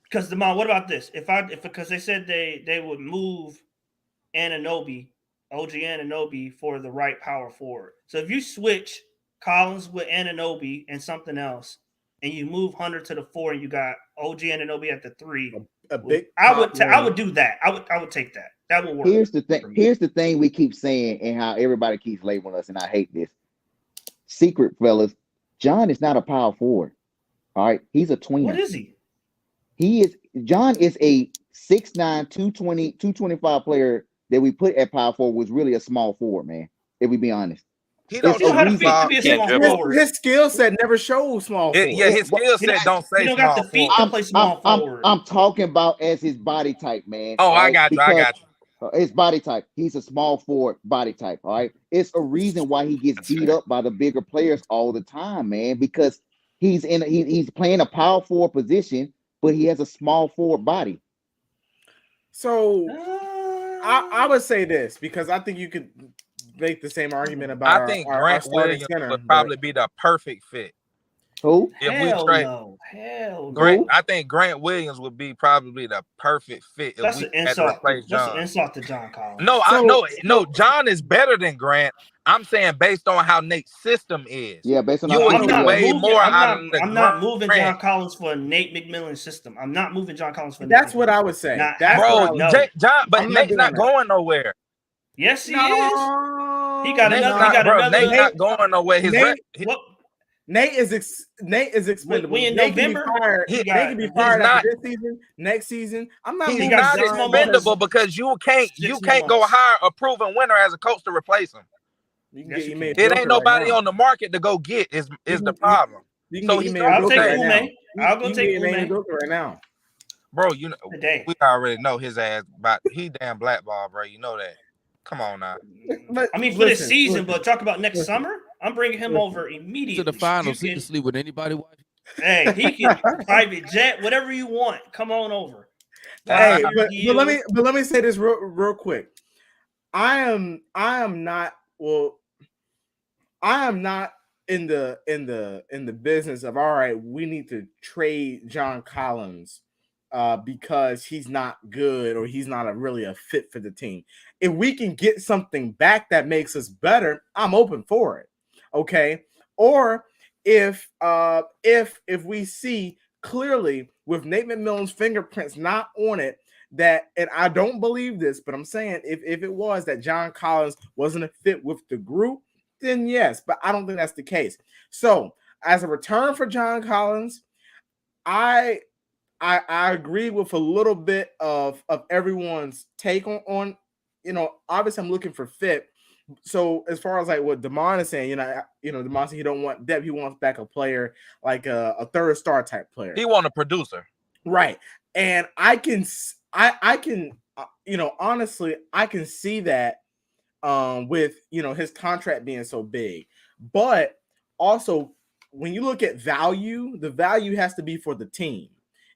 Speaker 8: Because what about this? Because they said they would move Anunoby, OG Anunoby for the right power forward. So if you switch Collins with Anunoby and something else, and you move Hunter to the 4, and you got OG Anunoby at the 3, I would do that. I would take that. That would work.
Speaker 3: Here's the thing we keep saying and how everybody keeps labeling us, and I hate this. Secret, fellas, John is not a power forward. All right, he's a tweener.
Speaker 8: What is he?
Speaker 3: John is a 6'9", 220, 225 player that we put at power forward, was really a small forward, man. If we be honest.
Speaker 6: He don't know how to be a small forward. His skill set never shows small forward.
Speaker 7: Yeah, his skill set don't say small
Speaker 8: got the feet to play small forward.
Speaker 3: I'm talking about as his body type, man.
Speaker 7: Oh, right? I got you.
Speaker 3: His body type. He's a small forward body type. All right. It's a reason why he gets beat up by the bigger players all the time, man. Because he's playing a power forward position, but he has a small forward body.
Speaker 6: So I would say this because I think you could make the same argument about.
Speaker 7: I think Grant Williams would probably be the perfect fit.
Speaker 3: Who?
Speaker 8: Hell no.
Speaker 7: I think Grant Williams would be probably the perfect fit.
Speaker 8: That's an insult. That's an insult to John Collins.
Speaker 7: No, John is better than Grant. I'm saying based on how Nate's system is.
Speaker 3: Yeah, based on
Speaker 7: you would get way more out of the
Speaker 8: I'm not moving John Collins for a Nate McMillan system. I'm not moving John Collins for.
Speaker 6: That's what I would say.
Speaker 7: But Nate's not going nowhere.
Speaker 8: Yes, he is. He got another.
Speaker 7: Nate's not going nowhere.
Speaker 6: Nate is expendable.
Speaker 8: We in November.
Speaker 6: Nate can be fired after this season, next season.
Speaker 7: He's not expendable because you can't go hire a proven winner as a coach to replace him. It ain't nobody on the market to go get is the problem.
Speaker 8: So I'll take Ume. I'll go take Ume
Speaker 6: right now,
Speaker 7: bro. You know we already know his ass, but he damn blackball, bro. You know that. Come on now.
Speaker 8: I mean, for this season, but talk about next summer. I'm bringing him over immediately
Speaker 2: to the finals. He can sleep with anybody.
Speaker 8: Hey, he can private jet, whatever you want. Come on over.
Speaker 6: Hey, but let me say this real quick. I am not in the business of all right. We need to trade John Collins because he's not good or he's not really a fit for the team. If we can get something back that makes us better, I'm open for it. Okay. Or if we see clearly with Nate McMillan's fingerprints not on it, that, and I don't believe this, but I'm saying if it was that John Collins wasn't a fit with the group, then yes, but I don't think that's the case. So as a return for John Collins, I agree with a little bit of everyone's take on obviously I'm looking for fit. So as far as like what Damon is saying, Damon said he don't want depth, he wants back a player like a third star type player.
Speaker 7: He want a producer,
Speaker 6: right? And I can honestly I can see that with his contract being so big, but also when you look at value, the value has to be for the team.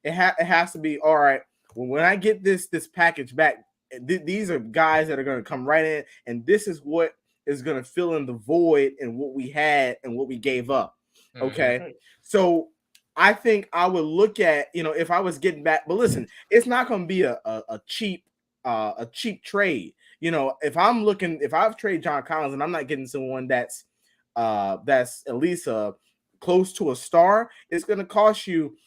Speaker 6: It has to be all right. Well, when I get this package back. These are guys that are going to come right in, and this is what is going to fill in the void in what we had and what we gave up. Okay, mm-hmm. So I think I would look at if I was getting back, but listen, it's not going to be a cheap trade. If I've traded John Collins and I'm not getting someone that's at least close to a star, it's going to cost you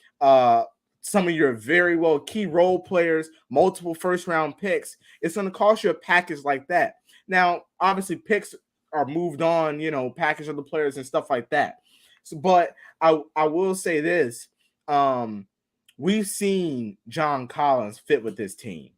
Speaker 6: some of your very well key role players, multiple first-round picks, it's going to cost you a package like that. Now, obviously, picks are moved on, package of the players and stuff like that. So, but I will say this. We've seen John Collins fit with this team.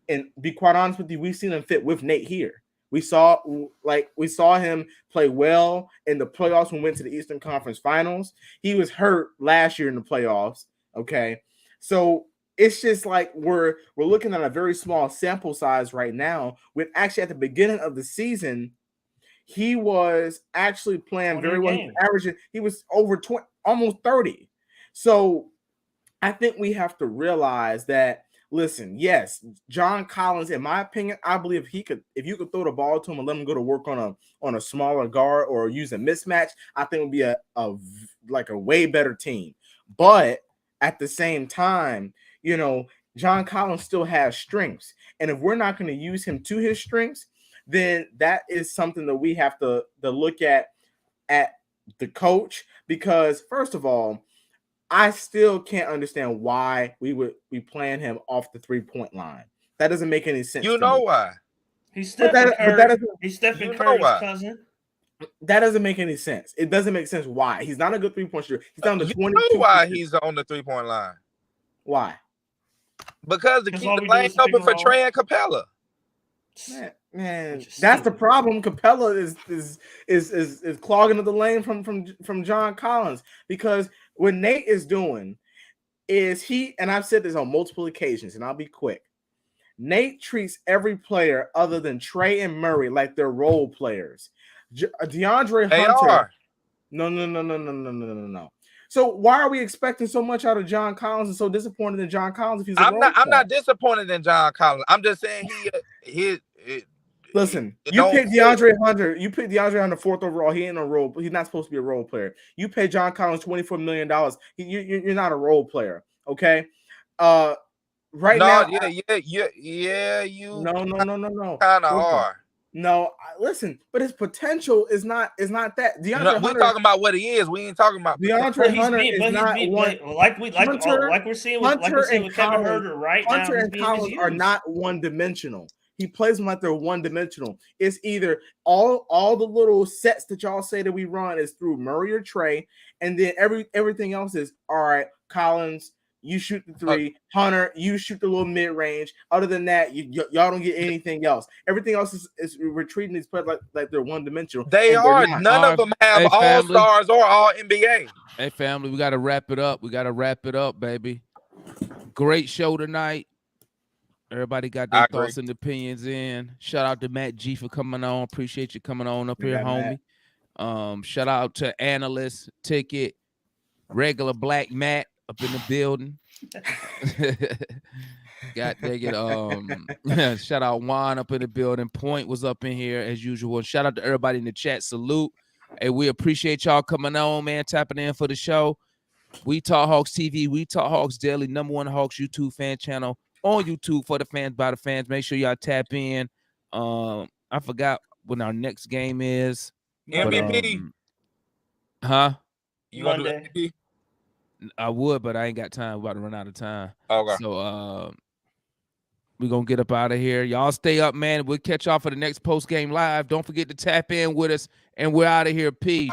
Speaker 6: And be quite honest with you, we've seen him fit with Nate here. We saw him play well in the playoffs when we went to the Eastern Conference Finals. He was hurt last year in the playoffs. Okay. So it's just like we're looking at a very small sample size right now. With actually at the beginning of the season, he was actually playing very well. He was over 20, almost 30. So I think we have to realize that, listen, yes, John Collins, in my opinion, I believe if you could throw the ball to him and let him go to work on a smaller guard or use a mismatch, I think it would be a way better team. But at the same time, John Collins still has strengths. And if we're not going to use him to his strengths, then that is something that we have to look at the coach. Because first of all, I still can't understand why we playing him off the 3-point line. That doesn't make any sense.
Speaker 7: You know why?
Speaker 8: He's Stephen Curry. He's Stephen Curry's cousin.
Speaker 6: That doesn't make any sense. It doesn't make sense why. He's not a good 3-point shooter. He's down to 22.
Speaker 7: You know why he's on the 3-point line?
Speaker 6: Why?
Speaker 7: Because to keep the lane open for Trey and Capella.
Speaker 6: Man, that's the problem. Capella is clogging up the lane from John Collins, because what Nate is doing is and I've said this on multiple occasions, and I'll be quick. Nate treats every player other than Trey and Murray like they're role players. DeAndre Hunter. No. So why are we expecting so much out of John Collins and so disappointed in John Collins if he's I'm
Speaker 7: not disappointed in John Collins. I'm just saying
Speaker 6: Listen, you pick DeAndre Hunter. You pick DeAndre Hunter 4th overall. He ain't a role. He's not supposed to be a role player. You pay John Collins $24 million. You're not a role player. Okay. Right now.
Speaker 7: Yeah. You.
Speaker 6: No.
Speaker 7: Kind of are.
Speaker 6: No, listen, but his potential is not that.
Speaker 7: We're talking about what he is. We ain't talking about
Speaker 6: DeAndre Hunter is not one.
Speaker 8: Like we're seeing with Kevin Huerter right now.
Speaker 6: Hunter and Collins are not one-dimensional. He plays them like they're one-dimensional. It's either all the little sets that y'all say that we run is through Murray or Trey, and then everything else is all right. Collins, you shoot the 3. Hunter, you shoot the little mid-range. Other than that, y'all don't get anything else. Everything else is we're treating these players like they're one-dimensional.
Speaker 7: They are. None of them have all-stars or all-NBA.
Speaker 2: Hey, family, we got to wrap it up. Baby. Great show tonight. Everybody got their thoughts and opinions in. Shout out to Matt G for coming on. Appreciate you coming on up here, homie. Shout out to Analyst, Ticket, Regular Black Matt up in the building. God dang it. Shout out Juan up in the building. Point was up in here as usual. And shout out to everybody in the chat. Salute. Hey, we appreciate y'all coming on, man, tapping in for the show. We Talk Hawks TV, We Talk Hawks Daily, #1 Hawks YouTube fan channel on YouTube for the fans by the fans. Make sure y'all tap in. I forgot when our next game is.
Speaker 7: MVP. You want to do MVP?
Speaker 2: I would, but I ain't got time. We're about to run out of time.
Speaker 7: Okay.
Speaker 2: So we're going to get up out of here. Y'all stay up, man. We'll catch y'all for the next post-game live. Don't forget to tap in with us, and we're out of here. Peace.